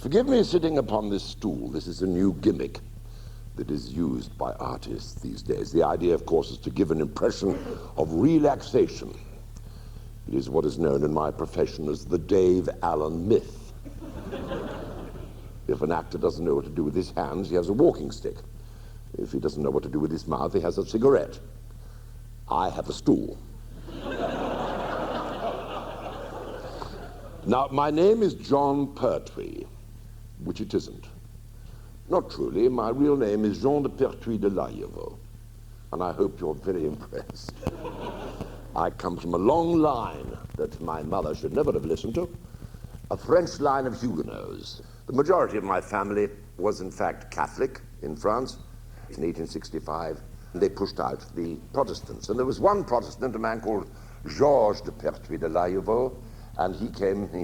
Forgive me sitting upon this stool. This is a new gimmick that is used by artists these days. The idea, of course, is to give an impression of relaxation. It is what is known in my profession as the Dave Allen myth. If an actor doesn't know what to do with his hands, he has a walking stick. If he doesn't know what to do with his mouth, he has a cigarette. I have a stool. Now, my name is Jon Pertwee, which it isn't. Not truly. My real name is Jon Pertwee de Layevo, and I hope you're very impressed. I come from a long line that my mother should never have listened to, a French line of Huguenots. The majority of my family was, in fact, Catholic in France. In 1865, they pushed out the Protestants. And there was one Protestant, a man called Georges de Pertwee de Layevo, and he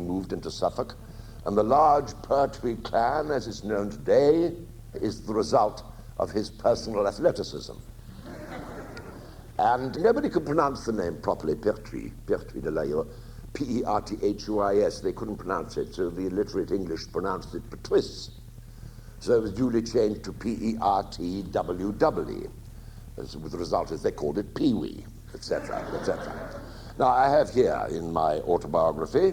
moved into Suffolk. And the large Pertwee clan, as it's known today, is the result of his personal athleticism. And nobody could pronounce the name properly, Pertwee de Layevo, P-E-R-T-H-U-I-S. They couldn't pronounce it, so the illiterate English pronounced it Pertwis. So it was duly changed to P-E-R-T-W-W-E. With the result is they called it Pee-wee, etc., etc. Now, I have here in my autobiography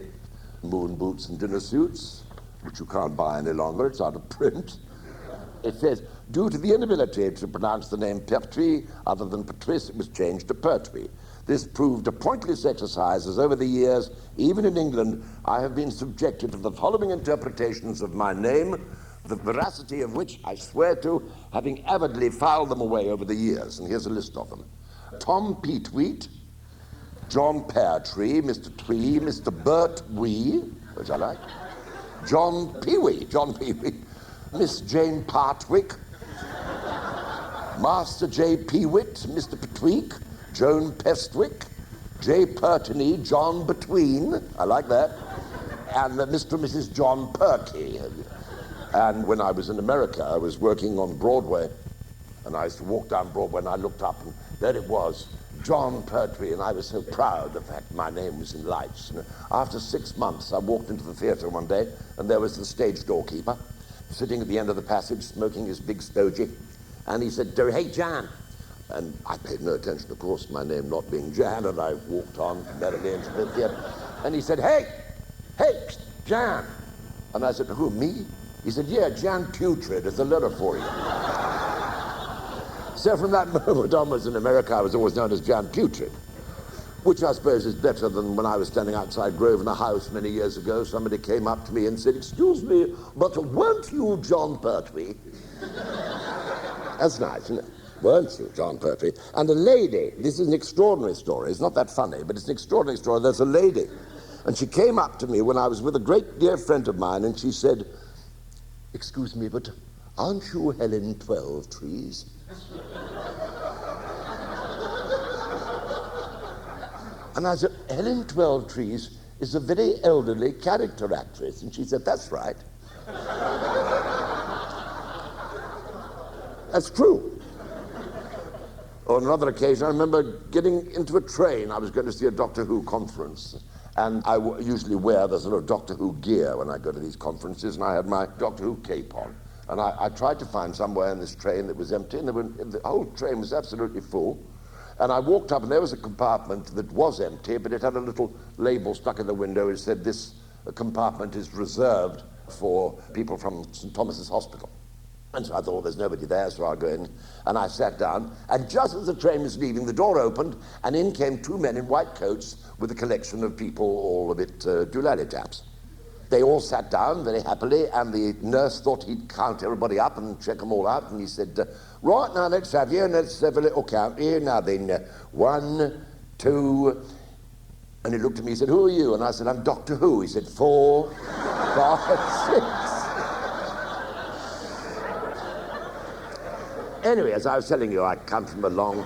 Moon Boots and Dinner Suits, which you can't buy any longer, it's out of print. It says, due to the inability to pronounce the name Pertwee other than Pertwis, it was changed to Pertwee. This proved a pointless exercise, as over the years, even in England, I have been subjected to the following interpretations of my name, the veracity of which I swear to, having avidly filed them away over the years. And here's a list of them. Tom Peetweet, Jon Pertwee, Mr. Twee, Mr. Bert Wee, which I like, John Peewee, Miss Jane Partwick, Master J. Peewitt, Mr. Petweek, Joan Pestwick, J. Pertney, John Between, I like that, and Mr. and Mrs. Jon Pertwee. And when I was in America, I was working on Broadway, and I used to walk down Broadway, and I looked up, and there it was, Jon Pertwee, and I was so proud the fact my name was in lights. And after 6 months, I walked into the theatre one day, and there was the stage doorkeeper sitting at the end of the passage, smoking his big stogie, and he said, "Hey, Jan." And I paid no attention, of course, my name not being Jan, and I walked on merrily into the theatre. And he said, hey, Jan. And I said, who, me? He said, yeah, Jan Putrid, there's a letter for you. So from that moment onwards in America, I was always known as Jan Putrid, which I suppose is better than when I was standing outside Grosvenor House many years ago. Somebody came up to me and said, excuse me, but weren't you Jon Pertwee? That's nice, isn't it? Weren't you, Jon Pertwee? And a lady, this is an extraordinary story, it's not that funny, but it's an extraordinary story. There's a lady, and she came up to me when I was with a great dear friend of mine, and she said, excuse me, but aren't you Helen Twelvetrees? And I said, Helen Twelvetrees is a very elderly character actress. And she said, that's right. That's true. On another occasion, I remember getting into a train. I was going to see a Doctor Who conference, and I usually wear the sort of Doctor Who gear when I go to these conferences, and I had my Doctor Who cape on. And I tried to find somewhere in this train that was empty, and the whole train was absolutely full. And I walked up, and there was a compartment that was empty, but it had a little label stuck in the window. It said, this compartment is reserved for people from St. Thomas's Hospital. And so I thought, there's nobody there, so I'll go in. And I sat down, and just as the train was leaving, the door opened, and in came two men in white coats with a collection of people, all a bit doolally-taps. They all sat down very happily, and the nurse thought he'd count everybody up and check them all out, and he said, right, now let's have you, and let's have a little count here. Now then, 1, 2, and he looked at me, he said, who are you? And I said, I'm Doctor Who. He said, 4, 5, 6. Anyway, as I was telling you, I come from a long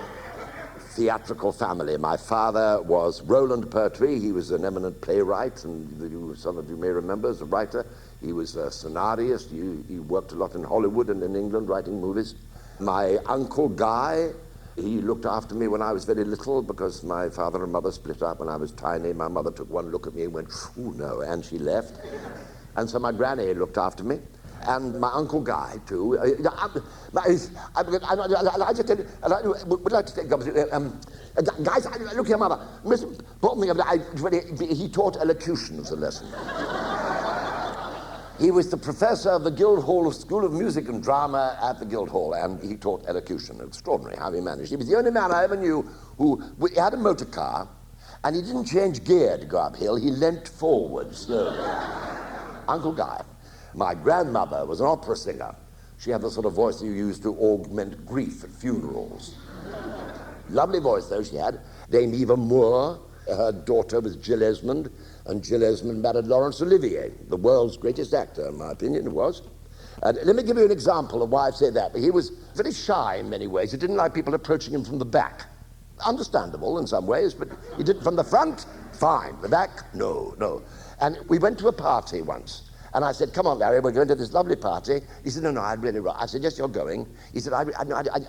theatrical family. My father was Roland Pertwee. He was an eminent playwright, and some of you may remember as a writer. He was a scenarist. He worked a lot in Hollywood and in England writing movies. My uncle Guy, he looked after me when I was very little because my father and mother split up when I was tiny. My mother took one look at me and went, oh no, and she left. And so my granny looked after me, and my Uncle Guy, too. I would like to take guys, look here, Mother. Mr. Pertwee, he taught elocution as a lesson. He was the professor of the Guildhall School of Music and Drama at the Guildhall, and he taught elocution. Extraordinary how he managed. He was the only man I ever knew who had a motor car, and he didn't change gear to go uphill. He leant forward slowly. Uncle Guy. My grandmother was an opera singer. She had the sort of voice you use to augment grief at funerals. Lovely voice, though, she had. Dame Eva Moore, her daughter was Jill Esmond, and Jill Esmond married Laurence Olivier, the world's greatest actor, in my opinion, it was. Let me give you an example of why I say that. He was very shy in many ways. He didn't like people approaching him from the back. Understandable in some ways, but he did from the front, fine. The back, no. And we went to a party once. And I said, come on, Larry, we're going to this lovely party. He said, no, I'd really rather. I said, yes, you're going. He said, I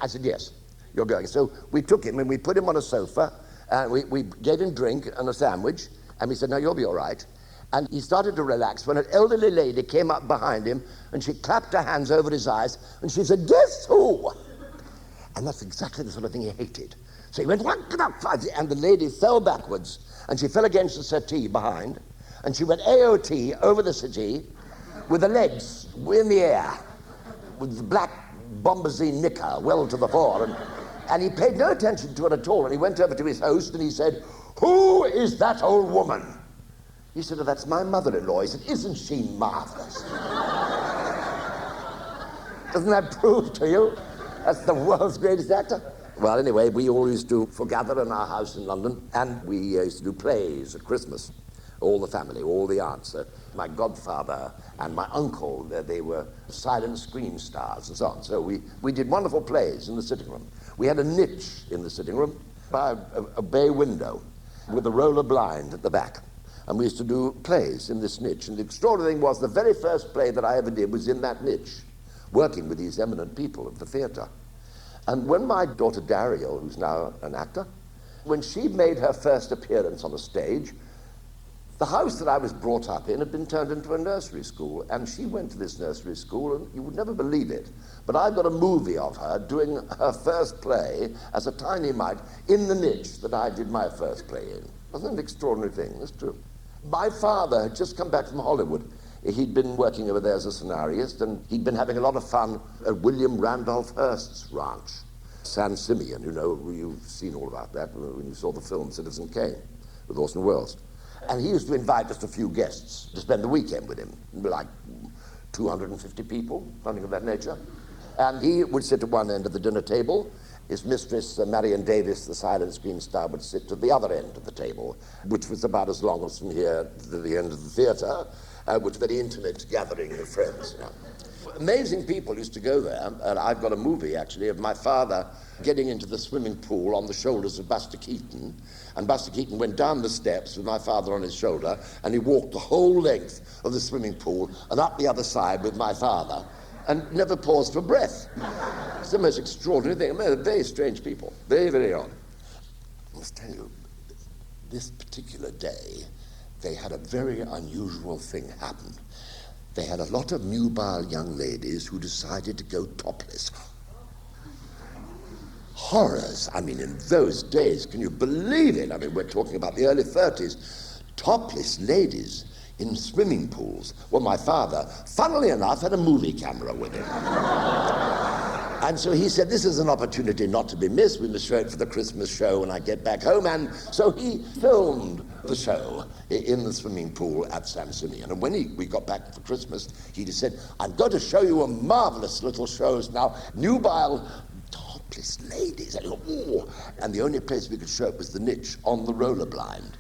said, yes, you're going. So we took him and we put him on a sofa, and we gave him drink and a sandwich, and we said, no, you'll be all right. And he started to relax when an elderly lady came up behind him, and she clapped her hands over his eyes, and she said, guess who? And that's exactly the sort of thing he hated. So he went, and the lady fell backwards, and she fell against the settee behind, and she went AOT over the settee with the legs in the air, with the black bombazine knicker well to the fore, and he paid no attention to it at all, and he went over to his host and he said, who is that old woman? He said, oh, that's my mother-in-law. He said, isn't she marvelous? Doesn't that prove to you that's the world's greatest actor? Well, anyway, we all used to foregather in our house in London, and we used to do plays at Christmas. All the family, all the aunts, my godfather and my uncle, they were silent screen stars and so on. So we did wonderful plays in the sitting room. We had a niche in the sitting room by a bay window with a roller blind at the back. And we used to do plays in this niche. And the extraordinary thing was the very first play that I ever did was in that niche, working with these eminent people of the theatre. And when my daughter Dario, who's now an actor, when she made her first appearance on a stage, the house that I was brought up in had been turned into a nursery school, and she went to this nursery school, and you would never believe it, but I've got a movie of her doing her first play as a tiny mite in the niche that I did my first play in. Wasn't it an extraordinary thing? That's true. My father had just come back from Hollywood. He'd been working over there as a scenarist, and he'd been having a lot of fun at William Randolph Hearst's ranch, San Simeon. You know, you've seen all about that when you saw the film Citizen Kane with Orson Welles. And he used to invite just a few guests to spend the weekend with him, like 250 people, something of that nature. And he would sit at one end of the dinner table. His mistress, Marion Davis, the silent screen star, would sit at the other end of the table, which was about as long as from here to the end of the theatre, which was a very intimate gathering of friends. You know. Amazing people used to go there, and I've got a movie, actually, of my father getting into the swimming pool on the shoulders of Buster Keaton, and Buster Keaton went down the steps with my father on his shoulder, and he walked the whole length of the swimming pool and up the other side with my father, and never paused for breath. It's the most extraordinary thing. I mean, they're very strange people, very, very odd. I must tell you, this particular day, they had a very unusual thing happen. They had a lot of nubile young ladies who decided to go topless. Horrors. I mean, in those days, can you believe it? I mean, we're talking about the early 30s. Topless ladies in swimming pools. Well, my father, funnily enough, had a movie camera with him. And so he said, this is an opportunity not to be missed. We must show it for the Christmas show when I get back home. And so he filmed the show in the swimming pool at San Simeon. And when we got back for Christmas, he just said, I'm going to show you a marvelous little show now. Nubile topless ladies. And, and the only place we could show it was the niche on the roller blind.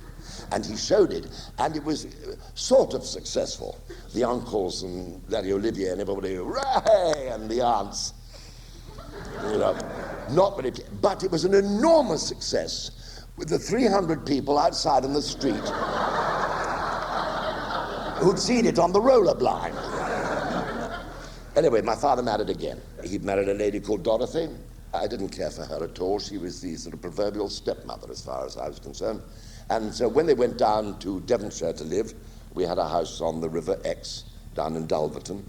And he showed it, and it was sort of successful. The uncles and Larry Olivier and everybody, hooray, and the aunts. You know, not very, but it was an enormous success with the 300 people outside in the street who'd seen it on the roller blind. Anyway, my father married again. He married a lady called Dorothy. I didn't care for her at all. She was the sort of proverbial stepmother as far as I was concerned. And so when they went down to Devonshire to live, we had a house on the River Exe down in Dulverton,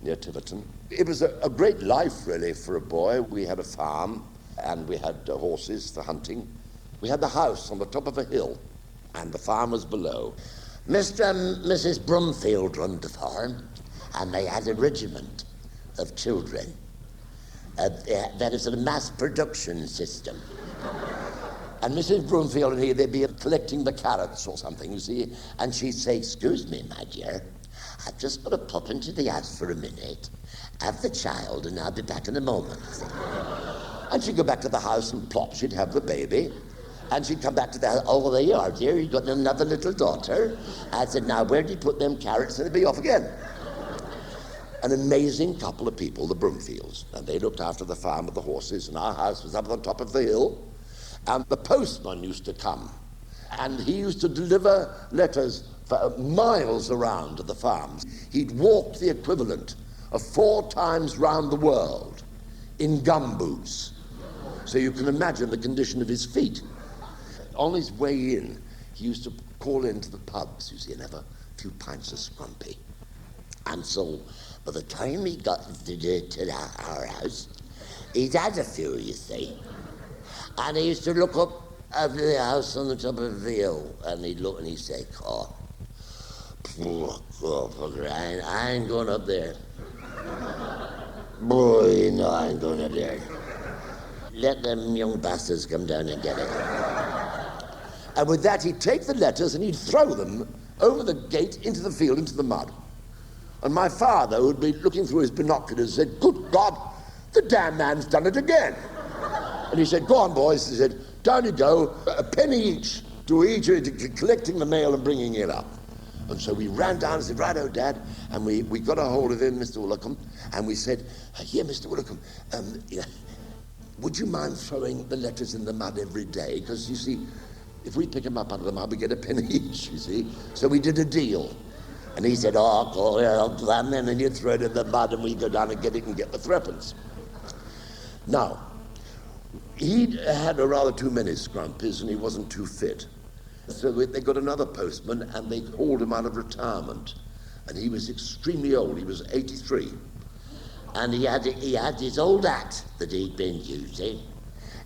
near Tiverton. It was a great life, really, for a boy. We had a farm, and we had horses for hunting. We had the house on the top of a hill, and the farm was below. Mr. and Mrs. Brumfield run the farm, and they had a regiment of children. That is a mass production system. And Mrs. Brumfield and they'd be collecting the carrots or something, you see, and she'd say, "Excuse me, my dear, I've just got to pop into the house for a minute, have the child, and I'll be back in a moment." And she'd go back to the house and plop, she'd have the baby. And she'd come back to the house, "Oh, there you are, dear, you've got another little daughter." I said, "Now, where do you put them carrots?" And they'd be off again. An amazing couple of people, the Brumfields, and they looked after the farm with the horses, and our house was up on top of the hill. And the postman used to come, and he used to deliver letters for miles around to the farms. He'd walk the equivalent of 4 times round the world in gumboots. So you can imagine the condition of his feet. On his way in, he used to call into the pubs, you see, and have a few pints of scrumpy. And so by the time he got to our house, he'd had a few, you see. And he used to look up at the house on the top of the hill, and he'd look and he'd say, "Oh, poor fucker, I ain't going up there. Boy, no, I ain't going up there. Let them young bastards come down and get it." And with that, he'd take the letters and he'd throw them over the gate into the field, into the mud. And my father, who'd be looking through his binoculars, said, "Good God, the damn man's done it again." And he said, "Go on, boys," he said, "down you go, a penny each to each, collecting the mail and bringing it up." And so we ran down and said, "Righto, Dad," and we got a hold of him, Mr. Willicombe, and we said, "Here, Mr. Willicombe, would you mind throwing the letters in the mud every day? Because, you see, if we pick them up out of the mud, we get a penny each, you see." So we did a deal. And he said, "Oh, go on then, and you throw it in the mud, and we go down and get it and get the threepence." Now, he'd had rather too many scrumpies, and he wasn't too fit. So they got another postman, and they hauled him out of retirement. And he was extremely old. He was 83. And he had his old hat that he'd been using,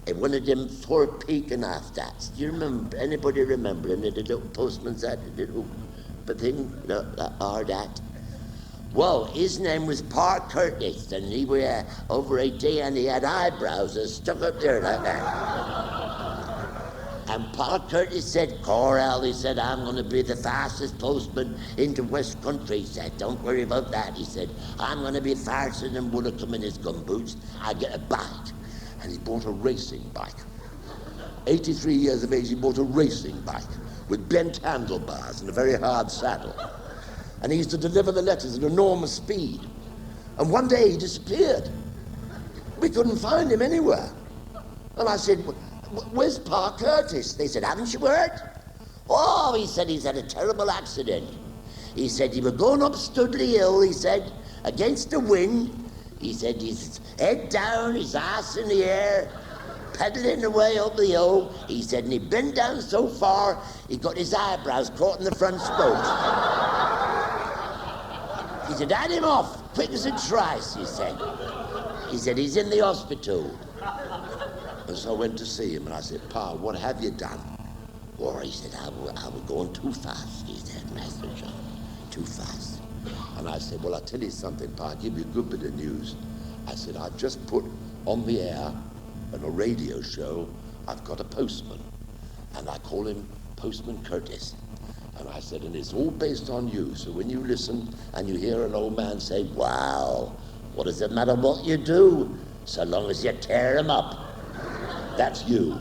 and one of them 4-peak-and-a-half hats. Do you remember? Anybody remember him? The little postman's hat, the little thing, that hard hat. Well, his name was Pa Curtis, and he was over 80, and he had eyebrows that stuck up there like that. And Pa Curtis said, "Coral," he said, "I'm going to be the fastest postman into West Country." He said, "Don't worry about that." He said, "I'm going to be faster than Willicombe in his gumboots. I get a bike." And he bought a racing bike. 83 years of age, he bought a racing bike with bent handlebars and a very hard saddle. And he used to deliver the letters at enormous speed. And one day he disappeared. We couldn't find him anywhere. And I said, "Where's Pa Curtis?" They said, "Haven't you heard?" "Oh," he said, "he's had a terrible accident." He said, "He was going up Studley Hill," he said, "against the wind." He said, "His head down, his ass in the air, pedaling away up the hill." He said, "And he bent down so far, he got his eyebrows caught in the front spokes." He said, "Add him off, quick as a trice," he said. He said, "He's in the hospital." And so I went to see him, and I said, "Pa, what have you done?" "Or," he said, I was going too fast," he said, "Master John, too fast." And I said, "Well, I'll tell you something, Pa, I'll give you a good bit of news." I said, "I've just put on the air, on a radio show, I've got a postman, and I call him Postman Curtis." And I said, "And it's all based on you, so when you listen and you hear an old man say, 'Wow, what does it matter what you do, so long as you tear him up?' That's you."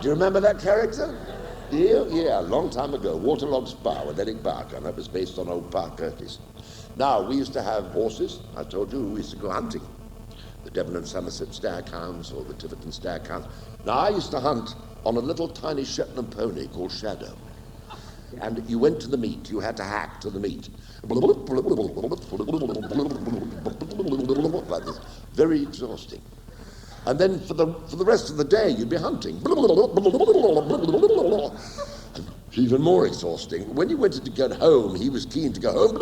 Do you remember that character? Do you? Yeah, a long time ago, Waterlog Spa with Eric Barker, and that was based on old Pa Curtis. Now, we used to have horses. I told you, we used to go hunting. The Devon and Somerset Staghounds or the Tiverton Staghounds. Now, I used to hunt on a little tiny Shetland pony called Shadow. And you went to the meet, you had to hack to the meet. Like this. Very exhausting. And then for the rest of the day, you'd be hunting. Even more exhausting. When you went to get home, he was keen to go home.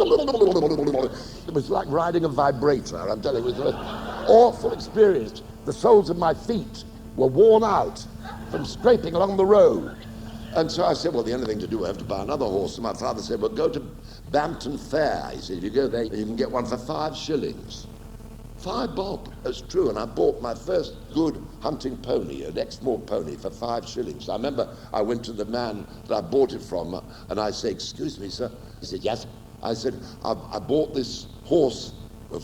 It was like riding a vibrator. I'm telling you, it was an awful experience. The soles of my feet were worn out from scraping along the road. And so I said, well, the only thing to do, I have to buy another horse. And my father said, well, go to Bampton Fair. He said, if you go there, you can get one for 5 shillings. 5 bob. That's true. And I bought my first good hunting pony, an Exmoor pony, for 5 shillings. I remember I went to the man that I bought it from, and I said, excuse me, sir. He said, yes. I said, I bought this horse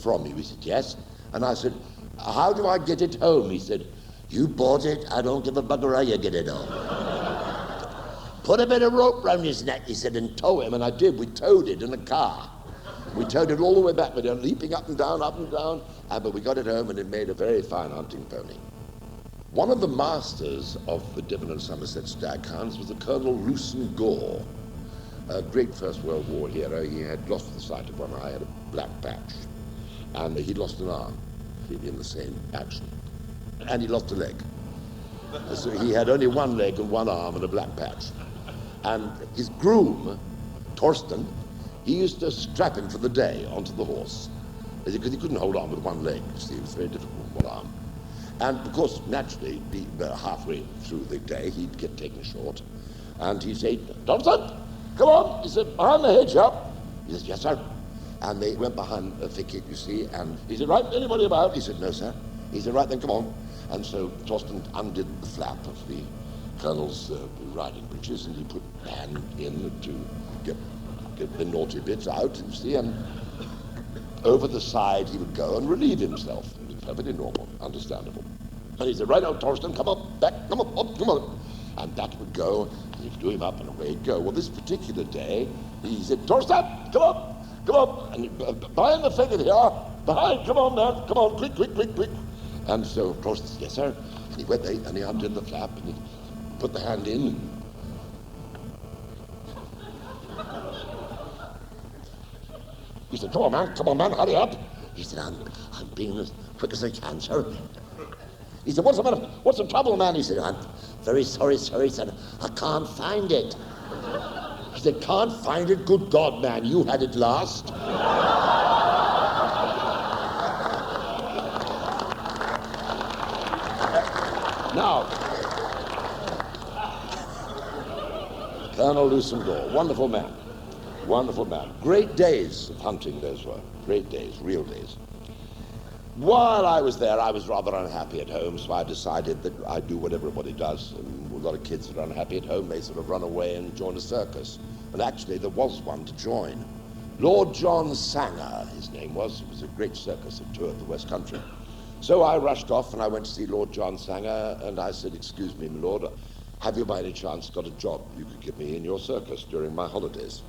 from you. He said, yes. And I said, how do I get it home? He said, you bought it. I don't give a bugger how you get it home. Put a bit of rope round his neck, he said, and tow him. And I did. We towed it in a car. We towed it all the way back, with it leaping up and down, but we got it home, and it made a very fine hunting pony. One of the masters of the Devon and Somerset staghounds was the Colonel Lewson Gore, a great First World War hero. He had lost the sight of one eye, had a black patch, and he'd lost an arm in the same action, and he lost a leg. So he had only one leg and one arm and a black patch. And his groom, Torsten, he used to strap him for the day onto the horse, because he couldn't hold on with one leg. You see, it was very difficult with one arm. And of course, naturally, halfway through the day, he'd get taken short, and he'd say, Torsten, come on. He said, behind the hedge up. He said, yes, sir. And they went behind a thicket, you see, and he said, right, anybody about? He said, no, sir. He said, right then, come on. And so Torsten undid the flap of the Colonel's riding breeches, and he put the hand in to get the naughty bits out, you see, and over the side he would go and relieve himself. It was perfectly normal, understandable. And he said, right now, Torsten, come up, back, come up, come on. And back would go, and he'd do him up, and away he'd go. Well, this particular day, he said, Torsten, come up, and behind the thicket here, behind, come on, man, come on, quick. And so Torsten said, yes, sir. And he went there, and he undid the flap, and he put the hand in. He said, come on, man, hurry up. He said, I'm being as quick as I can, sir. He said, what's the matter? What's the trouble, man? He said, I'm very sorry, sir. He said, I can't find it. He said, can't find it? Good God, man, you had it last. Now, Colonel Lewson Gore, wonderful man. Great days of hunting those were. Great days, real days. While I was there, I was rather unhappy at home, so I decided that I'd do what everybody does. And a lot of kids that are unhappy at home, they sort of run away and join a circus. And actually, there was one to join. Lord John Sanger, his name was. It was a great circus that toured the West Country. So I rushed off and I went to see Lord John Sanger, and I said, excuse me, my lord, have you by any chance got a job you could give me in your circus during my holidays?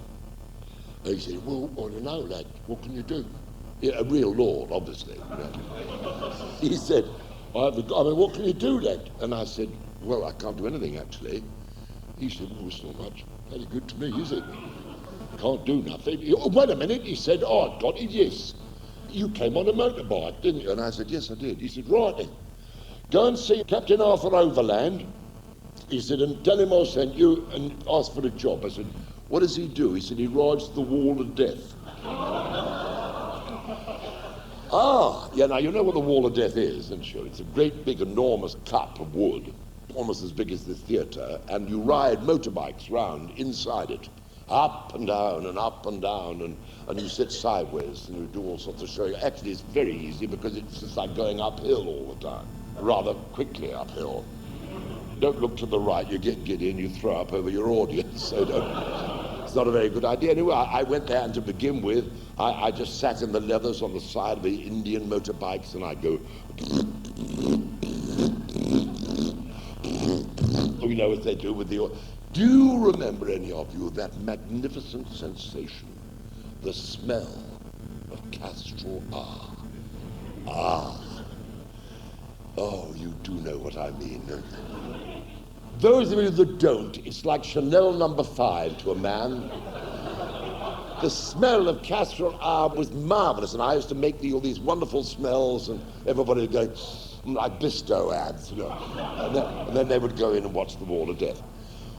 And he said, well, I don't know, lad, what can you do? Yeah, a real lord, obviously. You know. He said, what can you do, lad? And I said, well, I can't do anything, actually. He said, well, it's not much very good to me, is it? Can't do nothing. Oh, wait a minute, he said, I've got it, yes. You came on a motorbike, didn't you? And I said, yes, I did. He said, right then, go and see Captain Arthur Overland. He said, and tell him I sent you, and ask for a job. I said, what does he do? He said, he rides the wall of death. Yeah, now you know what the wall of death is, don't you? It's a great big enormous cup of wood, almost as big as the theatre, and you ride motorbikes round inside it, up and down and up and down, and you sit sideways and you do all sorts of showing. Actually, it's very easy because it's just like going uphill all the time, rather quickly uphill. Don't look to the right, you get giddy and you throw up over your audience, so it's not a very good idea. Anyway, I went there, and to begin with, I just sat in the leathers on the side of the Indian motorbikes, and I'd go, you know what they do with the... Do you remember, any of you, that magnificent sensation, the smell of Castrol Oh, you do know what I mean, don't you? Those of you that don't, it's like Chanel No. 5 to a man. The smell of Castrol was marvelous, and I used to make all these wonderful smells, and everybody would go, like Bisto ads, you know. And then they would go in and watch the Wall of Death.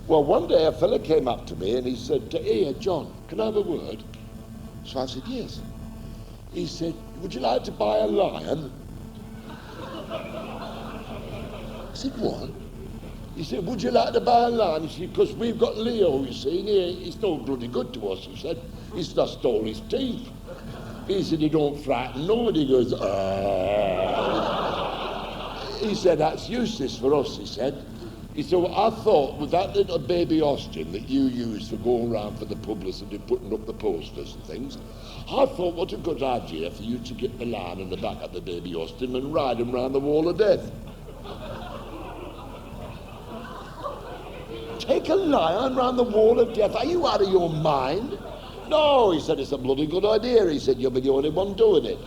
Well, one day a fella came up to me and he said, "Hey, John, can I have a word?" So I said, "Yes." He said, "Would you like to buy a lion?" I said, "What?" He said, "Would you like to buy a lion?" He said, "Because we've got Leo, you see, and he's no bloody good to us," he said. "He's just stole his teeth." He said, "He don't frighten nobody." He goes, "Ah." He said, "That's useless for us," he said. He said, "Well, I thought with that little baby Austin that you use for going around for the publicity, putting up the posters and things, I thought what a good idea for you to get the lion in the back of the baby Austin and ride him round the wall of death." Take a lion round the wall of death? Are you out of your mind? "No," he said, "it's a bloody good idea." He said, "You'll be the only one doing it."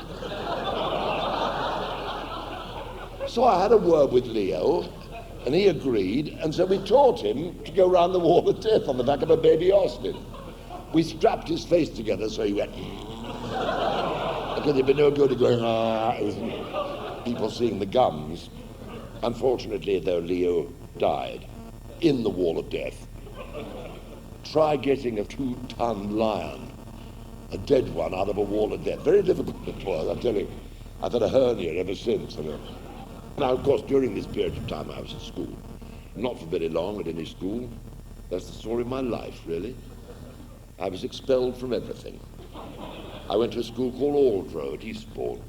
So I had a word with Leo, and he agreed, and so we taught him to go round the wall of death on the back of a baby Austin. We strapped his face together so he went, because it'd be no good going, people seeing the gums. Unfortunately, though, Leo died in the wall of death. Try getting a 2-ton lion, a dead one, out of a wall of death. Very difficult it was, I tell you. I've had a hernia ever since. Now, of course, during this period of time I was at school. Not for very long at any school. That's the story of my life, really. I was expelled from everything. I went to a school called Aldrow at Eastbourne,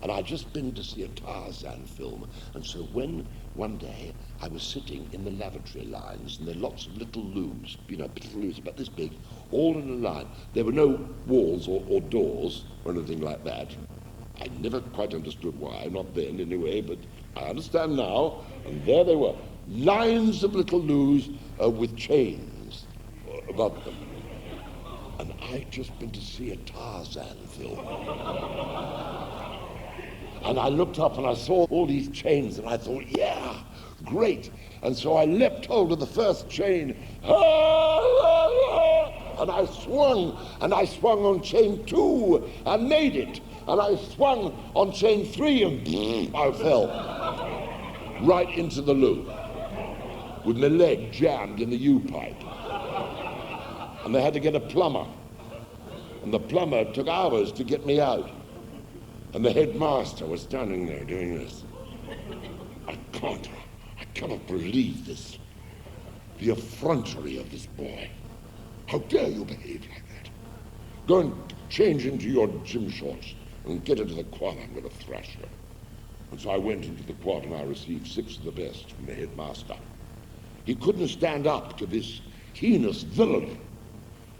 and I'd just been to see a Tarzan film, and so when one day I was sitting in the lavatory lines, and there were lots of little loos, little loos about this big, all in a line. There were no walls or doors or anything like that. I never quite understood why, not then anyway, but I understand now, and there they were, lines of little loos with chains above them. And I'd just been to see a Tarzan film. And I looked up and I saw all these chains and I thought, yeah, great. And so I leapt hold of the first chain, and I swung on chain 2 and made it. And I swung on chain 3 and I fell right into the loo with my leg jammed in the U-pipe. And they had to get a plumber. And the plumber took hours to get me out. And the headmaster was standing there doing this. I cannot believe this. The effrontery of this boy. How dare you behave like that? Go and change into your gym shorts and get into the quad. I'm going to thrash you. And so I went into the quad and I received 6 of the best from the headmaster. He couldn't stand up to this heinous villain.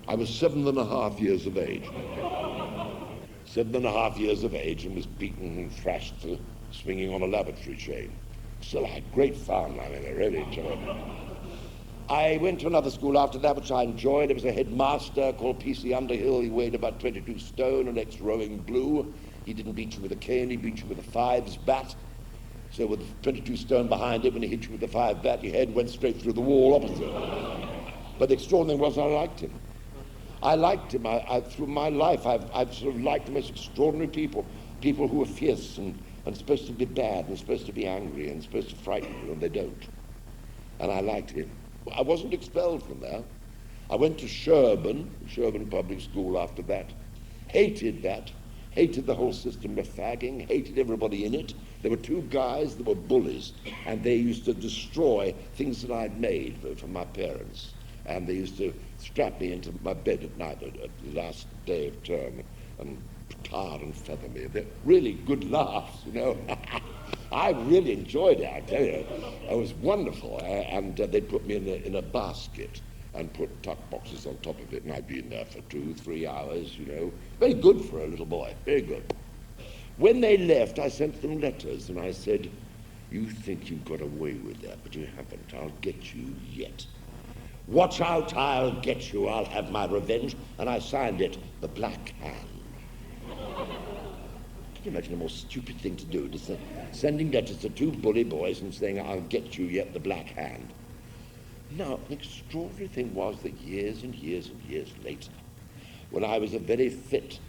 I was 7.5 years of age. 7.5 years of age and was beaten and thrashed for swinging on a lavatory chain. Still, I had great fun. I really enjoyed it. I went to another school after that, which I enjoyed. There was a headmaster called P.C. Underhill. He weighed about 22 stone, an ex-rowing blue. He didn't beat you with a cane, he beat you with a 5s bat. So with 22 stone behind him, when he hit you with the 5 bat, your head went straight through the wall opposite. But the extraordinary was I liked him. I liked him. Through my life, I've sort of liked the most extraordinary people who are fierce and supposed to be bad and supposed to be angry and supposed to frighten you, and they don't. And I liked him. I wasn't expelled from there. I went to Sherborne Public School after that. Hated that. Hated the whole system of fagging. Hated everybody in it. There were 2 guys that were bullies, and they used to destroy things that I'd made for my parents. And they used to strap me into my bed at night at the last day of term and tar and feather me. They're really good laughs, you know. I really enjoyed it, I tell you. It was wonderful. And they'd put me in a basket and put tuck boxes on top of it, and I'd be in there for 2-3 hours, you know. Very good for a little boy, very good. When they left, I sent them letters, and I said, "You think you've got away with that, but you haven't. I'll get you yet. Watch out, I'll get you, I'll have my revenge." And I signed it, The Black Hand. Can you imagine a more stupid thing to do? Just sending letters to 2 bully boys and saying, "I'll get you yet, the Black Hand." Now, the extraordinary thing was that years and years and years later, when I was a very fit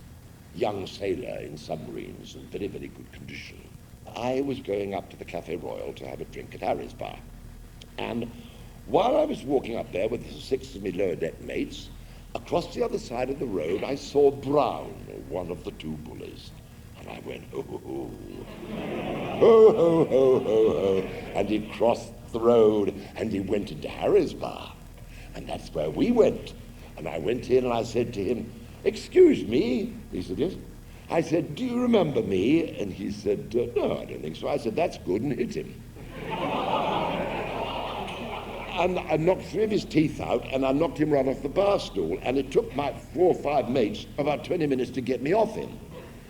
young sailor in submarines in very, very good condition, I was going up to the Café Royal to have a drink at Harry's bar. And While I was walking up there with 6 of my lower deck mates, across the other side of the road I saw Brown, one of the 2 bullies. And I went, ho, ho, ho, ho, ho, ho, ho, ho. And he crossed the road and he went into Harry's bar. And that's where we went. And I went in and I said to him, excuse me. He said, yes. I said, do you remember me? And he said, no, I don't think so. I said, that's good, and hit him. And I knocked 3 of his teeth out, and I knocked him right off the bar stool, and it took my 4 or 5 mates about 20 minutes to get me off him.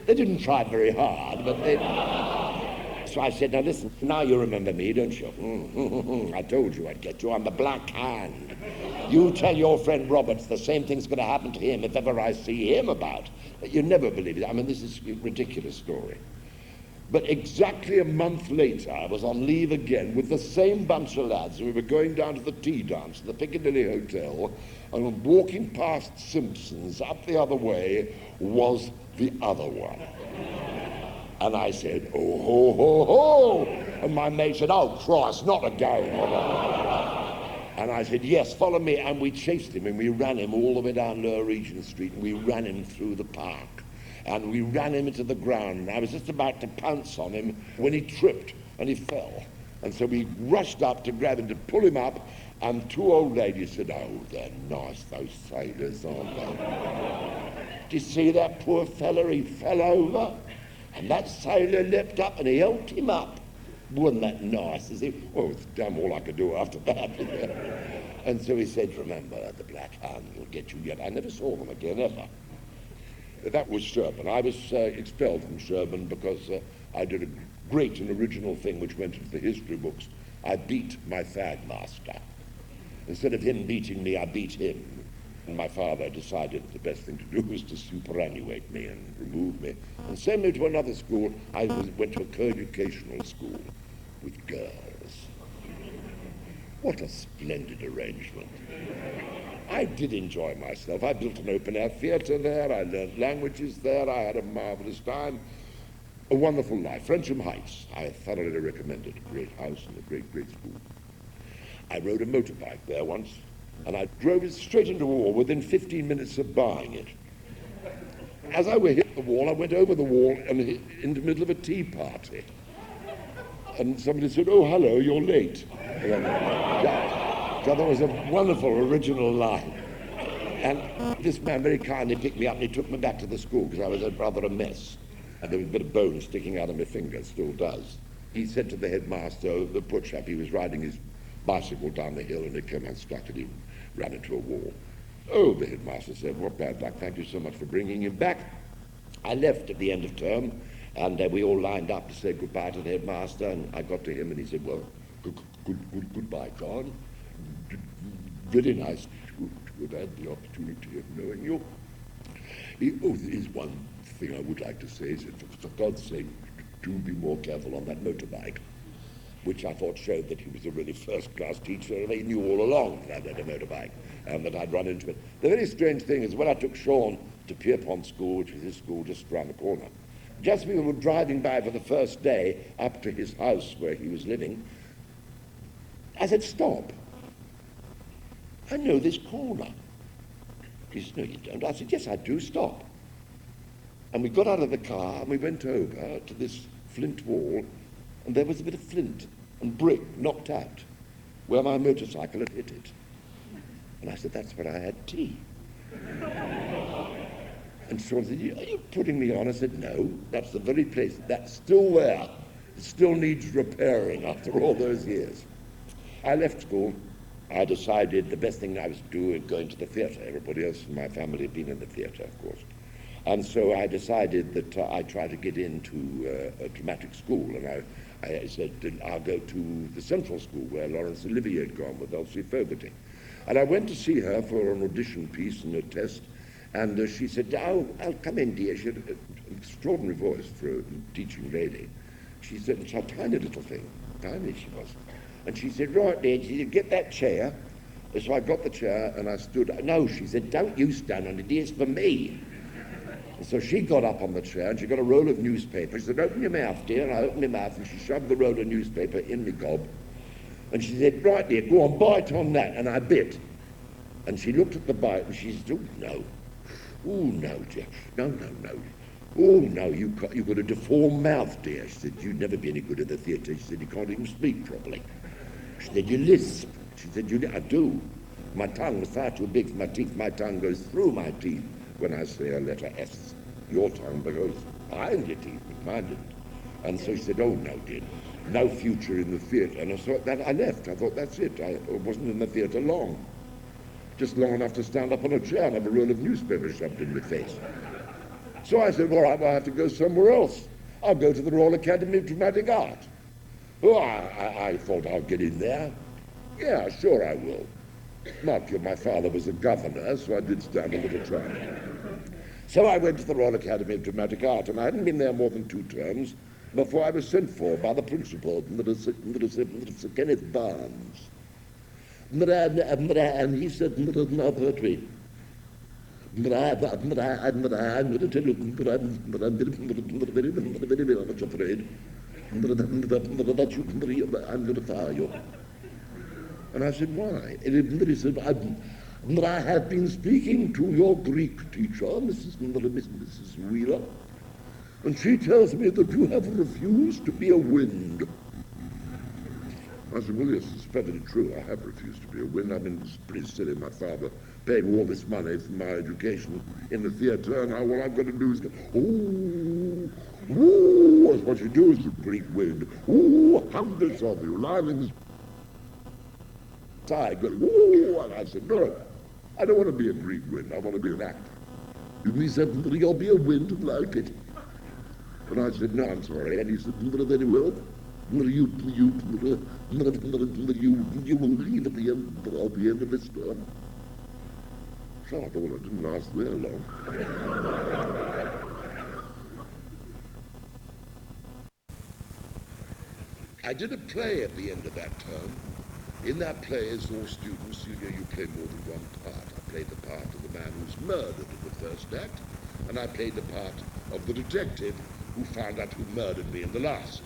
They didn't try very hard, but they... So I said, now listen, now you remember me, don't you? I told you I'd get you. I'm the Black Hand. You tell your friend Roberts the same thing's going to happen to him if ever I see him about. You never believe it. I mean, this is a ridiculous story. But exactly a month later, I was on leave again with the same bunch of lads. We were going down to the tea dance at the Piccadilly Hotel, and walking past Simpson's up the other way was the other one. And I said, oh, ho, ho, ho. And my mate said, oh, Christ, not again. And I said, yes, follow me. And we chased him, and we ran him all the way down Lower Regent Street, and we ran him through the park. And we ran him into the ground, and I was just about to pounce on him when he tripped, and he fell. And so we rushed up to grab him, to pull him up, and 2 old ladies said, oh, they're nice, those sailors, aren't they? Do you see that poor fella? He fell over. And that sailor leapt up and he helped him up. Wasn't that nice? As if, well, it's damn all I could do after that. And so he said, remember, the Black Hand will get you yet. I never saw them again, ever. That was Sherborne. I was expelled from Sherborne because I did a great and original thing which went into the history books. I beat my fag master. Instead of him beating me, I beat him. And my father decided the best thing to do was to superannuate me and remove me and send me to another school. I went to a co-educational school with girls. What a splendid arrangement. I did enjoy myself. I built an open-air theatre there. I learned languages there. I had a marvelous time. A wonderful life. Frensham Heights, I thoroughly recommend it. A great house and a great, great school. I rode a motorbike there once, and I drove it straight into a wall within 15 minutes of buying it. As I hit the wall, I went over the wall and hit in the middle of a tea party. And somebody said, oh, hello, you're late. So that was a wonderful original line. And this man very kindly picked me up and he took me back to the school because I was rather a mess. And there was a bit of bone sticking out of my finger, still does. He said to the headmaster, the poor chap, he was riding his bicycle down the hill and it came unstuck and he ran into a wall. Oh, the headmaster said, what bad luck, thank you so much for bringing him back. I left at the end of term and we all lined up to say goodbye to the headmaster, and I got to him and he said, well, goodbye, John. Very nice to have had the opportunity of knowing you. Oh, there is one thing I would like to say, is that for God's sake, do be more careful on that motorbike, which I thought showed that he was a really first-class teacher, and he knew all along that I'd had a motorbike and that I'd run into it. The very strange thing is when I took Sean to Pierpont School, which was his school just around the corner, just as we were driving by for the first day up to his house where he was living, I said, stop. I know this corner. He said, no, you don't. I said, yes, I do. Stop. And we got out of the car and we went over to this flint wall, and there was a bit of flint and brick knocked out where my motorcycle had hit it. And I said, that's where I had tea. And Sean said, are you putting me on? I said, no, that's the very place. That's still there. It still needs repairing after all those years. I left school. I decided the best thing I was doing was going to the theatre. Everybody else in my family had been in the theatre, of course. And so I decided that I'd try to get into a dramatic school. And I said, I'll go to the Central School where Laurence Olivier had gone with Elsie Fogarty. And I went to see her for an audition piece and a test. And she said, I'll come in, dear. She had an extraordinary voice for a teaching lady. She said, it's a tiny little thing. Tiny she was. And she said, right, dear. She said, get that chair. So I got the chair and I stood. No, she said, don't you stand on it, dear. It's for me. And so she got up on the chair and she got a roll of newspaper. She said, open your mouth, dear. And I opened my mouth and she shoved the roll of newspaper in my gob. And she said, right there, go on, bite on that. And I bit. And she looked at the bite and she said, oh, no. Oh, no, dear. No. Oh, no, you've got a deformed mouth, dear. She said, you'd never be any good at the theatre. She said, you can't even speak properly. She said, you lisp. She said, I do. My tongue is far too big for my teeth. My tongue goes through my teeth when I say a letter S. Your tongue goes behind your teeth, but mine didn't. And so she said, oh, no, dear. No future in the theatre. And I thought that I left. I thought, that's it. I wasn't in the theatre long. Just long enough to stand up on a chair and have a roll of newspaper shoved in my face. So I said, all right, well, I have to go somewhere else. I'll go to the Royal Academy of Dramatic Art. Oh, I thought I'll get in there. Yeah, sure I will. Mark you, my father was a governor, so I did stand a little chance. So I went to the Royal Academy of Dramatic Art, and I hadn't been there more than 2 terms before I was sent for by the principal, Sir Kenneth Barnes. And he said, Jon Pertwee, I'm going to tell you, I'm very much afraid that I'm going to fire you. And I said, why? And he said, I have been speaking to your Greek teacher, Mrs. Wheeler, and she tells me that you have refused to be a wind. I said, well, yes, it's perfectly true. I have refused to be a wind. I mean, it's pretty silly, my father paying all this money for my education in the theatre, and all I've got to do is go, ooh, what you do is you Greek wind. Ooh, hundreds of you lying in the side, going, ooh, and I said, no, I don't want to be a Greek wind. I want to be an actor. He said, you'll be a wind and like it. And I said, no, I'm sorry. And he said, very well. You will leave at the end of this term. So I thought I didn't last very long. I did a play at the end of that term. In that play, as all students, you play more than one part. I played the part of the man who was murdered in the first act, and I played the part of the detective who found out who murdered me in the last.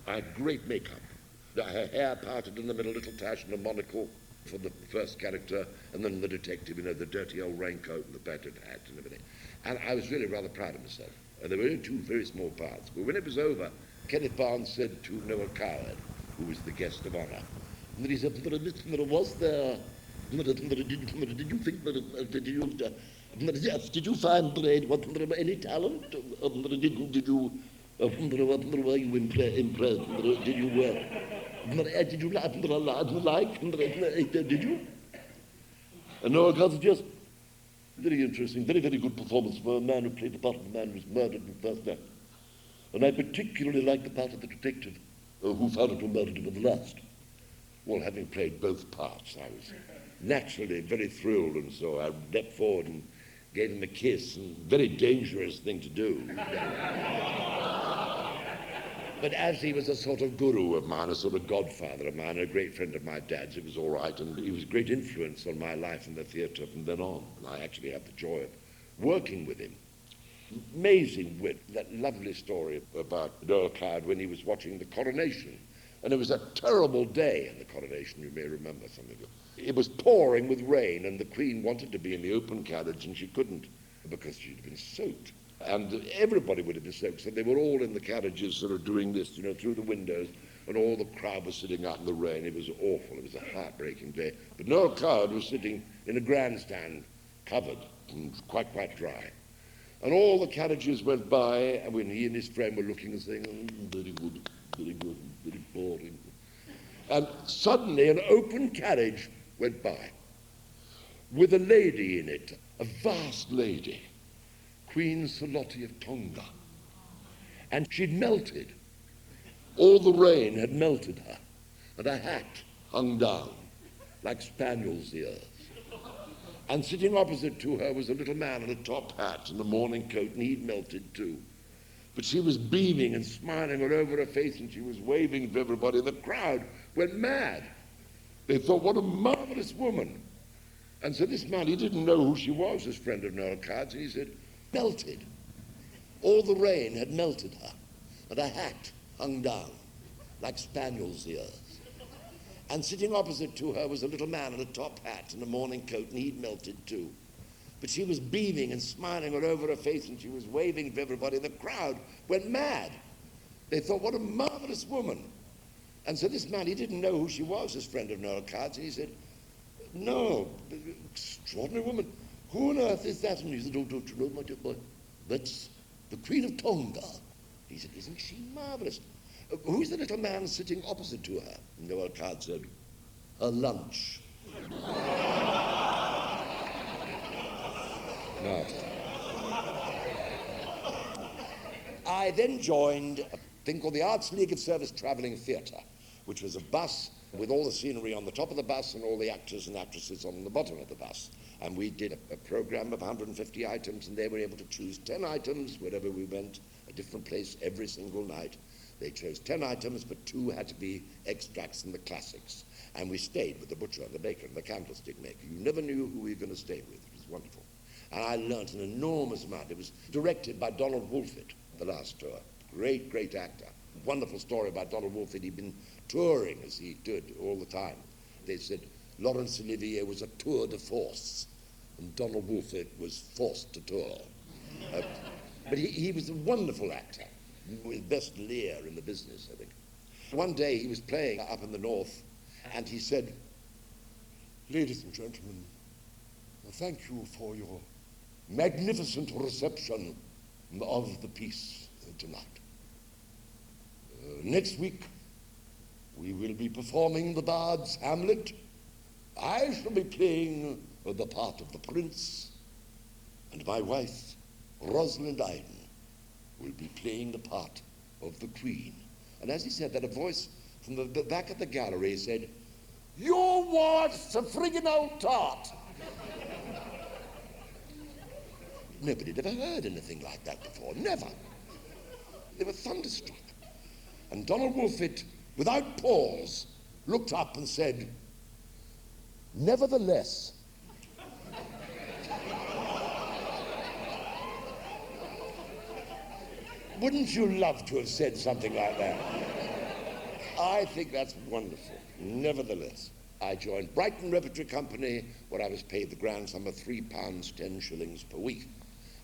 I had great makeup. Her hair parted in the middle, little tash and a monocle for the first character, and then the detective, the dirty old raincoat and the battered hat and everything. And I was really rather proud of myself. And there were only 2 very small parts. But when it was over, Kenneth Barnes said to Noel Coward, who was the guest of honour, and he said, was there, did you think that, did you find any talent? Did you, were you impressed? Did you like? Did you? And Noel Coward said, yes, very interesting, very, very good performance for a man who played the part of the man who was murdered in the first act. And I particularly liked the part of the detective who found out who murdered him at the last. Well, having played both parts, I was naturally very thrilled, and so I leapt forward and gave him a kiss, and very dangerous thing to do. But as he was a sort of guru of mine, a sort of godfather of mine, a great friend of my dad's, it was all right, and he was a great influence on my life in the theatre from then on. And I actually had the joy of working with him. Amazing wit, that lovely story about Noel Coward when he was watching the coronation. And it was a terrible day in the coronation, you may remember some of you. It was pouring with rain, and the Queen wanted to be in the open carriage, and she couldn't because she'd been soaked. And everybody would have been soaked, so they were all in the carriages sort of doing this, through the windows, and all the crowd was sitting out in the rain. It was awful. It was a heartbreaking day. But Noel Coward was sitting in a grandstand, covered and quite dry. And all the carriages went by, and when he and his friend were looking and saying, very good, very boring. And suddenly an open carriage went by with a lady in it, a vast lady, Queen Salotti of Tonga. And she'd melted. All the rain had melted her, and her hat hung down like spaniel's ears. And sitting opposite to her was a little man in a top hat and a morning coat, and he'd melted too. But she was beaming and smiling all over her face, and she was waving to everybody. The crowd went mad. They thought, what a marvelous woman. And so this man, he didn't know who she was, this friend of Noel Coward's, and he said, melted. All the rain had melted her, and her hat hung down like spaniel's ears. And sitting opposite to her was a little man in a top hat and a morning coat, and he'd melted too. But she was beaming and smiling all over her face, and she was waving to everybody. The crowd went mad. They thought, what a marvelous woman. And so this man, he didn't know who she was, this friend of Noel Card's, and he said, no, extraordinary woman. Who on earth is that? And he said, oh, don't you know, my dear boy, that's the Queen of Tonga. He said, isn't she marvelous? Who's the little man sitting opposite to her? And Noel Card said, her lunch. No. I then joined a thing called the Arts League of Service Travelling Theatre, which was a bus with all the scenery on the top of the bus and all the actors and actresses on the bottom of the bus. And we did a program of 150 items, and they were able to choose 10 items wherever we went, a different place every single night. They chose 10 items, but 2 had to be extracts from the classics. And we stayed with the butcher and the baker and the candlestick maker. You never knew who we were going to stay with. It was wonderful. And I learnt an enormous amount. It was directed by Donald Wolfett, the last tour. Great, great actor. Wonderful story about Donald Wolfett. He'd been touring, as he did, all the time. They said Laurence Olivier was a tour de force, and Donald Wolfett was forced to tour. But he was a wonderful actor, with best leer in the business, I think. One day he was playing up in the north, and he said, ladies and gentlemen, thank you for your magnificent reception of the piece tonight. Next week, we will be performing the Bard's Hamlet. I shall be playing the part of the prince, and my wife, Rosalind Iden, will be playing the part of the queen. And as he said that, a voice from the back of the gallery said, your wife's a friggin' old tart. Nobody had ever heard anything like that before, never. They were thunderstruck. And Donald Wolfett, without pause, looked up and said, nevertheless, wouldn't you love to have said something like that? I think that's wonderful. Nevertheless, I joined Brighton Repertory Company, where I was paid the grand sum of £3 10 shillings per week.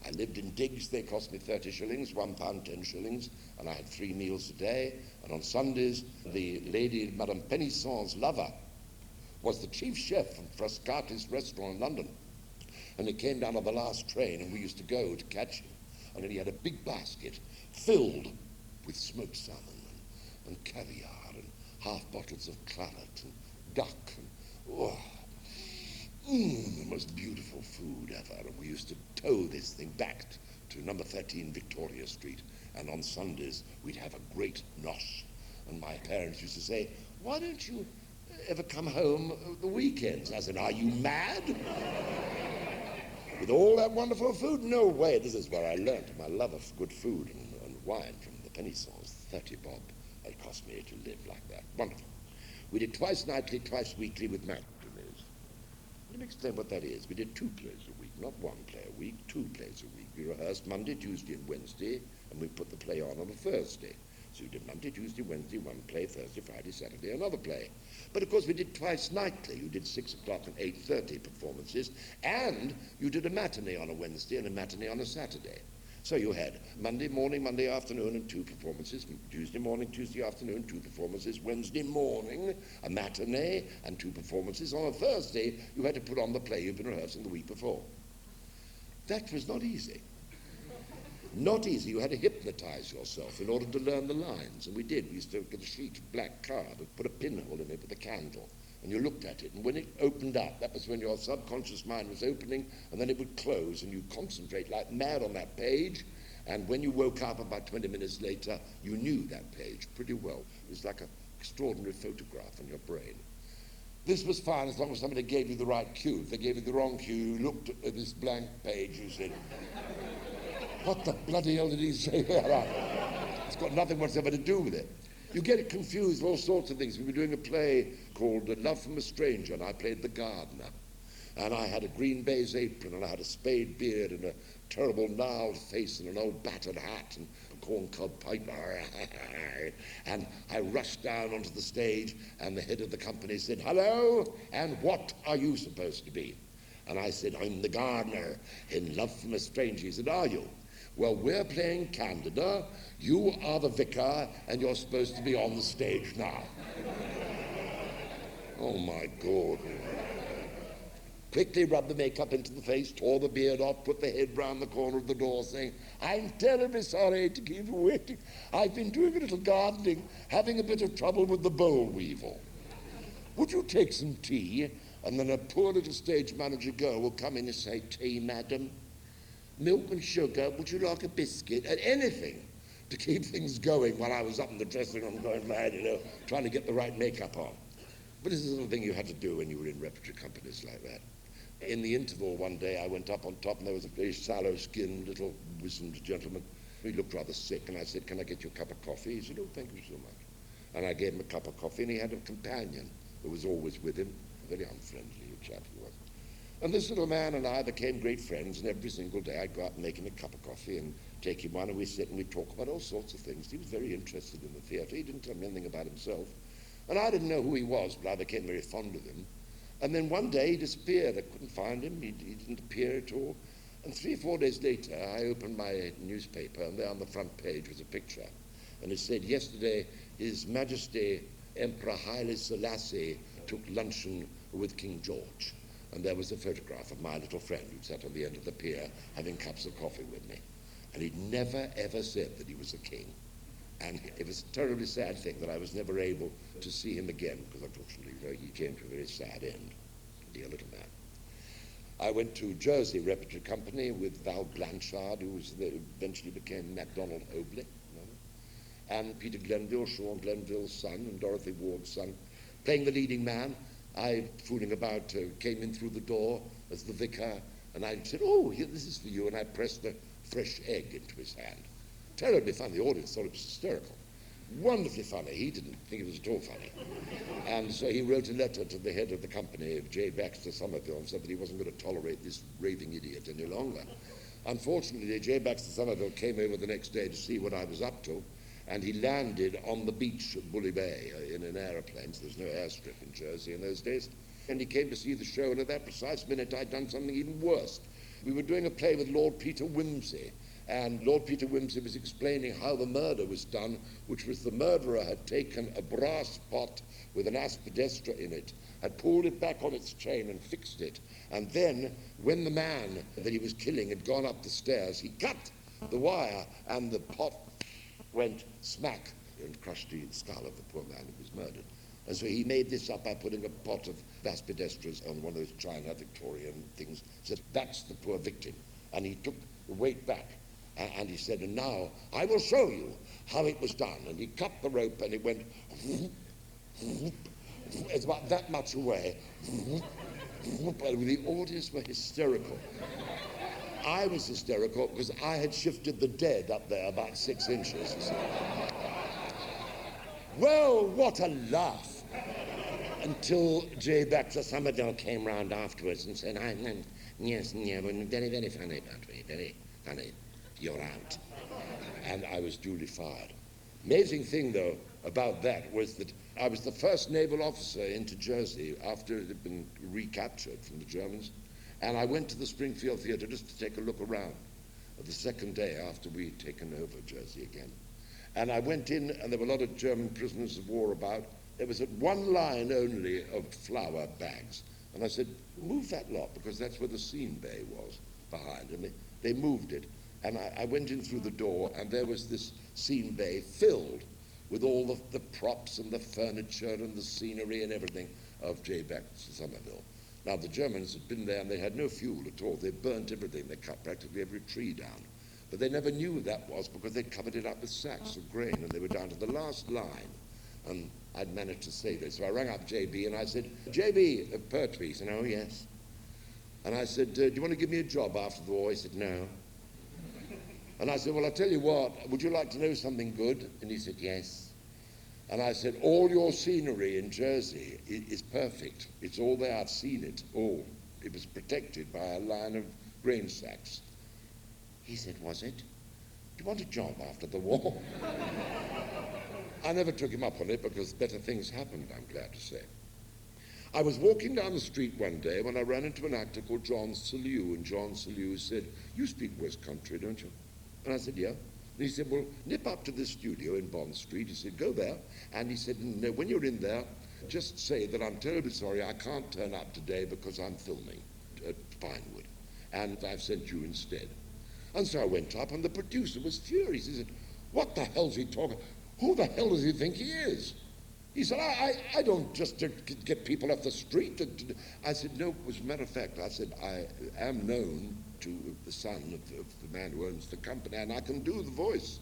I lived in digs. They cost me 30 shillings, £1 10 shillings, and I had 3 meals a day. And on Sundays, the lady, Madame Penisson's lover, was the chief chef from Frascati's restaurant in London. And he came down on the last train, and we used to go to catch him. And then he had a big basket filled with smoked salmon and caviar and half bottles of claret and duck and the most beautiful food ever. And we used to tow this thing back to number 13 Victoria Street, and on Sundays we'd have a great nosh. And my parents used to say, why don't you ever come home the weekends? I said, are you mad? With all that wonderful food? No way. This is where I learnt my love of good food and wine from the Penissons. 30 bob. It cost me to live like that. Wonderful. We did twice nightly, twice weekly with matinees. Let me explain what that is. We did 2 plays a week, not 1 play a week, 2 plays a week. We rehearsed Monday, Tuesday, and Wednesday, and we put the play on a Thursday. So we did Monday, Tuesday, Wednesday, 1 play, Thursday, Friday, Saturday, another play. But of course we did twice nightly. You did 6 o'clock and 8:30 performances, and you did a matinee on a Wednesday and a matinee on a Saturday. So you had Monday morning, Monday afternoon, and 2 performances, Tuesday morning, Tuesday afternoon, 2 performances, Wednesday morning, a matinee, and 2 performances. On a Thursday, you had to put on the play you've been rehearsing the week before. That was not easy. Not easy. You had to hypnotize yourself in order to learn the lines, and we did. We used to get a sheet of black card and put a pinhole in it with a candle, and you looked at it, and when it opened up, that was when your subconscious mind was opening, and then it would close, and you concentrate like mad on that page, and when you woke up about 20 minutes later, you knew that page pretty well. It was like an extraordinary photograph in your brain. This was fine as long as somebody gave you the right cue. If they gave you the wrong cue, you looked at this blank page, you said, what the bloody hell did he say there? It's got nothing whatsoever to do with it. You get confused with all sorts of things. We were doing a play called Love from a Stranger, and I played the gardener. And I had a green baize apron, and I had a spade beard and a terrible gnarled face and an old battered hat and a corncob pipe. And I rushed down onto the stage, and the head of the company said, "Hello, and what are you supposed to be?" And I said, "I'm the gardener in Love from a Stranger." He said, "Are you? Well, we're playing Candida, you are the vicar, and you're supposed to be on the stage now." Oh my God. Quickly rubbed the makeup into the face, tore the beard off, put the head round the corner of the door, saying, "I'm terribly sorry to keep you waiting. I've been doing a little gardening, having a bit of trouble with the boll weevil. Would you take some tea?" And then a poor little stage manager girl will come in and say, "Tea, madam? Milk and sugar? Would you like a biscuit?" And anything to keep things going while I was up in the dressing room going mad, trying to get the right makeup on. But this is the sort of thing you had to do when you were in repertory companies like that. In the interval one day, I went up on top, and there was a very sallow-skinned, little wizened gentleman. He looked rather sick, and I said, "Can I get you a cup of coffee?" He said, "Oh, thank you so much." And I gave him a cup of coffee, and he had a companion who was always with him, a very unfriendly chap he was. And this little man and I became great friends, and every single day I'd go out and make him a cup of coffee and take him one, and we'd sit and we'd talk about all sorts of things. He was very interested in the theatre. He didn't tell me anything about himself. And I didn't know who he was, but I became very fond of him. And then one day he disappeared. I couldn't find him. He didn't appear at all. And 3 or 4 days later, I opened my newspaper, and there on the front page was a picture. And it said, "Yesterday, His Majesty Emperor Haile Selassie took luncheon with King George." And there was a photograph of my little friend who sat on the end of the pier having cups of coffee with me. And he'd never, ever said that he was a king. And it was a terribly sad thing that I was never able to see him again, because unfortunately he came to a very sad end, dear little man. I went to Jersey Repertory Company with Val Blanchard, who eventually became MacDonald Obley, and Peter Glenville, Sean Glenville's son, and Dorothy Ward's son, playing the leading man. I, fooling about, came in through the door as the vicar, and I said, "Oh, here, this is for you," and I pressed a fresh egg into his hand. Terribly funny. The audience thought it was hysterical. Wonderfully funny. He didn't think it was at all funny. And so he wrote a letter to the head of the company, J. Baxter Somerville, and said that he wasn't going to tolerate this raving idiot any longer. Unfortunately, J. Baxter Somerville came over the next day to see what I was up to, and he landed on the beach at Bully Bay in an aeroplane. So there's no airstrip in Jersey in those days. And he came to see the show, and at that precise minute I'd done something even worse. We were doing a play with Lord Peter Wimsey, and Lord Peter Wimsey was explaining how the murder was done, which was the murderer had taken a brass pot with an aspidestra in it, had pulled it back on its chain and fixed it, and then, when the man that he was killing had gone up the stairs, he cut the wire, and the pot went smack and crushed the skull of the poor man who was murdered. And so he made this up by putting a pot of aspidestras on one of those China Victorian things, said, "That's the poor victim." And he took the weight back. And he said, "And now I will show you how it was done." And he cut the rope, and it went, it's about that much away. The audience were hysterical. I was hysterical because I had shifted the dead up there about 6 inches. Well, what a laugh. Until J. Baxter Somerville came round afterwards and said, "Yes, very, very funny, Pertwee, very funny. You're out." And I was duly fired. Amazing thing, though, about that was that I was the first naval officer into Jersey after it had been recaptured from the Germans, and I went to the Springfield Theatre just to take a look around the second day after we'd taken over Jersey again. And I went in, and there were a lot of German prisoners of war about. There was one line only of flour bags, and I said, "Move that lot, because that's where the scene bay was behind," and they moved it. And I went in through the door, and there was this scene bay filled with all the props and the furniture and the scenery and everything of J. Baxter Somerville. Now, the Germans had been there, and they had no fuel at all. They burnt everything. They cut practically every tree down. But they never knew that was because they'd covered it up with sacks of grain, and they were down to the last line. And I'd managed to save it. So I rang up JB, and I said, "JB, Pertwee." He said, "Oh, yes." And I said, "Do you want to give me a job after the war?" He said, "No." And I said, "Well, I'll tell you what, would you like to know something good?" And he said, "Yes." And I said, "All your scenery in Jersey is perfect. It's all there. I've seen it all. It was protected by a line of grain sacks. He said, was it? Do you want a job after the war? I never took him up on it because better things happened, I'm glad to say. I was walking down the street one day when I ran into an actor called Jon Pertwee, and Jon Pertwee said, you speak West Country, don't you? And I said, yeah. And he said, well, nip up to this studio in Bond Street. He said, go there. And he said, no, when you're in there, just say that I'm terribly sorry I can't turn up today because I'm filming at Pinewood. And I've sent you instead. And so I went up, and the producer was furious. He said, what the hell's he talking? Who the hell does he think he is? He said, I don't just get people off the street. I said, no, as a matter of fact, I said, I am known to the son of the man who owns the company, and I can do the voice.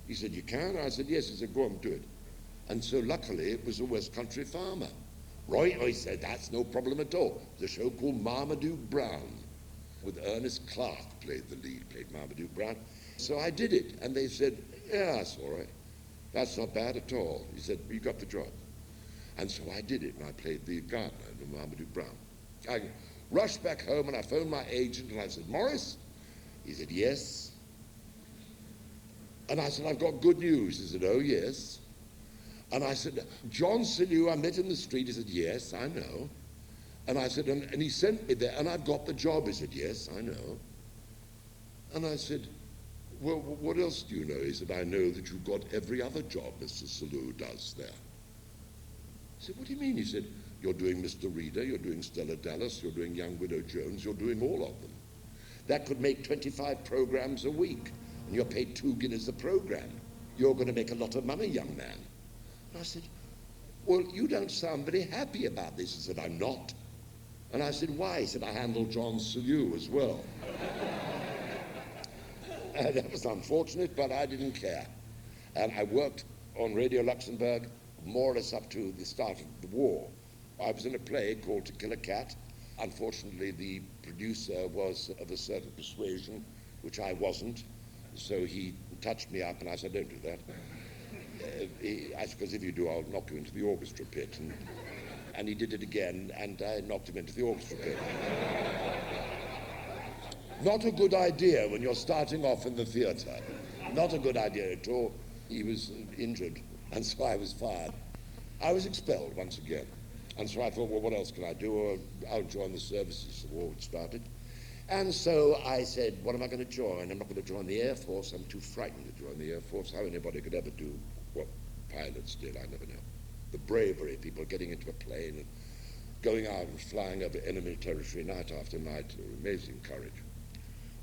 He said, you can? I said, yes. He said, go on, do it. And so luckily it was a West Country farmer. Right, I said, that's no problem at all. The show called Marmaduke Brown, with Ernest Clark played the lead, played Marmaduke Brown. So I did it, and they said, yeah, that's all right. That's not bad at all. He said, you got the job. And so I did it, and I played the gardener in Marmaduke Brown. I rushed back home, and I phoned my agent, and I said, Morris? He said, yes. And I said, I've got good news. He said, oh, yes. And I said, Jon Pertwee, I met in the street. He said, yes, I know. And I said, and he sent me there, and I've got the job. He said, yes, I know. And I said, well, what else do you know? He said, I know that you've got every other job Mr. Pertwee does there. I said, what do you mean? He said, you're doing Mr. Reader, you're doing Stella Dallas, you're doing Young Widow Jones, you're doing all of them. That could make 25 programs a week, and you're paid 2 guineas a program. You're going to make a lot of money, young man. And I said, well, you don't sound very happy about this. He said, I'm not. And I said, why? He said, I handle Jon Pertwee as well. That was unfortunate, but I didn't care. And I worked on Radio Luxembourg more or less up to the start of the war. I was in a play called To Kill a Cat. Unfortunately, the producer was of a certain persuasion, which I wasn't. So he touched me up, and I said, don't do that. I said, because if you do, I'll knock you into the orchestra pit. And he did it again, and I knocked him into the orchestra pit. Not a good idea when you're starting off in the theatre. Not a good idea at all. He was injured, and so I was fired. I was expelled once again. And so I thought, well, what else can I do? Or I'll join the services. The war had started. And so I said, what am I going to join? I'm not going to join the Air Force. I'm too frightened to join the Air Force. How anybody could ever do what pilots did, I never know. The bravery, people getting into a plane and going out and flying over enemy territory night after night, amazing courage.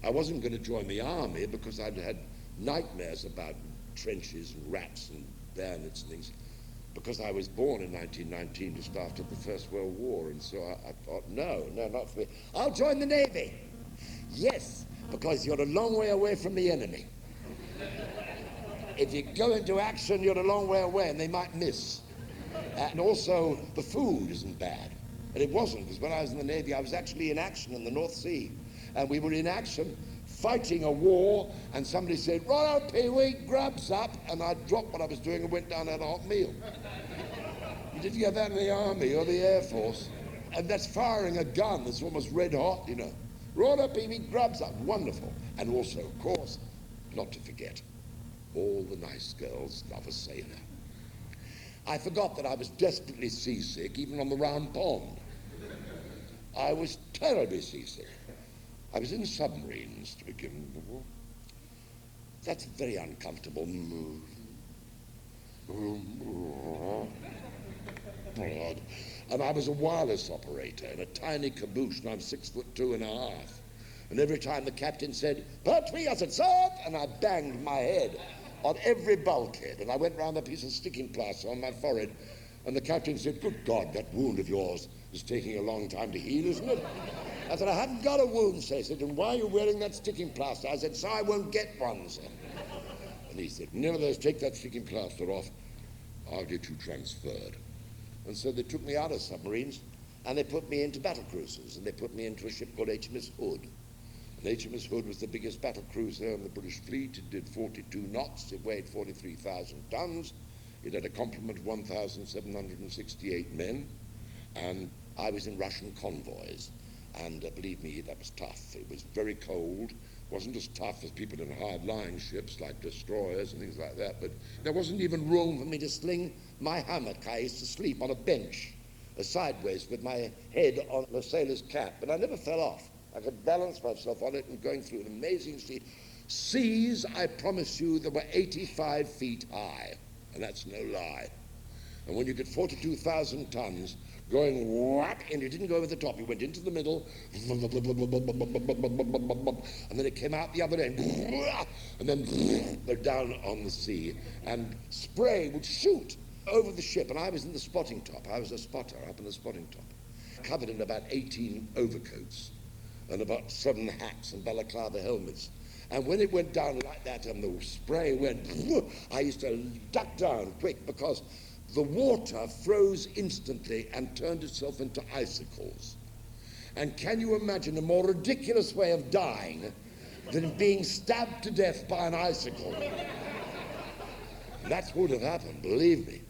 I wasn't going to join the army because I'd had nightmares about trenches and rats and bayonets and things, because I was born in 1919, just after the First World War, and so I thought, no, not for me. I'll join the Navy. Yes, because you're a long way away from the enemy. If you go into action, you're a long way away, and they might miss. And also, the food isn't bad. And it wasn't, because when I was in the Navy, I was actually in action in the North Sea. And we were in action, fighting a war, and somebody said, right on, Pee-wee, grabs up, and I dropped what I was doing and went down and had a hot meal. You didn't get that in the Army or the Air Force. And that's firing a gun that's almost red hot, you know. Right on, Pee-wee, grabs up, wonderful. And also, of course, not to forget, all the nice girls love a sailor. I forgot that I was desperately seasick, even on the round pond. I was terribly seasick. I was in submarines to begin with. That's a very uncomfortable. And I was a wireless operator in a tiny caboose, and I'm 6'2.5". And every time the captain said, Pertwee, I said, sir, and I banged my head on every bulkhead, and I went round a piece of sticking plaster on my forehead, and the captain said, good God, that wound of yours is taking a long time to heal, isn't it? I said, I haven't got a wound, sir. He said, and why are you wearing that sticking plaster? I said, so I won't get one, sir. And he said, nevertheless, take that sticking plaster off. I'll get you transferred. And so they took me out of submarines, and they put me into battle cruisers, and they put me into a ship called HMS Hood. And HMS Hood was the biggest battle cruiser in the British fleet. It did 42 knots. It weighed 43,000 tons. It had a complement of 1,768 men. And I was in Russian convoys. And believe me, that was tough. It was very cold. Wasn't as tough as people in hard-lying ships like destroyers and things like that, but there wasn't even room for me to sling my hammock. I used to sleep on a bench, sideways, with my head on a sailor's cap, but I never fell off. I could balance myself on it and going through an amazing sea. Seas, I promise you, that were 85 feet high, and that's no lie. And when you get 42,000 tons going whap, and it didn't go over the top, it went into the middle, and then it came out the other end, and then down on the sea, and spray would shoot over the ship, and I was in the spotting top. I was a spotter up in the spotting top, covered in about 18 overcoats and about 7 hats and balaclava helmets. And when it went down like that and the spray went, I used to duck down quick because the water froze instantly and turned itself into icicles. And can you imagine a more ridiculous way of dying than being stabbed to death by an icicle? That would have happened, believe me.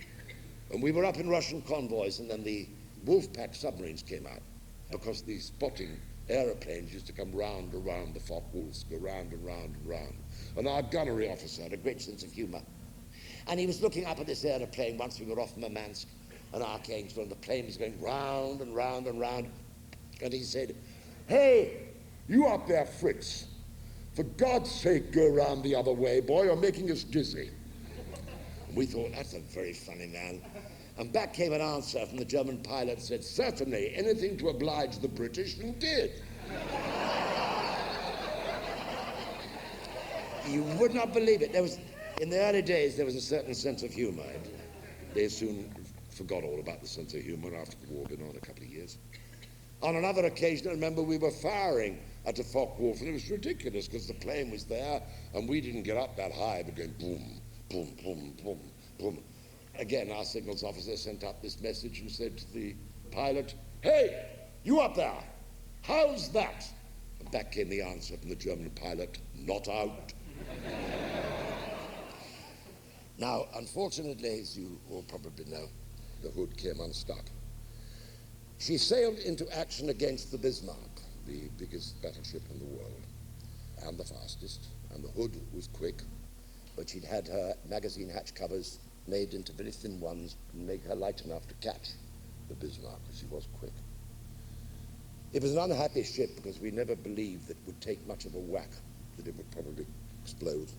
And we were up in Russian convoys, and then the Wolfpack submarines came out because the spotting aeroplanes used to come round and round the Focke-Wulfs, go round and round and round. And our gunnery officer had a great sense of humor. And he was looking up at this aeroplane once we were off Murmansk and Archangel, and the plane was going round and round and round. And he said, "Hey, you up there, Fritz, for God's sake, go round the other way, boy, you're making us dizzy." And we thought, that's a very funny man. And back came an answer from the German pilot, said, "Certainly, anything to oblige the British," and did. You would not believe it. In the early days, there was a certain sense of humor. They soon forgot all about the sense of humor after the war had been on a couple of years. On another occasion, I remember we were firing at a Focke-Wulf, and it was ridiculous because the plane was there, and we didn't get up that high, but going boom, boom, boom, boom, boom. Again, our signals officer sent up this message and said to the pilot, "Hey, you up there, how's that?" And back came the answer from the German pilot, "Not out." Now, unfortunately, as you all probably know, the Hood came unstuck. She sailed into action against the Bismarck, the biggest battleship in the world, and the fastest, and the Hood was quick, but she'd had her magazine hatch covers made into very thin ones and make her light enough to catch the Bismarck, because she was quick. It was an unhappy ship because we never believed that it would take much of a whack, that it would probably explode.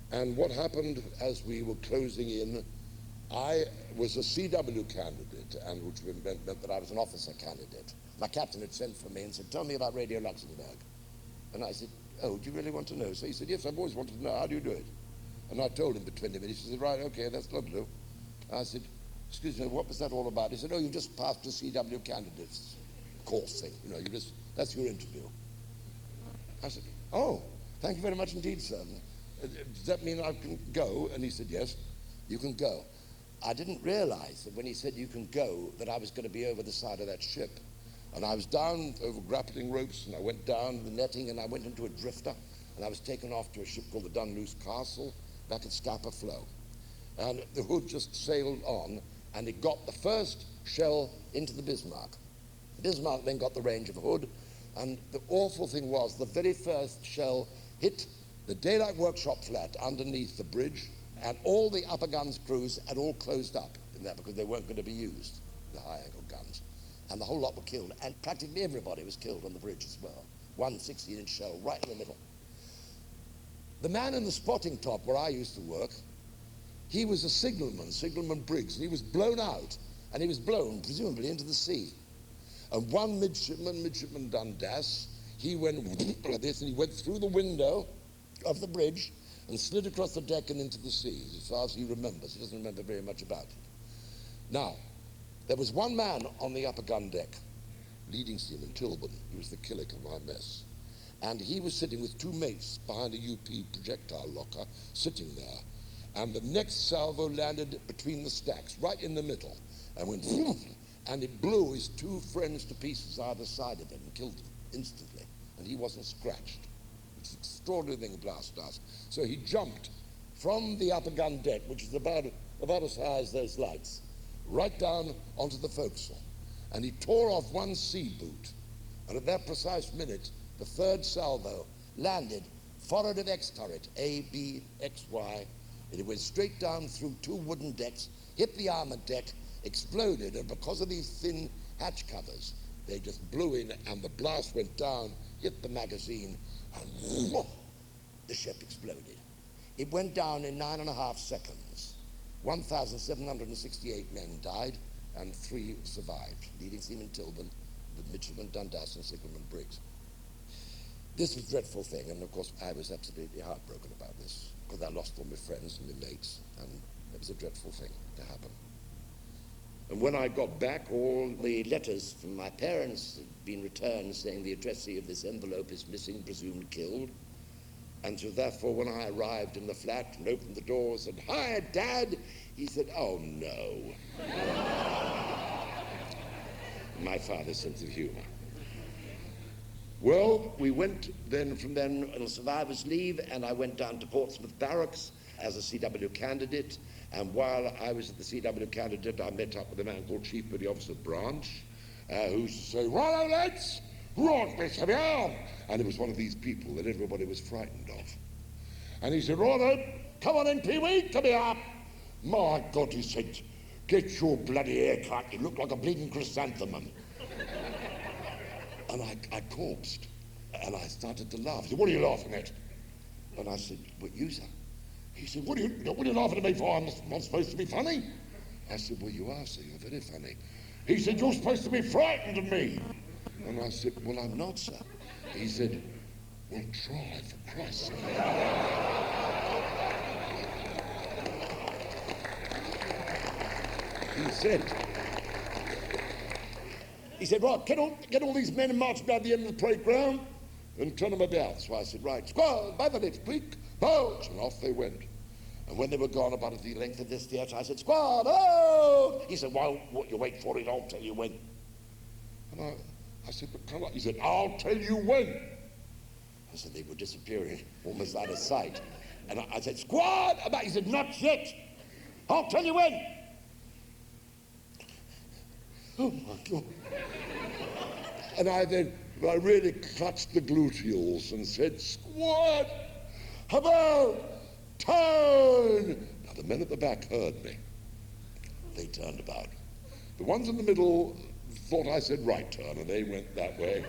And what happened as we were closing in, I was a CW candidate, and which meant that I was an officer candidate. My captain had sent for me and said, "Tell me about Radio Luxembourg." And I said, "Oh, do you really want to know?" So he said, "Yes, I've always wanted to know. How do you do it?" And I told him for 20 minutes. He said, "Right, okay, that's lovely." I said, "Excuse me, what was that all about?" He said, "Oh, you just passed the CW candidates course thing. You know, that's your interview." I said, "Oh, thank you very much indeed, sir. Does that mean I can go?" And he said, "Yes, you can go." I didn't realize that when he said you can go, that I was going to be over the side of that ship. And I was down over grappling ropes, and I went down the netting, and I went into a drifter, and I was taken off to a ship called the Dunluce Castle back at Scapa Flow. And the Hood just sailed on, and it got the first shell into the Bismarck. The Bismarck then got the range of Hood, and the awful thing was the very first shell hit the daylight workshop flat underneath the bridge, and all the upper guns crews had all closed up in there because they weren't going to be used, the high-angle guns. And the whole lot were killed, and practically everybody was killed on the bridge as well. One 16-inch shell right in the middle. The man in the spotting top where I used to work, he was a signalman Briggs, and he was blown out, and he was blown, presumably, into the sea. And one midshipman Dundas, he went like this, and he went through the window of the bridge and slid across the deck and into the sea, as far as he remembers. He doesn't remember very much about it. Now, there was one man on the upper gun deck, leading seaman Tilburn. He was the killick of my mess. And he was sitting with 2 mates behind a UP projectile locker, sitting there. And the next salvo landed between the stacks, right in the middle, and went, and it blew his 2 friends to pieces either side of him and killed him instantly. And he wasn't scratched. It's an extraordinary thing, blast us. So he jumped from the upper gun deck, which is about as high as those lights, right down onto the forecastle. And he tore off one sea boot. And at that precise minute, the 3rd salvo landed forward of X turret, A, B, X, Y, and it went straight down through 2 wooden decks, hit the armored deck, exploded, and because of these thin hatch covers, they just blew in, and the blast went down, hit the magazine, and whoa, the ship exploded. It went down in 9.5 seconds. 1,768 men died, and 3 survived, leading Seaman Tilburn, the midshipman Dundas, and signalman Briggs. This was a dreadful thing, and of course I was absolutely heartbroken about this, because I lost all my friends and my mates, and it was a dreadful thing to happen. And when I got back, all the letters from my parents had been returned saying the addressee of this envelope is missing, presumed killed. And so therefore, when I arrived in the flat and opened the door and said, "Hi, Dad," he said, "Oh, no." My father's sense of humor. Well, we went then from then on a survivor's leave, and I went down to Portsmouth Barracks as a CW candidate. And while I was at the CW candidate, I met up with a man called Chief Petty Officer Branch, who used to say, "Righto, lads, right, let's have you." And it was one of these people that everybody was frightened of. And he said, "Righto, come on in, Pee-wee, come here." "My God," he said, "get your bloody haircut, you look like a bleeding chrysanthemum." And I corpsed, and I started to laugh. He said, "What are you laughing at?" And I said, "What, you, sir?" He said, what are you laughing at me for? I'm not supposed to be funny." I said, "Well, you are, sir, you're very funny." He said, "You're supposed to be frightened of me." And I said, "Well, I'm not, sir." He said, "Well, try, for Christ's sake." He said, "Right, get all these men and march down the end of the parade ground and turn them about." So I said, "Right, squad, by the left, quick, march," and off they went. And when they were gone about the length of this theatre, I said, "Squad, oh!" He said, "Well, what you wait for it, I'll tell you when." And I said, "But come on." He said, "I'll tell you when." I said, they were disappearing, almost out of sight. And I said, "Squad!" He said, "Not yet. I'll tell you when." Oh my God. And I really clutched the gluteals and said, "Squad, about turn." Now the men at the back heard me. They turned about. The ones in the middle thought I said right turn, and they went that way.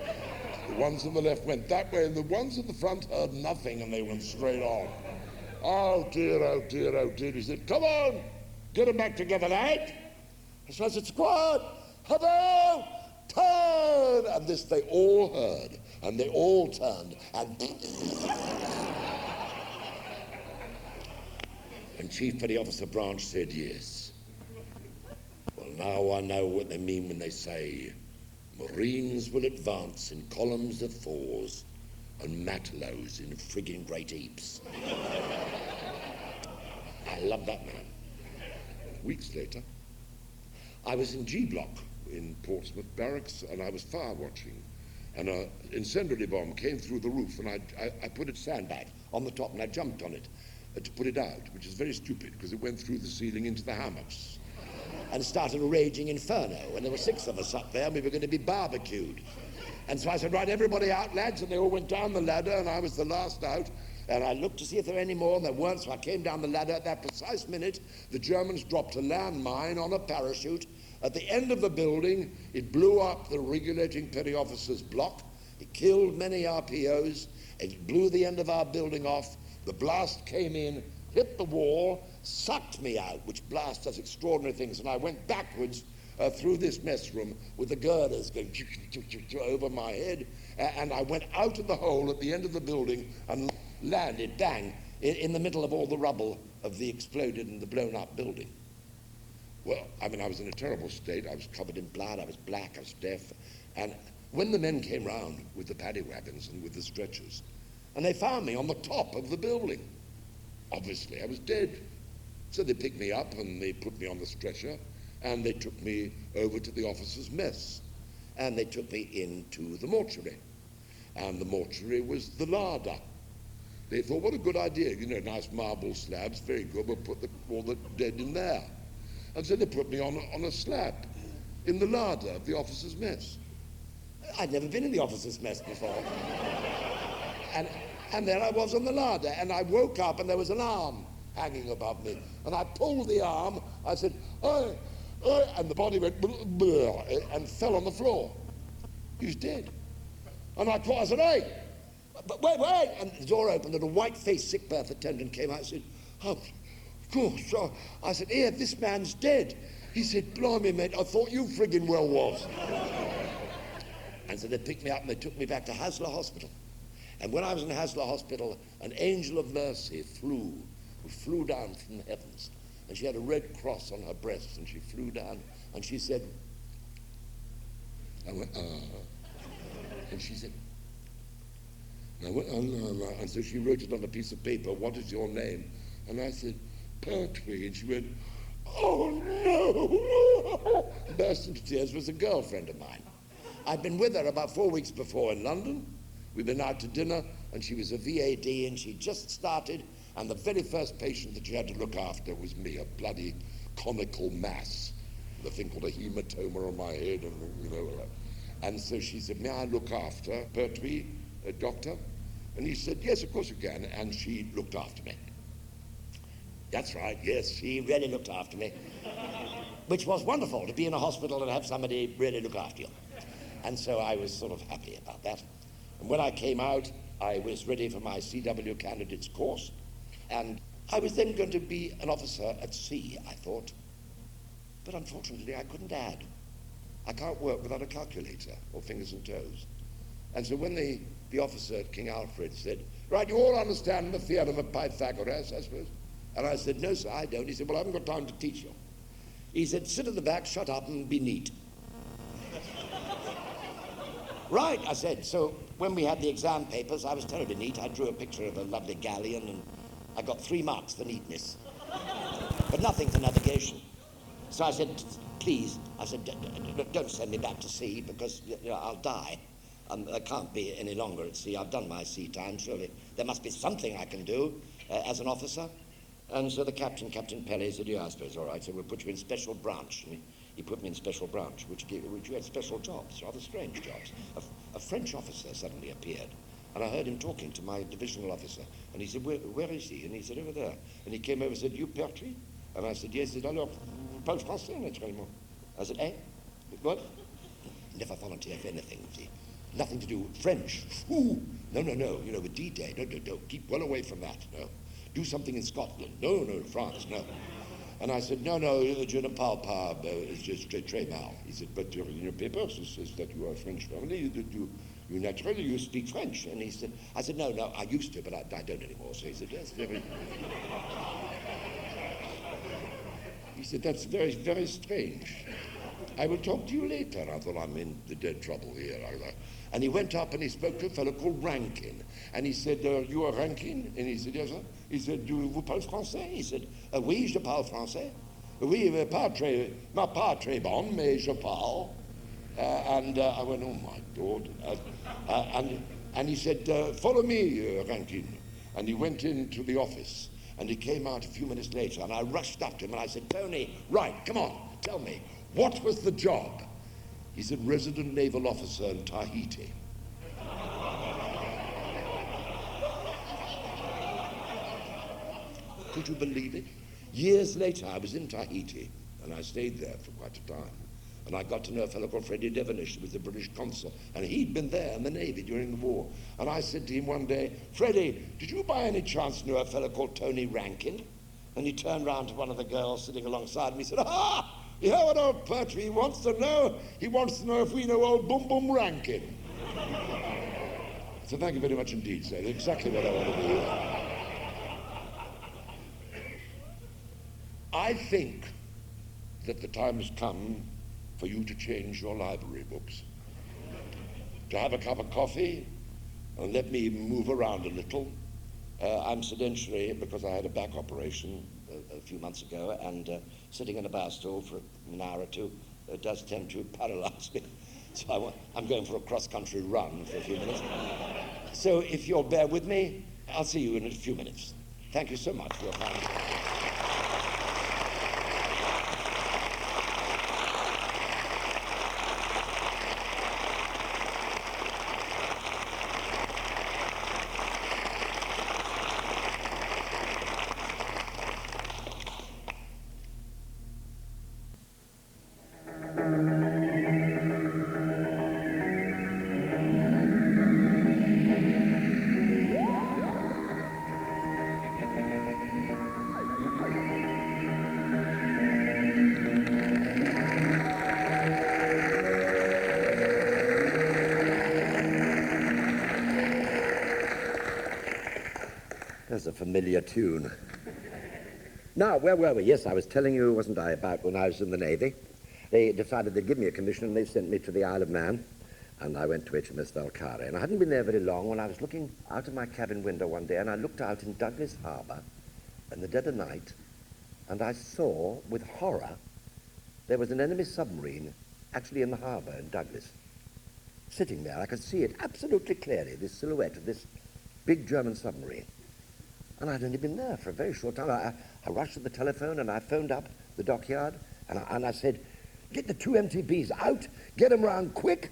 The ones on the left went that way, and the ones at the front heard nothing, and they went straight on. "Oh dear, oh dear, oh dear." He said, "Come on, get them back together, lad." And so I said, "Squad, hello, turn." And this they all heard, and they all turned, and Chief Petty Officer Branch said, "Yes. Well, now I know what they mean when they say, Marines will advance in columns of 4s and matelots in frigging great heaps." I love that man. Weeks later, I was in G Block in Portsmouth Barracks, and I was fire watching, and an incendiary bomb came through the roof, and I put a sandbag on the top, and I jumped on it to put it out, which is very stupid because it went through the ceiling into the hammocks and started a raging inferno, and there were 6 of us up there, and we were going to be barbecued. And so I said, "Right, everybody out, lads," and they all went down the ladder, and I was the last out, and I looked to see if there were any more, and there weren't, so I came down the ladder. At that precise minute, the Germans dropped a landmine on a parachute at the end of the building. It blew up the regulating petty officers' block. It killed many RPOs. It blew the end of our building off. The blast came in, hit the wall, sucked me out, which blast does extraordinary things, and I went backwards through this mess room with the girders going over my head, and I went out of the hole at the end of the building and landed, bang, in the middle of all the rubble of the exploded and the blown up building. Well, I mean, I was in a terrible state. I was covered in blood, I was black, I was deaf, and when the men came round with the paddy wagons and with the stretchers, and they found me on the top of the building, obviously I was dead. So they picked me up and they put me on the stretcher, and they took me over to the officers' mess, and they took me into the mortuary, and the mortuary was the larder. They thought, what a good idea, you know, nice marble slabs, very good, we'll put all the dead in there. And so they put me on a slab in the larder of the officers' mess. I'd never been in the officers' mess before. And And there I was on the larder, and I woke up and there was an arm hanging above me. And I pulled the arm, I said, "Oh, oh," and the body went and fell on the floor. He was dead. And I said, "Hey, but wait," and the door opened and a white-faced sick berth attendant came out and said, "Oh, gosh." So I said, "Here, this man's dead." He said, "Blimey, mate, I thought you friggin' well was." And so they picked me up and they took me back to Haslar Hospital. And when I was in Haslar Hospital, an angel of mercy flew down from the heavens. And she had a red cross on her breast, and she flew down, and she said, I went, and she said, and I went, and so she wrote it on a piece of paper, "What is your name?" And I said, "Pertwee," and she went, "Oh no!" Burst into tears. Was a girlfriend of mine. I'd been with her about 4 weeks before in London. We'd been out to dinner, and she was a VAD, and she just started, and the very first patient that she had to look after was me, a bloody conical mass, with a thing called a hematoma on my head, and you know. And so she said, "May I look after Pertwee, doctor?" And he said, "Yes, of course you can." And she looked after me. That's right, yes, she really looked after me. Which was wonderful, to be in a hospital and have somebody really look after you. And so I was sort of happy about that. And when I came out, I was ready for my CW candidates course. And I was then going to be an officer at sea, I thought. But unfortunately, I couldn't add. I can't work without a calculator or fingers and toes. And so when the officer at King Alfred said, "Right, you all understand the theorem of Pythagoras, I suppose?" And I said, "No, sir, I don't." He said, "Well, I haven't got time to teach you." He said, "Sit at the back, shut up, and be neat." Right, I said. So when we had the exam papers, I was terribly neat. I drew a picture of a lovely galleon, and I got 3 marks for neatness, but nothing for navigation. So I said, "Please," I said, "don't send me back to sea, because I'll die. I can't be any longer at sea. I've done my sea time, surely. There must be something I can do as an officer." And so the captain, Captain Pelly, said, "Yeah, I suppose, all right, so we'll put you in special branch." And he put me in special branch, which you had special jobs, rather strange jobs. A French officer suddenly appeared, and I heard him talking to my divisional officer, and he said, where is he?" And he said, "Over there." And he came over and said, "You Pertwee?" And I said, "Yes." He said, "Alors, vous parlez français, naturellement?" I said, "Eh? What?" Never volunteer for anything, see. Nothing to do with French. Ooh, no, you know, with D-Day, no, keep well away from that, no. Do something in Scotland. No, France, no. And I said, no, je ne parle pas, just très mal. He said, "But in your papers it says that you are French family, that you naturally you speak French." And he said, I said, no, I used to, but I don't anymore. So he said, "That's very..." He said, "That's very, very strange. I will talk to you later." I thought, I'm in the dead trouble here. And he went up and he spoke to a fellow called Rankin. And he said, "You are Rankin?" And he said, "Yes, sir." He said, "Vous parlez français?" He said, "Oui, je parle français. Oui, pas très bon, mais je parle." And I went, "Oh my God." And he said, "Follow me, Rankin." And he went into the office. And he came out a few minutes later, and I rushed up to him and I said, "Tony, right, come on, tell me, what was the job?" He said, "Resident naval officer in Tahiti." Could you believe it? Years later, I was in Tahiti, and I stayed there for quite a time. And I got to know a fellow called Freddie Devonish, who was the British consul, and he'd been there in the Navy during the war. And I said to him one day, "Freddie, did you by any chance know a fellow called Tony Rankin?" And he turned round to one of the girls sitting alongside me and said, "Ah! You hear what old Pertwee wants to know? He wants to know if we know old Boom Boom Rankin." So thank you very much indeed, sir. Exactly what I want to do. I think that the time has come for you to change your library books, to have a cup of coffee and let me move around a little. I'm sedentary because I had a back operation a few months ago, and sitting in a bar stool for an hour or two does tend to paralyze me. So I'm going for a cross-country run for a few minutes. So if you'll bear with me, I'll see you in a few minutes. Thank you so much for your time. That's a familiar tune. Now, where were we? Yes, I was telling you, wasn't I, about when I was in the Navy. They decided they'd give me a commission, and they sent me to the Isle of Man, and I went to HMS Valkyrie. And I hadn't been there very long when I was looking out of my cabin window one day, and I looked out in Douglas Harbour in the dead of night, and I saw, with horror, there was an enemy submarine actually in the harbour in Douglas, sitting there. I could see it absolutely clearly, this silhouette of this big German submarine. And I'd only been there for a very short time. I rushed to the telephone and I phoned up the dockyard and I said, get the 2 MTBs out, get them round quick.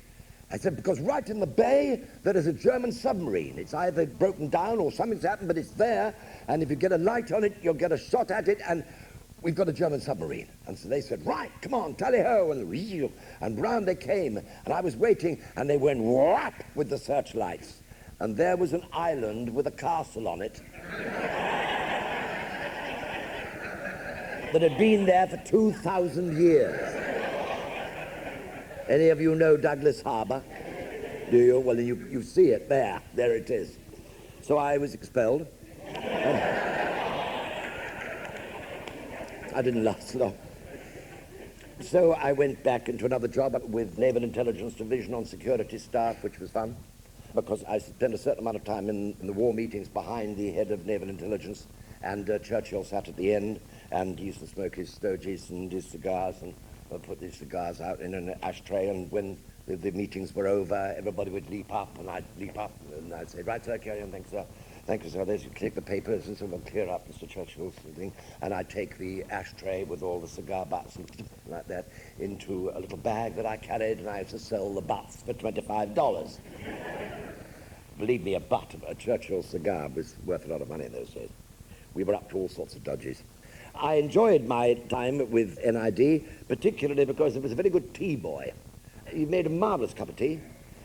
I said, because right in the bay there is a German submarine. It's either broken down or something's happened, but it's there, and if you get a light on it, you'll get a shot at it, and we've got a German submarine. And so they said, right, come on, tally-ho, and round they came, and I was waiting, and they went whap with the searchlights. And there was an island with a castle on it that had been there for 2,000 years. Any of you know Douglas Harbour? Do you? Well, you see it there. There it is. So I was expelled. I didn't last long. So I went back into another job with Naval Intelligence Division on security staff, which was fun, because I spent a certain amount of time in the war meetings behind the head of Naval Intelligence, and Churchill sat at the end, and he used to smoke his stogies and his cigars, and put these cigars out in an ashtray, and when the meetings were over, everybody would leap up, and I'd leap up, and I'd say, right, sir, carry on, thanks, sir. Thank you, sir. There's, you take the papers, and so we'll clear up Mr. Churchill's thing, and I'd take the ashtray with all the cigar butts and like that into a little bag that I carried, and I used to sell the butts for $25. Believe me, a butt of a Churchill cigar was worth a lot of money in those days. We were up to all sorts of dodges. I enjoyed my time with NID, particularly because it was a very good tea boy. He made a marvellous cup of tea,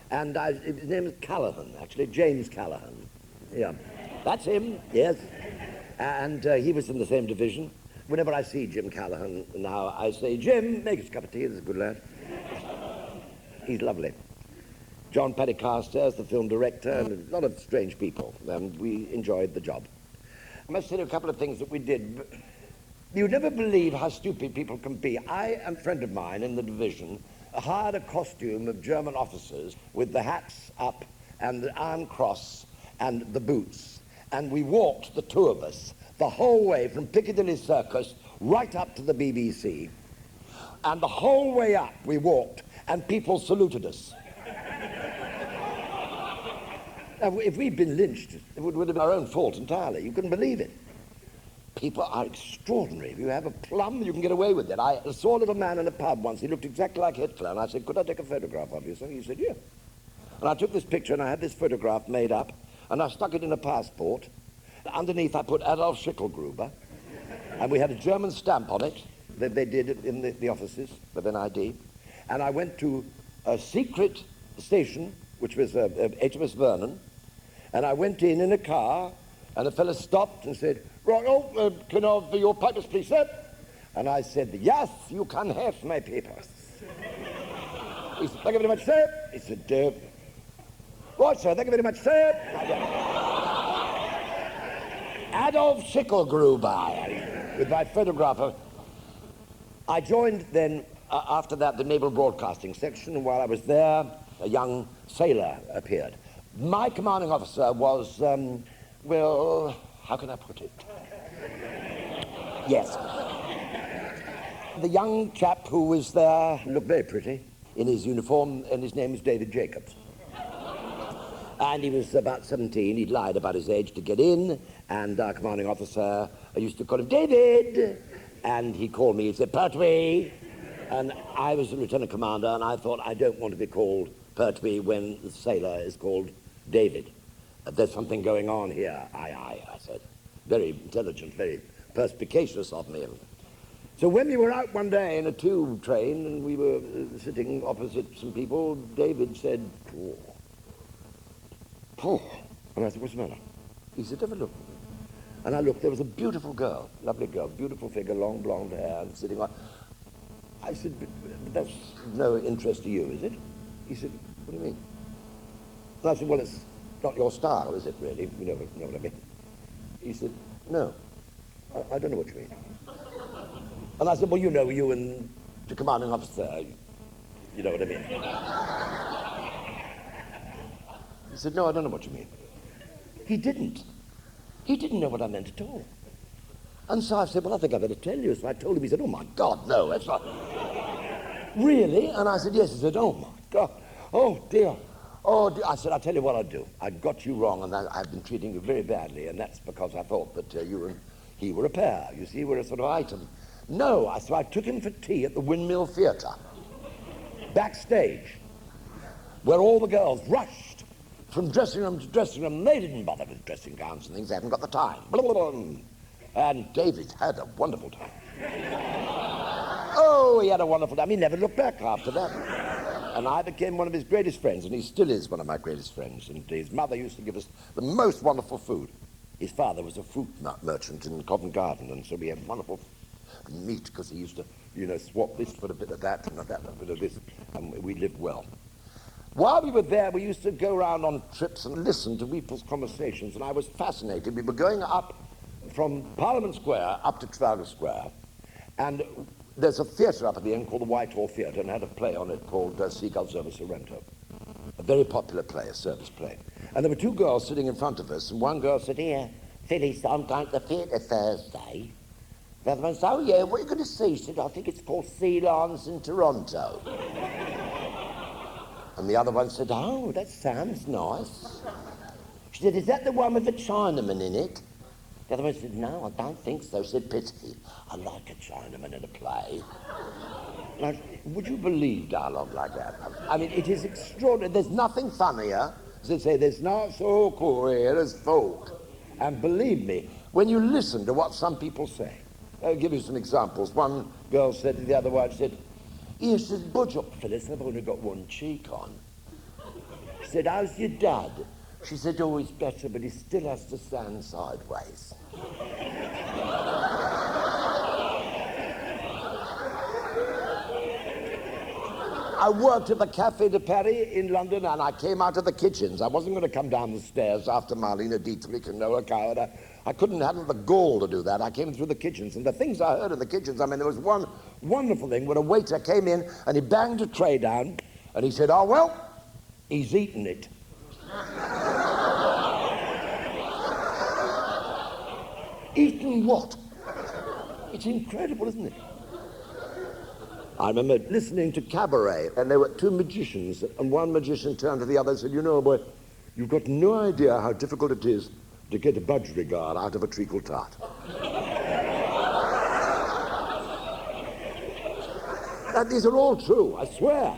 and his name is Callahan, actually, James Callahan. Yeah, that's him, yes. And he was in the same division. Whenever I see Jim Callahan now, I say, Jim, make us a cup of tea, this is a good lad. He's lovely. Jon Pertwee is the film director, and a lot of strange people, and we enjoyed the job. I must tell you a couple of things that we did. You never believe how stupid people can be. I and a friend of mine in the division hired a costume of German officers with the hats up and the Iron Cross and the boots. And we walked, the two of us, the whole way from Piccadilly Circus right up to the BBC. And the whole way up we walked, and people saluted us. Now, if we'd been lynched, it would have been our own fault entirely. You couldn't believe it. People are extraordinary. If you have a plum, you can get away with it. I saw a little man in a pub once. He looked exactly like Hitler. And I said, could I take a photograph of you, sir? He said, yeah. And I took this picture, and I had this photograph made up, and I stuck it in a passport. Underneath, I put Adolf Schicklgruber, and we had a German stamp on it. They did it in the offices with an ID. And I went to a secret station, which was HMS Vernon, and I went in a car, and the fellow stopped and said, right, can I have your papers, please, sir? And I said, yes, you can have my papers. He said, thank you very much, sir. He said, right, sir, thank you very much, sir. Adolf Schicklgruber, with my photograph of... I joined then, after that, the Naval Broadcasting Section, and while I was there, a young sailor appeared. My commanding officer was, well, how can I put it? Yes. The young chap who was there looked very pretty in his uniform, and his name is David Jacobs. And he was about 17. He'd lied about his age to get in, and our commanding officer, I used to call him David, and he called me, he said, Pertwee. And I was the lieutenant commander, and I thought, I don't want to be called Pertwee when the sailor is called David. There's something going on here. Aye, I said. Very intelligent, very perspicacious of me. So when we were out one day in a tube train and we were sitting opposite some people, David said, oh. And I said, what's the matter? He said, have a look. And I looked, there was a beautiful girl, lovely girl, beautiful figure, long blonde hair, and sitting on. I said, but that's no interest to you, is it? He said, what do you mean? And I said, well, it's not your style, is it, really? You know what I mean. He said, no, I don't know what you mean. And I said, well, you know, you and the commanding officer, you know what I mean. He said, no, I don't know what you mean. He didn't. He didn't know what I meant at all. And so I said, well, I think I better tell you. So I told him. He said, oh, my God, no, that's not... Really? And I said, yes. He said, oh, my God. Oh, dear. Oh, dear. I said, I'll tell you what I'll do. I got you wrong, and I've been treating you very badly, and that's because I thought that you and he were a pair. You see, we're a sort of item. No, so I took him for tea at the Windmill Theatre, backstage, where all the girls rushed from dressing room to dressing room. They didn't bother with dressing gowns and things. They haven't got the time. Blah, blah, blah. And David had a wonderful time. Oh, he had a wonderful time. He never looked back after that. And I became one of his greatest friends, and he still is one of my greatest friends. And his mother used to give us the most wonderful food. His father was a fruit merchant in Covent Garden, and so we had wonderful meat, because he used to, you know, swap this for a bit of that and that for a bit of this, and we lived well. While we were there, we used to go around on trips and listen to people's conversations, and I was fascinated. We were going up from Parliament Square up to Trafalgar Square, and there's a theatre up at the end called the Whitehall Theatre, and had a play on it called Seagulls Over Sorrento. A very popular play, a service play. And there were two girls sitting in front of us, and one girl said, here, Phyllis, I'm going to the theatre Thursday. The other one said, oh yeah, what are you going to see? She said, I think it's called Sea Lions in Toronto. And the other one said, oh, that sounds nice. She said, is that the one with the Chinaman in it? The other one said, no, I don't think so. She said, pity, I like a Chinaman in a play. Now, would you believe dialogue like that? I mean, it is extraordinary. There's nothing funnier, as they say, there's not so cool here as folk. And believe me, when you listen to what some people say, I'll give you some examples. One girl said to the other one, she said, here, she said, budge up, Phyllis, I've only got one cheek on. She said, how's your dad? She said, oh, he's better, but he still has to stand sideways. I worked at the Café de Paris in London, and I came out of the kitchens. I wasn't going to come down the stairs after Marlene Dietrich and Noah Coward. I hadn't the gall to do that. I came through the kitchens, and the things I heard in the kitchens, I mean, there was one wonderful thing when a waiter came in and he banged a tray down, and he said, oh, well, he's eaten it. Eaten what? It's incredible, isn't it? I remember listening to Cabaret, and there were two magicians, and one magician turned to the other and said, you know, boy, you've got no idea how difficult it is to get a budgerigar out of a treacle tart. And these are all true, I swear.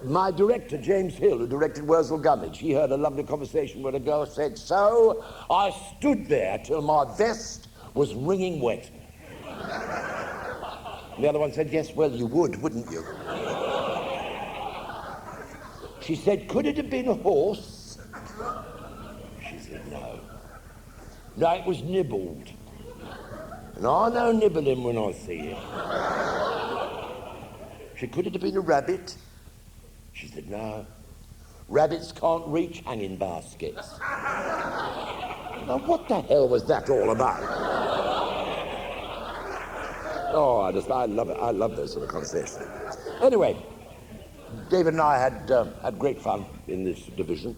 My director, James Hill, who directed Wurzel Gummidge, he heard a lovely conversation where a girl said, so I stood there till my vest was wringing wet. The other one said, yes, well, you would, wouldn't you? She said, could it have been a horse? She said, no. No, it was nibbled. And I know nibbling when I see it. She said, could it have been a rabbit? She said, no. Rabbits can't reach hanging baskets. Now, what the hell was that all about? Oh, I love it. I love those sort of conversations. Anyway, David and I had great fun in this division.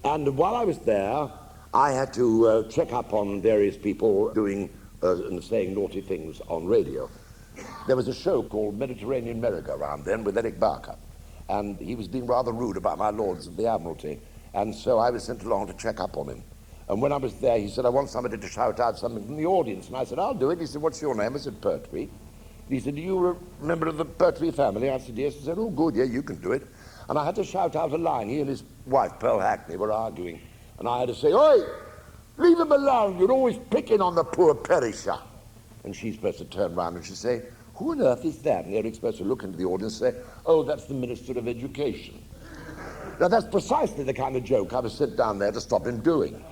And while I was there, I had to check up on various people doing and saying naughty things on radio. There was a show called Mediterranean Merry-Go-Round then with Eric Barker. And he was being rather rude about my lords of the Admiralty. And so I was sent along to check up on him. And when I was there, he said, I want somebody to shout out something from the audience. And I said, I'll do it. He said, what's your name? I said, Pertwee. He said, are you a member of the Pertwee family? I said, yes. He said, oh, good, yeah, you can do it. And I had to shout out a line. He and his wife, Pearl Hackney, were arguing. And I had to say, oi, leave him alone. You're always picking on the poor perisher. And she's supposed to turn round and she'd say, who on earth is that? And Eric's supposed to look into the audience and say, oh, that's the Minister of Education. Now, that's precisely the kind of joke I was sent down there to stop him doing.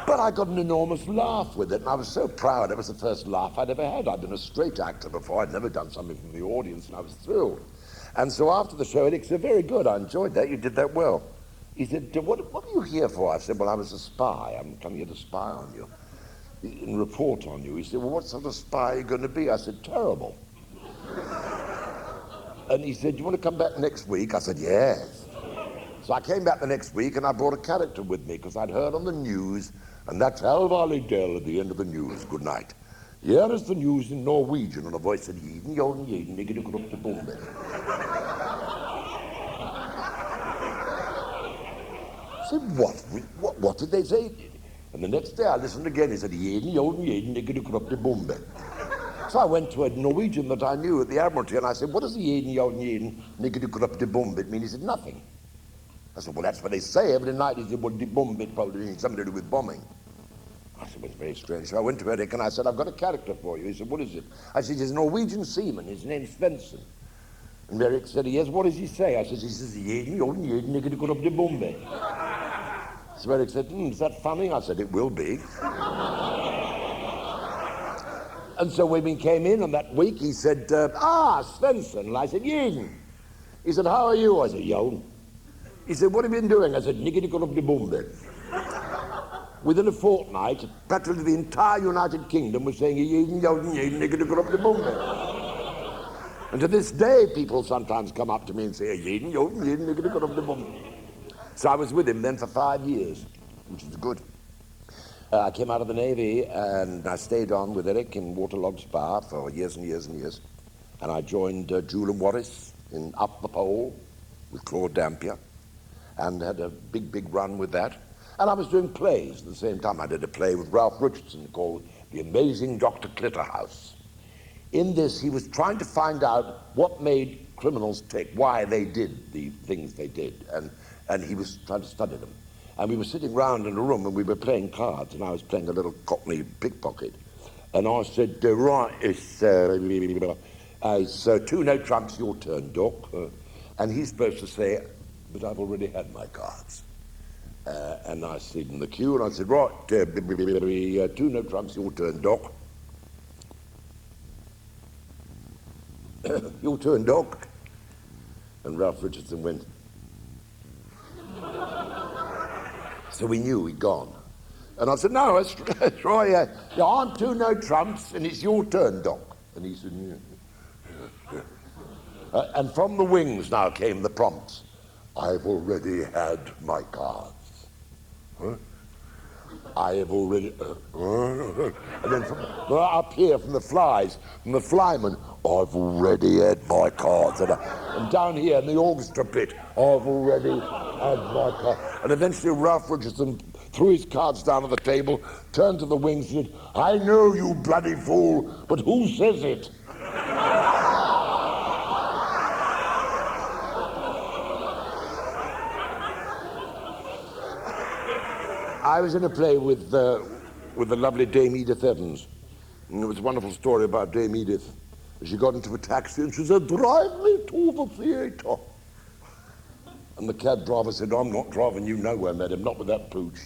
But I got an enormous laugh with it, and I was so proud. It was the first laugh I'd ever had. I'd been a straight actor before. I'd never done something from the audience, and I was thrilled. And so after the show, Eric said, very good, I enjoyed that. You did that well. He said, what are you here for? I said, well, I was a spy. I'm coming here to spy on you and report on you. He said, well, what sort of spy are you going to be? I said, terrible. And he said, do you want to come back next week? I said, yes. So I came back the next week and I brought a character with me because I'd heard on the news, and that's Alvarly Dell at the end of the news. Good night. Here is the news in Norwegian, and a voice said, Jeden, Joden, Jeden, Nigger, Grupp, de Bombe. I said, what did they say? And the next day I listened again. He said, Jeden, Joden, Jeden, Nigger, Grupp, de Bombe. So I went to a Norwegian that I knew at the Admiralty, and I said, what does the Jeden, Joden, Jeden, Nigger, Grupp, de Bombe mean? He said, nothing. I said, well, that's what they say every night. He said, well, de Bombe probably means something to do with bombing. I said, well, it's very strange. So I went to Eric and I said, I've got a character for you. He said, what is it? I said, he's a Norwegian seaman. His name's Svensson. And Eric said, yes, what does he say? I said, he says, Jeden, Joden, Jeden, Nigger, Grupp, de Bombe. So Eric said, is that funny? I said, it will be. And so when we came in on that week, he said, Svensson. And I said, Jeden. He said, how are you? I said, Joden. He said, what have you been doing? I said, Nigger, Grupp, de Bombe. Within a fortnight, practically the entire United Kingdom was saying, Jeden, Joden, Jeden, Nigger, Grupp, de Bombe. And to this day, people sometimes come up to me and say, Jeden, Joden, Jeden, Nigger, Grupp, de Bombe. So I was with him then for 5 years, which was good. I came out of the Navy and I stayed on with Eric in Waterlogged Spa for years and years and years. And I joined Jewel and Wallace in Up the Pole with Claude Dampier and had a big run with that. And I was doing plays at the same time. I did a play with Ralph Richardson called The Amazing Dr. Clitterhouse. In this, he was trying to find out what made criminals tick, why they did the things they did, and he was trying to study them. And we were sitting round in a room and we were playing cards, and I was playing a little Cockney pickpocket. And I said, right, it's 2 no trumps, your turn, Doc. And he's supposed to say, but I've already had my cards. And I stayed in the queue and I said, right, 2 no trumps, your turn, Doc. Your turn, Doc. And Ralph Richardson went. So we knew he'd gone. And I said, no, that's right. Yeah, I'm 2 no trumps and it's your turn, Doc. And he said, yeah. And from the wings now came the prompts. I've already had my cards. Huh? I have already... and then from up here from the flies, from the flyman, I've already had my cards. And down here in the orchestra pit, I've already had my cards. And eventually Ralph Richardson threw his cards down on the table, turned to the wings and said, I know, you bloody fool, but who says it? I was in a play with the lovely Dame Edith Evans. And it was a wonderful story about Dame Edith. She got into a taxi and she said, drive me to the theatre. And the cab driver said, I'm not driving you nowhere, madam, not with that pooch.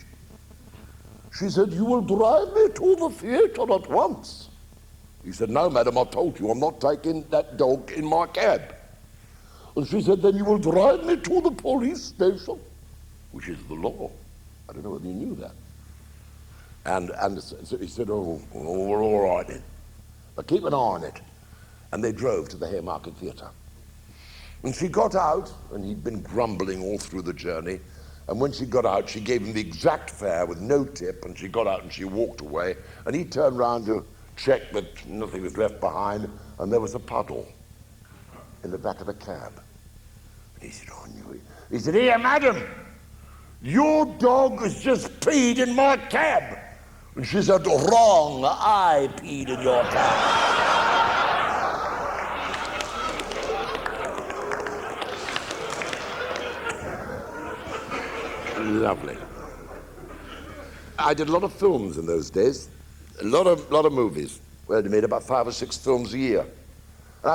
She said, you will drive me to the theatre at once. He said, no, madam, I told you, I'm not taking that dog in my cab. And she said, then you will drive me to the police station, which is the law. I don't know whether you knew that. And so he said, oh, we're all right then. But keep an eye on it. And they drove to the Haymarket Theatre. And she got out, and he'd been grumbling all through the journey. And when she got out, she gave him the exact fare with no tip, and she got out and she walked away. And he turned round to check that nothing was left behind, and there was a puddle in the back of the cab. And he said, oh, I knew it. He said, here, madam, your dog has just peed in my cab. And she said, wrong, I peed in your cab. Lovely. I did a lot of films in those days, a lot of movies. We had made about 5 or 6 films a year. And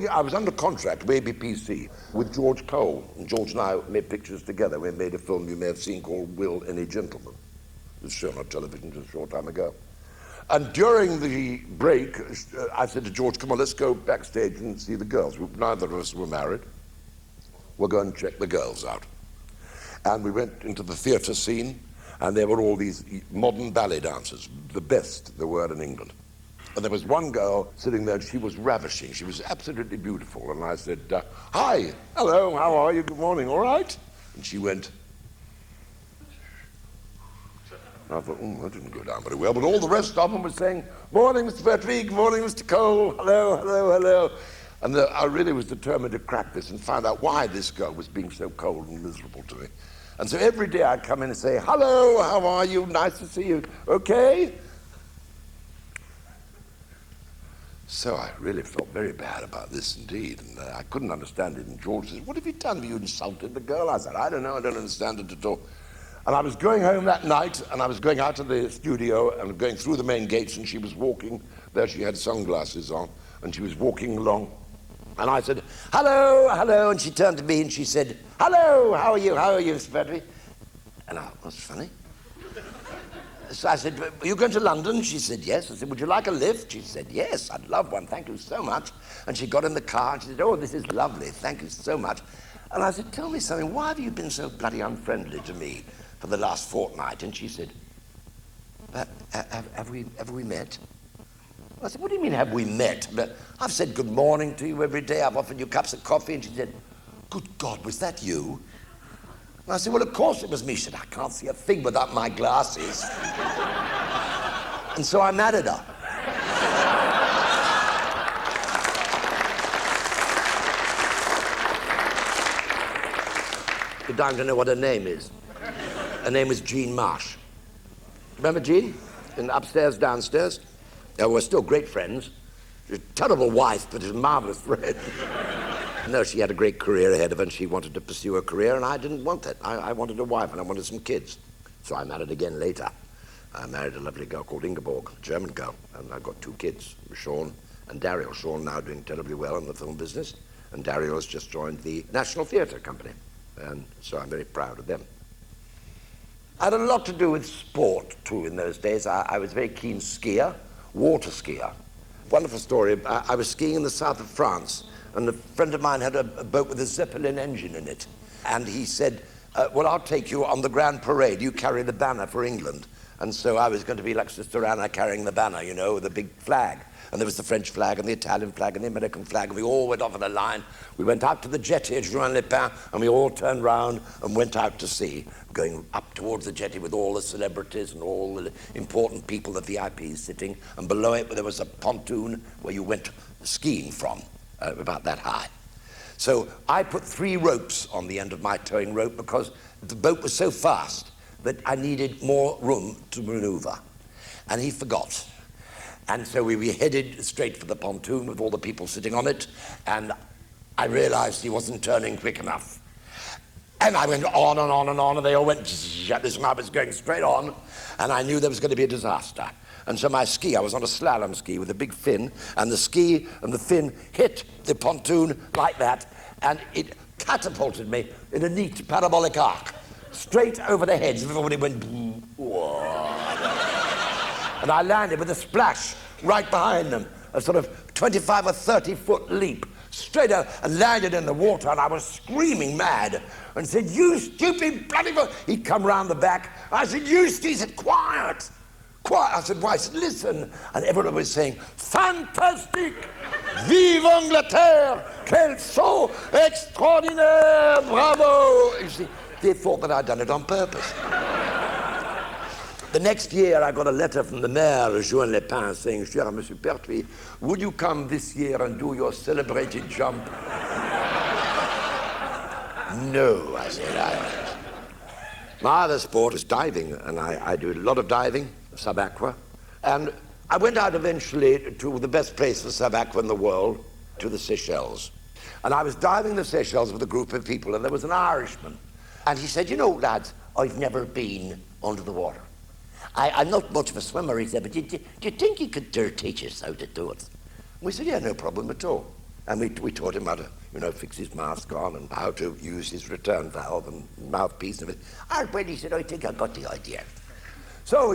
I was under contract with ABPC with George Cole, and George and I made pictures together. We made a film you may have seen called Will Any Gentleman. It was shown on television just a short time ago. And during the break, I said to George, come on, let's go backstage and see the girls. Neither of us were married. We'll go and check the girls out. And we went into the theatre scene, and there were all these modern ballet dancers, the best there were in England. And there was one girl sitting there, and she was ravishing. She was absolutely beautiful. And I said, hi, hello, how are you? Good morning, all right? And she went. And I thought, that didn't go down very well. But all the rest of them were saying, morning, Mr. Pertwee, good morning, Mr. Cole, hello, hello, hello. And I really was determined to crack this and find out why this girl was being so cold and miserable to me. And so every day I'd come in and say, hello, how are you? Nice to see you. Okay? So I really felt very bad about this indeed, and I couldn't understand it. And George says, what have you done? Have you insulted the girl? I said, I don't know, I don't understand it at all. And I was going home that night, and I was going out to the studio and going through the main gates, and she was walking there. She had sunglasses on, and she was walking along. And I said, hello, hello, and she turned to me and she said, hello, how are you, Mr. Pertwee? And I thought, that's funny. So I said, are you going to London? She said, yes. I said, would you like a lift? She said, yes, I'd love one, thank you so much. And she got in the car and she said, oh, this is lovely, thank you so much. And I said, tell me something, why have you been so bloody unfriendly to me for the last fortnight? And she said, have we met? I said, what do you mean, have we met? But I've said good morning to you every day, I've offered you cups of coffee. And she said, good God, was that you? And I said, well, of course it was me. She said, I can't see a thing without my glasses. And so I married her. You're dying to know what her name is. Her name is Jean Marsh. Remember Jean? In upstairs, downstairs? Yeah, we're still great friends. She's a terrible wife, but she's a marvelous friend. No, she had a great career ahead of her, and she wanted to pursue a career, and I didn't want that. I wanted a wife, and I wanted some kids. So I married again later. I married a lovely girl called Ingeborg, a German girl, and I got 2 kids, Sean and Daryl. Sean now doing terribly well in the film business, and Daryl has just joined the National Theatre Company, and so I'm very proud of them. I had a lot to do with sport, too, in those days. I was a very keen skier, water skier. Wonderful story. I was skiing in the south of France, and a friend of mine had a boat with a Zeppelin engine in it. And he said, well, I'll take you on the Grand Parade. You carry the banner for England. And so I was going to be like Sister Anna carrying the banner, you know, with a big flag. And there was the French flag and the Italian flag and the American flag, and we all went off in a line. We went out to the jetty at Juan-les-Pins, and we all turned round and went out to sea, going up towards the jetty with all the celebrities and all the important people, the VIPs sitting, and below it there was a pontoon where you went skiing from, about that high. So I put 3 ropes on the end of my towing rope because the boat was so fast that I needed more room to maneuver. And he forgot. And so we headed straight for the pontoon with all the people sitting on it, and I realized he wasn't turning quick enough. And I went on and on and on, and they all went zzz, and I was going straight on, and I knew there was going to be a disaster. And so my ski, I was on a slalom ski with a big fin, and the ski and the fin hit the pontoon like that, and it catapulted me in a neat parabolic arc, straight over the heads. Everybody went, whoa. And I landed with a splash right behind them, a sort of 25 or 30 foot leap, straight out, and landed in the water, and I was screaming mad, and said, you stupid bloody fool. He'd come round the back. I said, he said, quiet. Quiet. I said, why? He said, listen. And everyone was saying, fantastic! Vive Angleterre! Quel saut extraordinaire! Bravo! You see, they thought that I'd done it on purpose. The next year, I got a letter from the mayor of Juan-les-Pins saying, Cher Monsieur Pertwee, would you come this year and do your celebrated jump? No, I said. My other sport is diving, and I do a lot of diving, sub-aqua. And I went out eventually to the best place for sub-aqua in the world, to the Seychelles. And I was diving the Seychelles with a group of people, and there was an Irishman. And he said, you know, lads, I've never been under the water. I'm not much of a swimmer, he said, but do you think you could teach us how to do it? And we said, yeah, no problem at all. And we taught him how to, fix his mask on and how to use his return valve and mouthpiece and everything. And when he said, I think I got the idea. So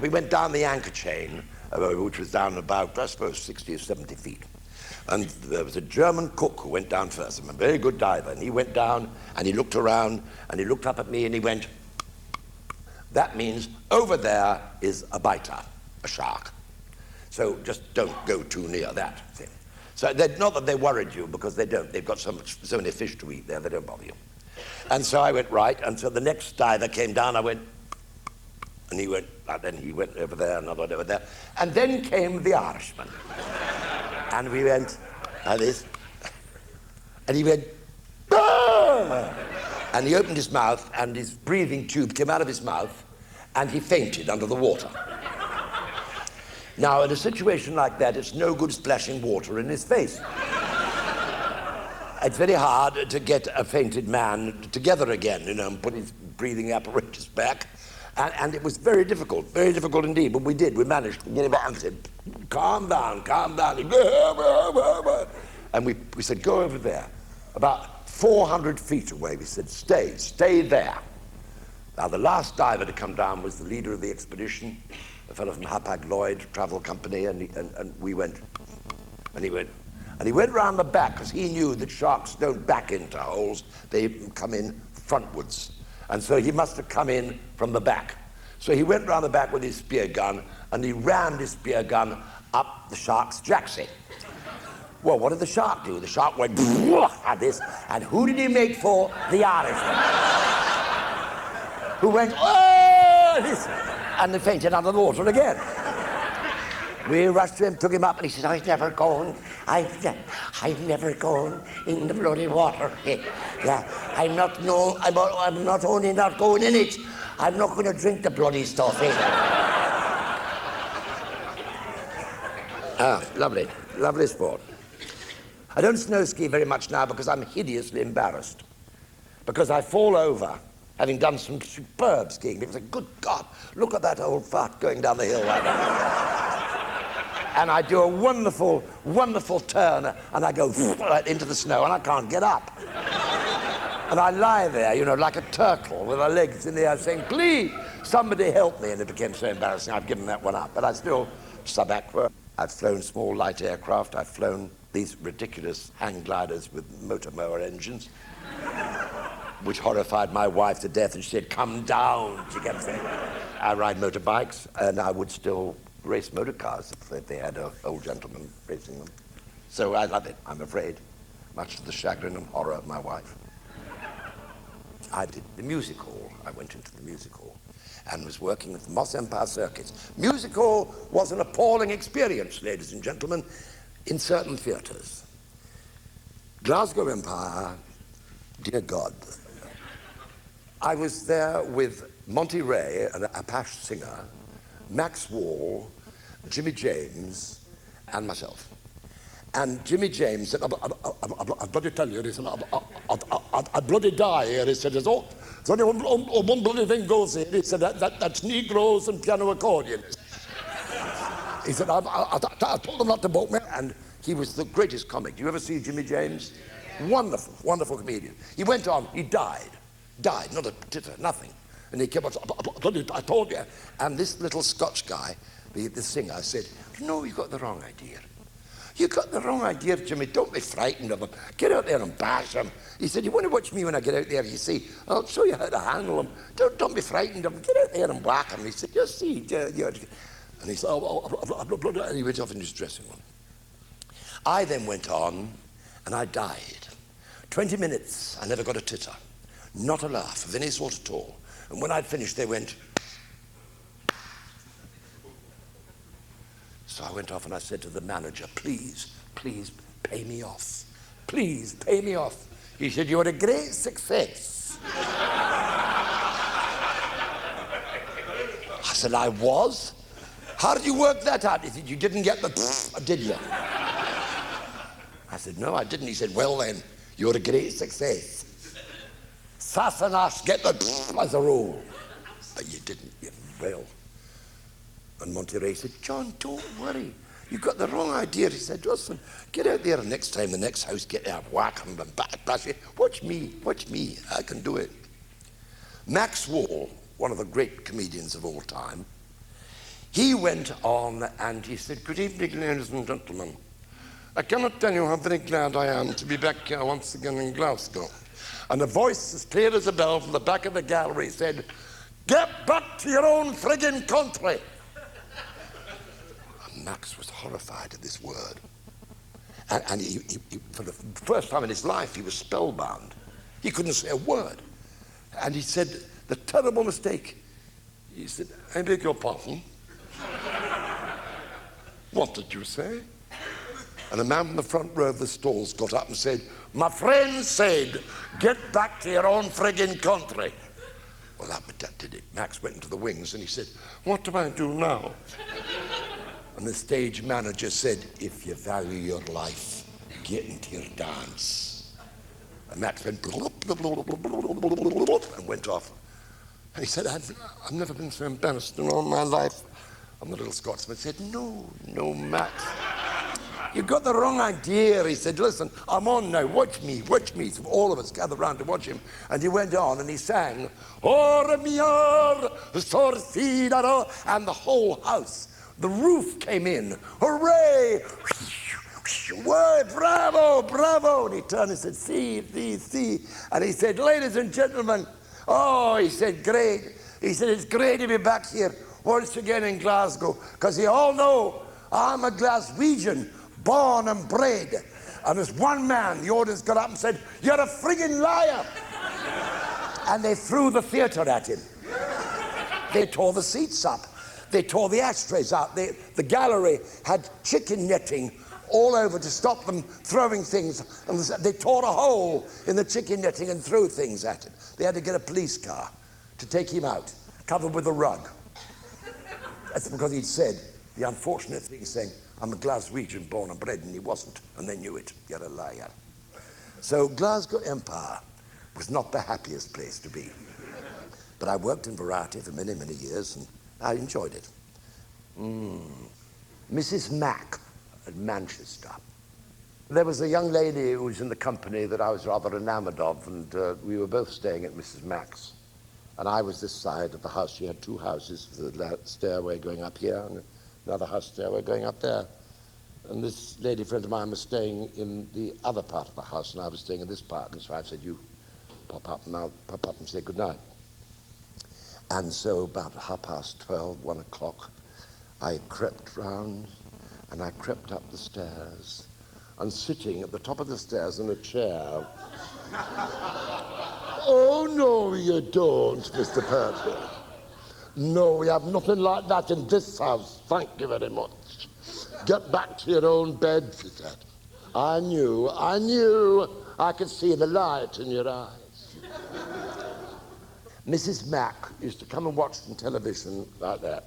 we went down the anchor chain, which was down about, I suppose, 60 or 70 feet. And there was a German cook who went down first, a very good diver, and he went down and he looked around and he looked up at me and he went, that means over there is a biter, a shark. So just don't go too near that thing. So not that they worried you, because they don't. They've got so many fish to eat there, they don't bother you. And so I went right, and so the next diver came down, I went, and he went, and then he went over there, another one over there. And then came the Irishman. And we went like this, and he went, ah! And he opened his mouth, and his breathing tube came out of his mouth, and he fainted under the water. Now, in a situation like that, it's no good splashing water in his face. It's very hard to get a fainted man together again, and put his breathing apparatus back. And it was very difficult indeed, but we did. We managed to get him out and said, calm down. And we said, go over there. About 400 feet away, we said, stay there. Now, the last diver to come down was the leader of the expedition, a fellow from Hapag-Lloyd Travel Company, and we went, and he went round the back, because he knew that sharks don't back into holes, they come in frontwards. And so he must have come in from the back. So he went round the back with his spear gun, and he rammed his spear gun up the shark's jacksie. Well, what did the shark do? The shark went like this, and who did he make for? The Irishman. Who went, oh! And they fainted under the water again. We rushed to him, took him up, and he said, I've never gone in the bloody water. Yeah, I'm not only not going in it, I'm not going to drink the bloody stuff. Lovely sport. I don't snow ski very much now because I'm hideously embarrassed. Because I fall over, having done some superb skiing. People say, good God, look at that old fart going down the hill like that. And I do a wonderful, wonderful turn, and I go right into the snow, and I can't get up. And I lie there, like a turtle with my legs in the air saying, please, somebody help me. And it became so embarrassing, I've given that one up. But I still sub-aqua. I've flown small light aircraft. I've flown these ridiculous hang gliders with motor mower engines, which horrified my wife to death, and she said, come down, she kept saying. I ride motorbikes, and I would still race motor cars if they had an old gentleman racing them. So I love it, I'm afraid, much to the chagrin and horror of my wife. I did the music hall. I went into the music hall and was working with the Moss Empire Circuits. Music hall was an appalling experience, ladies and gentlemen, in certain theatres. Glasgow Empire, dear God. I was there with Monty Ray, an Apache singer, Max Wall, Jimmy James, and myself. And Jimmy James said, I bloody tell you, he said, I bloody die here. He said, there's only one bloody thing goes here. He said, that's Negroes and piano accordions. He said, I told them not to book me. And he was the greatest comic. Do you ever see Jimmy James? Wonderful, wonderful comedian. He went on, he died, not a titter, nothing. And he came on, I told you. And this little Scotch guy, the singer, said, no, you got the wrong idea. You got the wrong idea, Jimmy. Don't be frightened of him. Get out there and bash him. He said, you want to watch me when I get out there, you see. I'll show you how to handle him. Don't be frightened of him. Get out there and whack him. He said, you see. And he said, and he went off in his dressing room. I then went on, and I died. 20 minutes, I never got a titter. Not a laugh of any sort at all. And when I'd finished, they went. So I went off and I said to the manager, please pay me off. Please pay me off. He said, you're a great success. I said, I was? How did you work that out? He said, you didn't get the did you? I said, no, I didn't. He said, well then, you're a great success. Sass and us get the as a rule. But you didn't, well. And Monty Ray said, John, don't worry. You got the wrong idea. He said, listen, get out there and next time, the next house, get out, whack him and bash it. Watch me, I can do it. Max Wall, one of the great comedians of all time, he went on and he said, good evening, ladies and gentlemen. I cannot tell you how very glad I am to be back here once again in Glasgow. And a voice as clear as a bell from the back of the gallery said, "Get back to your own friggin' country." And Max was horrified at this word. And he, for the first time in his life, he was spellbound. He couldn't say a word. And he said, the terrible mistake. He said, "I beg your pardon." "What did you say?" And a man from the front row of the stalls got up and said, "My friend said, get back to your own friggin' country." Well, that did it. Max went into the wings and he said, "What do I do now?" And the stage manager said, "If you value your life, get into your dance." And Max went and went off. And he said, I've never been so embarrassed in all my life. And the little Scotsman said, No, Max. You've got the wrong idea." He said, "Listen, I'm on now, watch me. So all of us gathered round to watch him. And he went on and he sang, "Ore miar, sorfidaro," and the whole house, the roof came in. Hooray! Word, bravo. And he turned and said, see. And he said, "Ladies and gentlemen," he said, "great." He said, "It's great to be back here once again in Glasgow, because you all know I'm a Glaswegian, born and bred." And there's one man, the audience got up and said, "You're a friggin' liar." And they threw the theatre at him. They tore the seats up. They tore the ashtrays out. The gallery had chicken netting all over to stop them throwing things. And they tore a hole in the chicken netting and threw things at him. They had to get a police car to take him out, covered with a rug. That's because he'd said the unfortunate thing, saying, "I'm a Glaswegian born and bred," and he wasn't, and they knew it. You're a liar. So Glasgow Empire was not the happiest place to be. But I worked in variety for many, many years, and I enjoyed it. Mrs. Mack at Manchester. There was a young lady who was in the company that I was rather enamored of, and we were both staying at Mrs. Mack's. And I was this side of the house. She had two houses, the stairway going up here and another house stairway going up there. And this lady friend of mine was staying in the other part of the house, and I was staying in this part. And so I said, "You pop up, and I'll pop up and say goodnight." And so about 12:30, 1 o'clock, I crept round, and I crept up the stairs, and sitting at the top of the stairs in a chair. "Oh, no, you don't, Mr. Pertwee. No, we have nothing like that in this house, thank you very much. Get back to your own bed," she said. I knew. I could see the light in your eyes. Mrs. Mack used to come and watch some television like that.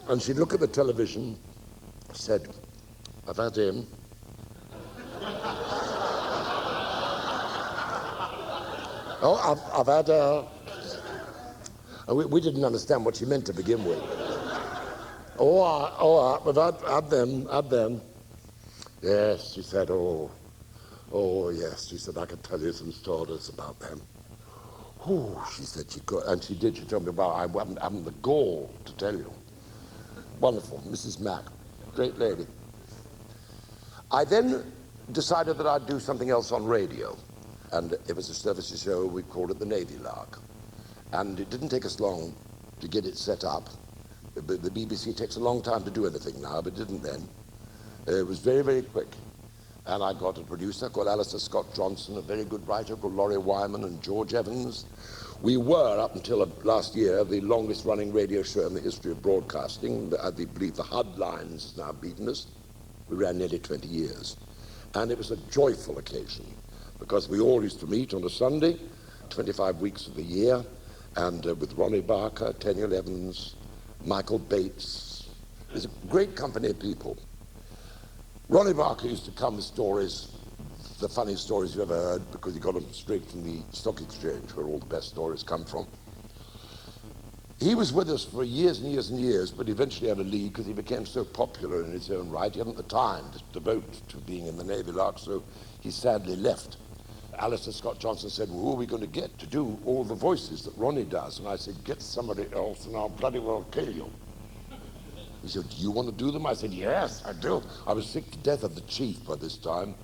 And she'd look at the television, said, "I've had him." I've had her. And we didn't understand what she meant to begin with. We've had them. Yes, she said, oh, yes. She said, "I can tell you some stories about them." Oh, she said she could, and she did. She told me about I haven't the gall to tell you. Wonderful, Mrs. Mack, great lady. I then decided that I'd do something else on radio. And it was a service show, we called it the Navy Lark. And it didn't take us long to get it set up. The BBC takes a long time to do anything now, but it didn't then. It was very, very quick. And I got a producer called Alistair Scott Johnson, a very good writer called Laurie Wyman and George Evans. We were, up until last year, the longest running radio show in the history of broadcasting. I believe the HUD lines has now beaten us. We ran nearly 20 years. And it was a joyful occasion, because we all used to meet on a Sunday, 25 weeks of the year, and with Ronnie Barker, Teniel Evans, Michael Bates. It was a great company of people. Ronnie Barker used to come with stories, the funniest stories you ever heard, because he got them straight from the stock exchange, where all the best stories come from. He was with us for years and years and years, but eventually had to leave because he became so popular in his own right. He hadn't the time to devote to being in the Navy Lark, so he sadly left. Alistair Scott Johnson said, "Well, who are we going to get to do all the voices that Ronnie does?" And I said, "Get somebody else and I'll bloody well kill you." He said, do you want to do them? I said, yes, I do. I was sick to death of the chief by this time.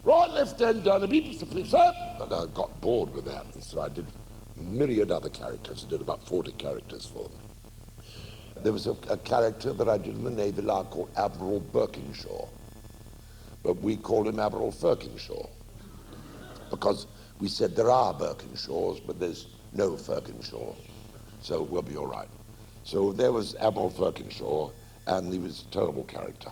Right, left hand down the beat, Mr. Police, up. And I got bored with that, and so I did a myriad other characters. I did about 40 characters for them. There was a character that I did in the Navy Lark called Admiral Birkinshaw, but we called him Admiral Firkinshaw, because we said there are Birkinshaws, but there's no Firkinshaw, so we'll be all right. So there was Admiral Firkinshaw, and he was a terrible character.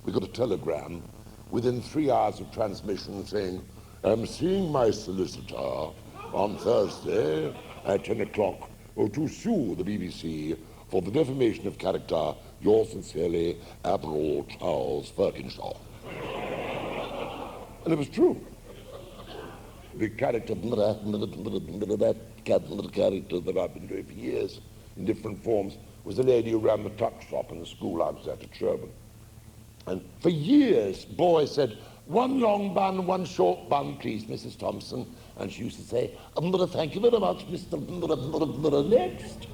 We got a telegram within 3 hours of transmission saying, I'm seeing my solicitor on Thursday at 10 o'clock to sue the BBC for the defamation of character, yours sincerely, Admiral Charles Firkinshaw. And it was true. The character, that character that I've been doing for years in different forms, was the lady who ran the tuck shop in the school I was at Sherborne. And for years, boys said, one long bun, one short bun, please, Mrs. Thompson. And she used to say, thank you very much, Mr. Next.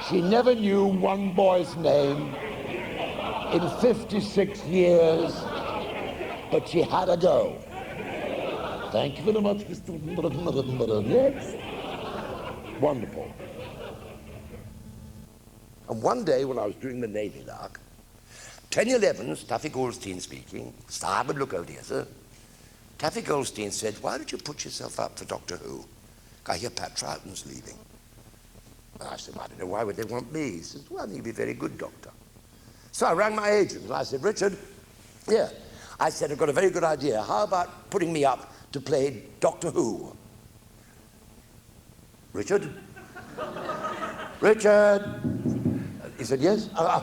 She never knew one boy's name in 56 years, but she had a go. Thank you very much, Mr. Next. Wonderful. And one day when I was doing the Navy Lark, 10/11, Taffy Goldstein speaking, starboard look out here, sir. Taffy Goldstein said, why don't you put yourself up for Doctor Who? I hear Pat Troughton's leaving. And I said, well, I don't know, why would they want me? He says, well, you'd be a very good doctor. So I rang my agent and I said, Richard, yeah. I said, I've got a very good idea. How about putting me up to play Doctor Who? Richard? Richard? He said, yes. I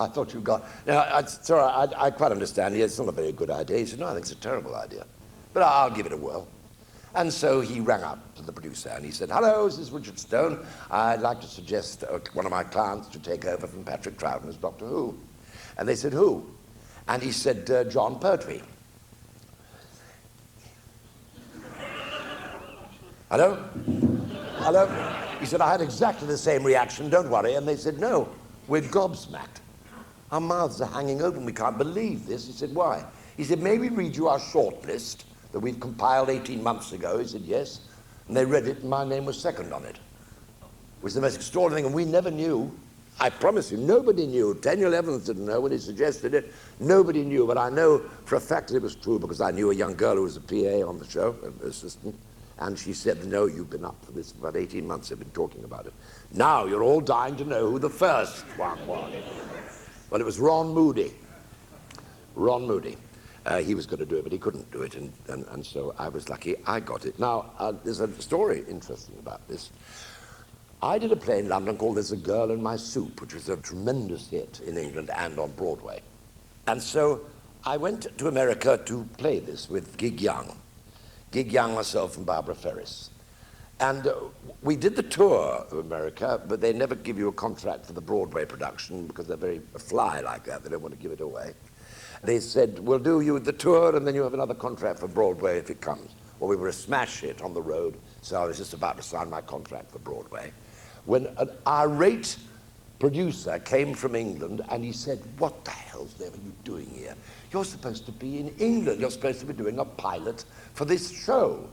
thought you got... No, sorry, I quite understand. It's not a very good idea. He said, no, I think it's a terrible idea. But I'll give it a whirl. And so he rang up to the producer and he said, hello, this is Richard Stone. I'd like to suggest one of my clients to take over from Patrick Troughton as Doctor Who. And they said, who? And he said, Jon Pertwee. Hello? Hello? He said, I had exactly the same reaction, don't worry. And they said, no, we're gobsmacked. Our mouths are hanging open, we can't believe this. He said, why? He said, may we read you our short list that we've compiled 18 months ago? He said, yes. And they read it, and my name was second on it. It was the most extraordinary thing, and we never knew. I promise you, nobody knew. Daniel Evans didn't know when he suggested it. Nobody knew, but I know for a fact that it was true because I knew a young girl who was a PA on the show, an assistant, and she said, no, you've been up for this for about 18 months, they've been talking about it. Now you're all dying to know who the first one was. Well, it was Ron Moody. Ron Moody. He was going to do it, but he couldn't do it, and so I was lucky I got it. Now, there's a story interesting about this. I did a play in London called There's a Girl in My Soup, which was a tremendous hit in England and on Broadway. And so I went to America to play this with Gig Young. Gig Young, myself, and Barbara Ferris. And we did the tour of America, but they never give you a contract for the Broadway production because they're very fly like that. They don't want to give it away. They said, we'll do you the tour and then you have another contract for Broadway if it comes. Well, we were a smash hit on the road, so I was just about to sign my contract for Broadway when an irate producer came from England and he said, what the hell's are you doing here? You're supposed to be in England. You're supposed to be doing a pilot for this show.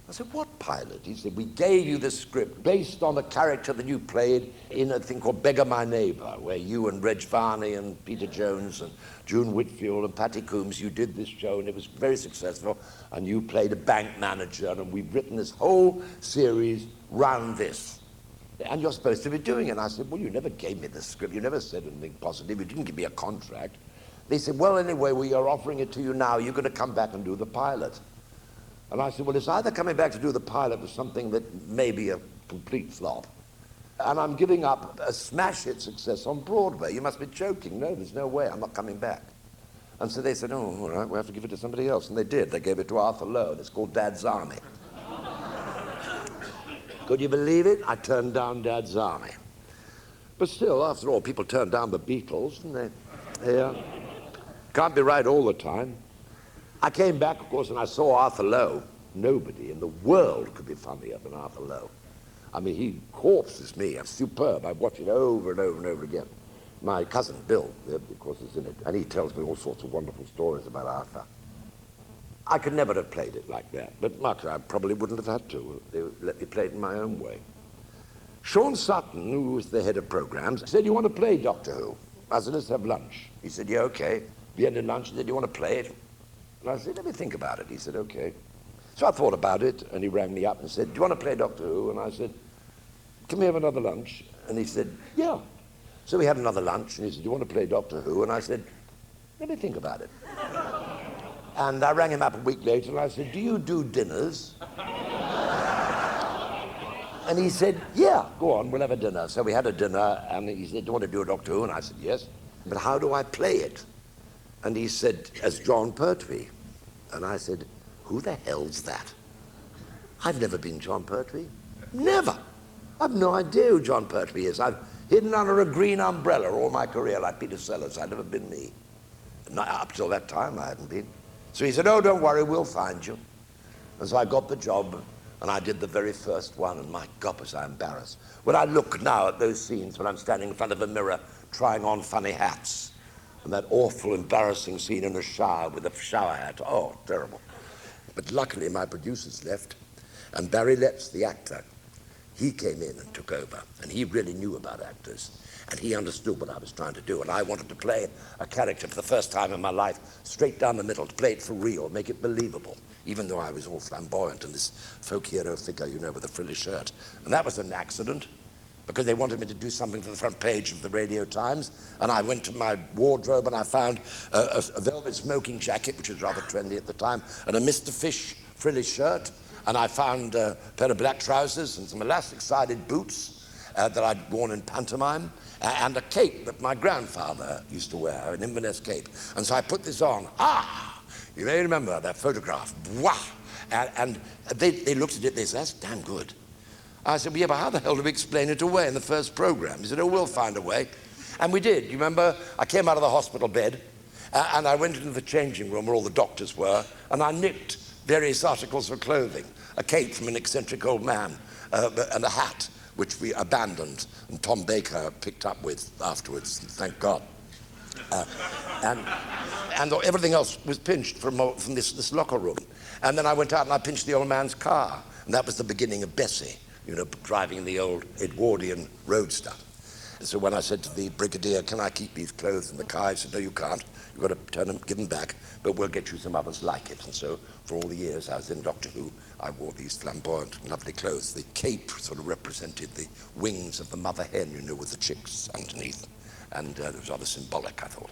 I said, what pilot? He said, we gave you the script based on a character that you played in a thing called Beggar My Neighbour, where you and Reg Varney and Peter Jones and June Whitfield and Patty Coombs, you did this show and it was very successful, and you played a bank manager, and we've written this whole series round this. And you're supposed to be doing it. And I said, well, you never gave me the script. You never said anything positive. You didn't give me a contract. They said, well, anyway, we are offering it to you now. You're going to come back and do the pilot. And I said, well, it's either coming back to do the pilot or something that may be a complete flop. And I'm giving up a smash hit success on Broadway. You must be joking. No, there's no way. I'm not coming back. And so they said, oh, all right, we'll have to give it to somebody else. And they did. They gave it to Arthur Lowe, and it's called Dad's Army. Could you believe it? I turned down Dad's Army. But still, after all, people turn down the Beatles, and they can't be right all the time. I came back, of course, and I saw Arthur Lowe. Nobody in the world could be funnier than Arthur Lowe. I mean, he corpses me. It's superb. I watch it over and over and over again. My cousin, Bill, of course, is in it, and he tells me all sorts of wonderful stories about Arthur. I could never have played it like that, but Mark, I probably wouldn't have had to. They let me play it in my own way. Sean Sutton, who was the head of programs, said, "You want to play Doctor Who?" I said, "Let's have lunch." He said, "Yeah, okay." At the end of lunch, he said, "You want to play it?" And I said, "Let me think about it." He said, "Okay." So I thought about it, and he rang me up and said, "Do you want to play Doctor Who?" And I said, "Can we have another lunch?" And he said, "Yeah." So we had another lunch, and he said, "Do you want to play Doctor Who?" And I said, "Let me think about it." And I rang him up a week later, and I said, "Do you do dinners?" And he said, "Yeah, go on, we'll have a dinner." So we had a dinner, and he said, "Do you want to do a Doctor Who?" And I said, "Yes." "But how do I play it?" And he said, "As Jon Pertwee." And I said, "Who the hell's that?" I've never been Jon Pertwee. Never. I've no idea who Jon Pertwee is. I've hidden under a green umbrella all my career like Peter Sellers. I've never been me. Not up till that time, I hadn't been. So he said, "Oh, don't worry, we'll find you." And so I got the job, and I did the very first one, and my God, was I embarrassed. When I look now at those scenes when I'm standing in front of a mirror trying on funny hats, and that awful, embarrassing scene in a shower with a shower hat, oh, terrible. But luckily my producers left, and Barry Letts, the actor, he came in and took over, and he really knew about actors, and he understood what I was trying to do, and I wanted to play a character for the first time in my life, straight down the middle, to play it for real, make it believable, even though I was all flamboyant and this folk hero figure, you know, with a frilly shirt. And that was an accident, because they wanted me to do something for the front page of the Radio Times, and I went to my wardrobe and I found a velvet smoking jacket, which was rather trendy at the time, and a Mr. Fish frilly shirt, and I found a pair of black trousers and some elastic-sided boots that I'd worn in pantomime, and a cape that my grandfather used to wear, an Inverness cape. And so I put this on. Ah, you may remember that photograph. Wah! And they looked at it, they said, "That's damn good." I said, "Well, yeah, but how the hell do we explain it away in the first program?" He said, "Oh, we'll find a way." And we did. You remember, I came out of the hospital bed, and I went into the changing room where all the doctors were, and I nicked various articles of clothing, a cape from an eccentric old man, and a hat, which we abandoned, and Tom Baker picked up with afterwards, thank God. And everything else was pinched from this locker room. And then I went out and I pinched the old man's car, and that was the beginning of Bessie, you know, driving the old Edwardian roadster. So when I said to the brigadier, "Can I keep these clothes in the car?" He said, "No, you can't. You've got to turn them, give them back, but we'll get you some others like it." And so for all the years I was in Doctor Who, I wore these flamboyant, lovely clothes. The cape sort of represented the wings of the mother hen, you know, with the chicks underneath. And it was rather symbolic, I thought.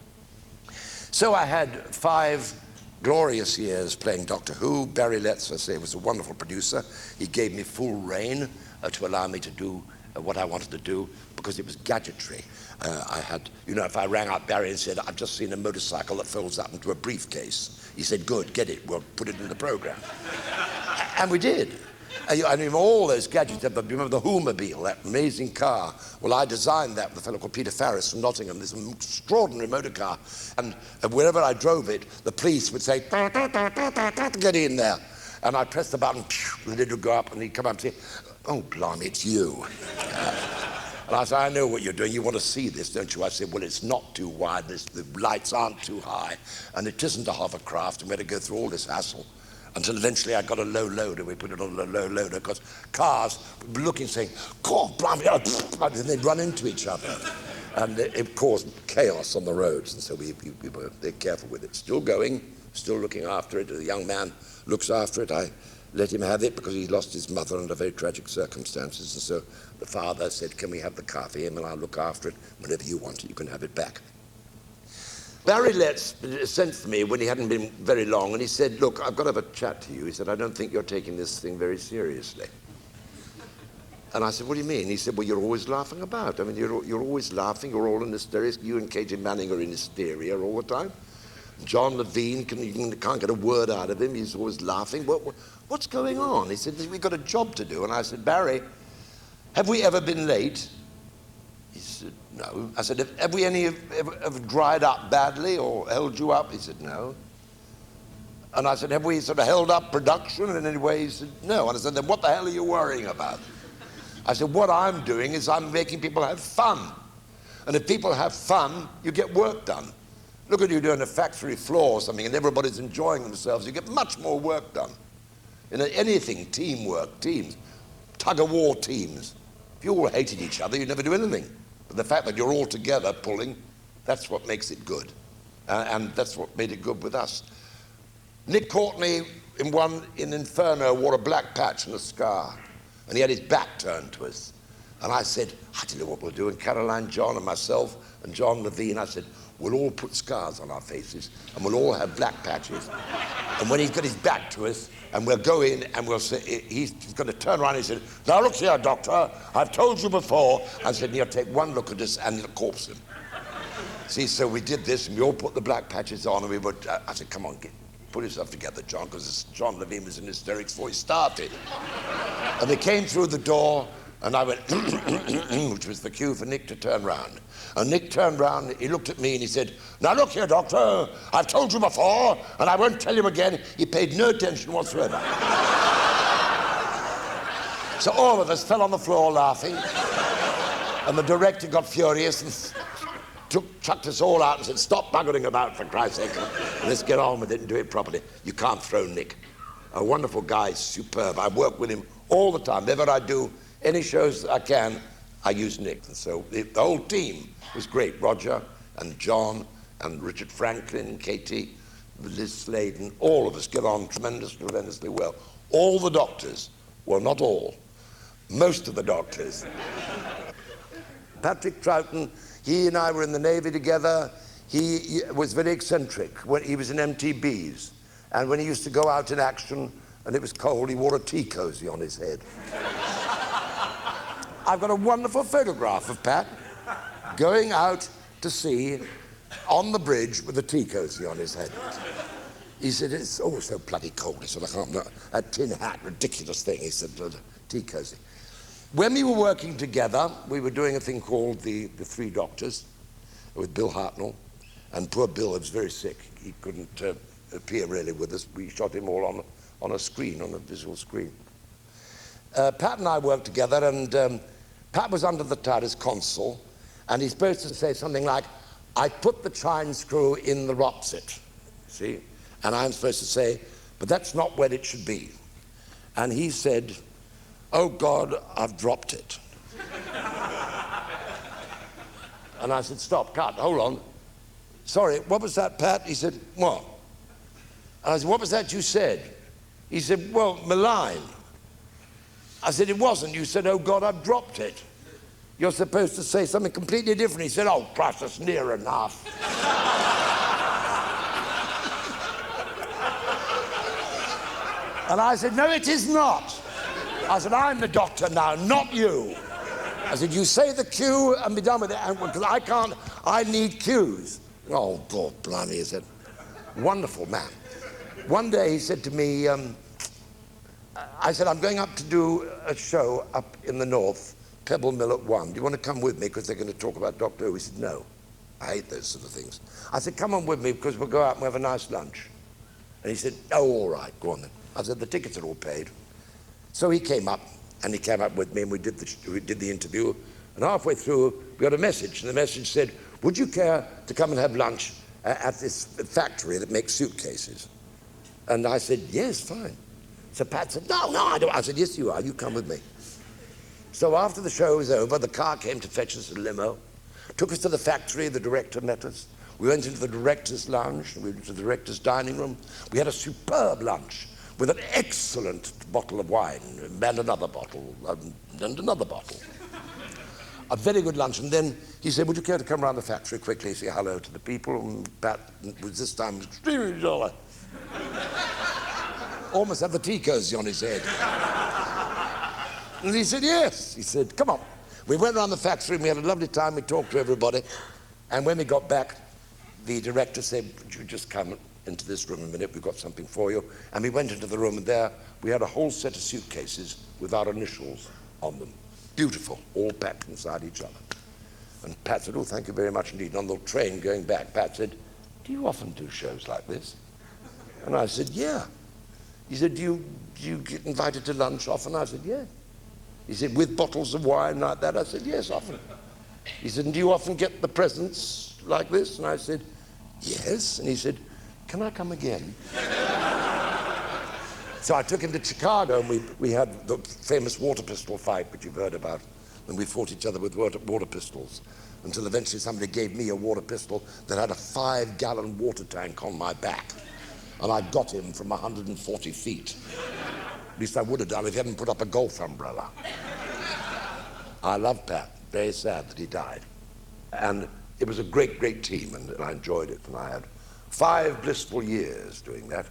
So I had 5 glorious years playing Doctor Who. Barry Letts, I say, was a wonderful producer. He gave me full rein to allow me to do what I wanted to do, because it was gadgetry. I had, you know, if I rang up Barry and said, "I've just seen a motorcycle that folds up into a briefcase," he said, "Good, get it, we'll put it in the program." And we did. I mean, all those gadgets. Remember the Whomobile, that amazing car? Well, I designed that with a fellow called Peter Farris from Nottingham, this extraordinary motor car. And wherever I drove it, the police would say, "Get in there." And I'd press the button, the lid would go up, and he'd come up and say, "Oh, blimey, it's you." And I said, "I know what you're doing. You want to see this, don't you?" I said, "Well, it's not too wide. The lights aren't too high. And it isn't a hovercraft. And we had to go through all this hassle until eventually I got a low loader. We put it on a low loader because cars were looking, saying, "God, blimey," and they'd run into each other. And it caused chaos on the roads. And so we were careful with it. Still going, still looking after it. The young man looks after it. I let him have it because he lost his mother under very tragic circumstances. And so the father said, "Can we have the car for him, and I'll look after it. Whenever you want it, you can have it back." Barry Letts sent for me when he hadn't been very long, and he said, "Look, I've got to have a chat to you." He said, "I don't think you're taking this thing very seriously." And I said, "What do you mean?" He said, "Well, you're always laughing about. I mean, you're always laughing. You're all in hysteria. You and Katie Manning are in hysteria all the time. John Levine, you can't get a word out of him. He's always laughing. What's going on?" He said, "We've got a job to do." And I said, "Barry, have we ever been late?" He said, "No." I said, "Have we ever dried up badly or held you up?" He said, "No." And I said, "Have we sort of held up production in any way?" He said, "No." And I said, "Then what the hell are you worrying about?" I said, what I'm doing is I'm making people have fun. And if people have fun, you get work done. Look at you doing a factory floor or something and everybody's enjoying themselves, you get much more work done. In anything, teamwork, teams, tug-of-war teams. If you all hated each other, you'd never do anything. But the fact that you're all together pulling, that's what makes it good. And that's what made it good with us. Nick Courtney, in Inferno, wore a black patch and a scar. And he had his back turned to us. And I said, I tell you what we'll do. And Caroline, John, and myself, and John Levine, I said, we'll all put scars on our faces, and we'll all have black patches. And when he's got his back to us, and we'll go in, and we'll say, he's going to turn around and he said, now look here, doctor, I've told you before. I said, you'll take one look at us and you'll corpse him. See, so we did this, and we all put the black patches on, and we would, I said, come on, put yourself together, John, because John Levine was in hysterics before he started. And they came through the door, and I went, which was the cue for Nick to turn round. And Nick turned round, he looked at me and he said, now look here, doctor, I've told you before, and I won't tell you again. He paid no attention whatsoever. So all of us fell on the floor laughing, and the director got furious and chucked us all out and said, stop buggering about, for Christ's sake. Let's get on with it and do it properly. You can't throw Nick. A wonderful guy, superb. I work with him all the time. Whenever I do any shows that I can, I use Nick. And so the whole team was great. Roger and John and Richard Franklin, Katie, Liz Sladen, all of us get on tremendously well. All the doctors, well, not all, most of the doctors. Patrick Troughton, he and I were in the Navy together. He was very eccentric. When he was in MTBs, and when he used to go out in action and it was cold, he wore a tea cozy on his head. I've got a wonderful photograph of Pat going out to sea on the bridge with a tea cozy on his head. He said, it's oh so bloody cold. He said, I can't, a tin hat, ridiculous thing. He said, tea cozy. When we were working together, we were doing a thing called the Three Doctors with Bill Hartnell, and poor Bill was very sick. He couldn't appear really with us. We shot him all on a screen, on a visual screen. Pat and I worked together, and Pat was under the TARDIS console, and he's supposed to say something like, I put the chine screw in the Roxit, see? And I'm supposed to say, but that's not where it should be. And he said, oh God, I've dropped it. And I said, stop, cut, hold on. Sorry, what was that, Pat? He said, what? And I said, what was that you said? He said, well, malign. I said, it wasn't. You said, oh God, I've dropped it. You're supposed to say something completely different. He said, oh, Christ, that's near enough. And I said, no, it is not. I said, I'm the doctor now, not you. I said, you say the cue and be done with it, because I can't, I need cues. Oh, God, blimey, he said, wonderful man. One day he said to me, I said, I'm going up to do a show up in the north, Pebble Mill at 1. Do you want to come with me, because they're going to talk about Doctor Who? He said, no, I hate those sort of things. I said, come on with me, because we'll go out and we'll have a nice lunch. And he said, oh, all right, go on then. I said, the tickets are all paid. So he came up, and he came up with me, and we did the interview. And halfway through, we got a message, and the message said, would you care to come and have lunch at this factory that makes suitcases? And I said, yes, fine. So Pat said, no, I don't. I said, yes, you are. You come with me. So after the show was over, the car came to fetch us in a limo, took us to the factory, the director met us. We went into the director's lounge, we went to the director's dining room. We had a superb lunch with an excellent bottle of wine, and another bottle, and another bottle. A very good lunch. And then he said, would you care to come around the factory quickly, say hello to the people? And Pat was this time extremely jolly. Almost had the tea cozy on his head. And he said, yes. He said, come on. We went around the factory, and we had a lovely time. We talked to everybody. And when we got back, the director said, would you just come into this room a minute? We've got something for you. And we went into the room, and there we had a whole set of suitcases with our initials on them. Beautiful, all packed inside each other. And Pat said, oh, thank you very much indeed. And on the train going back, Pat said, do you often do shows like this? And I said, yeah. He said, do you get invited to lunch often? I said, yeah. He said, with bottles of wine like that? I said, yes, often. He said, and do you often get the presents like this? And I said, yes. And he said, can I come again? So I took him to Chicago, and we had the famous water pistol fight, which you've heard about. And we fought each other with water pistols, until eventually somebody gave me a water pistol that had a 5-gallon water tank on my back. And I got him from 140 feet. At least I would have done if he hadn't put up a golf umbrella. I love Pat. Very sad that he died. And it was a great, great team, and I enjoyed it. And I had 5 blissful years doing that,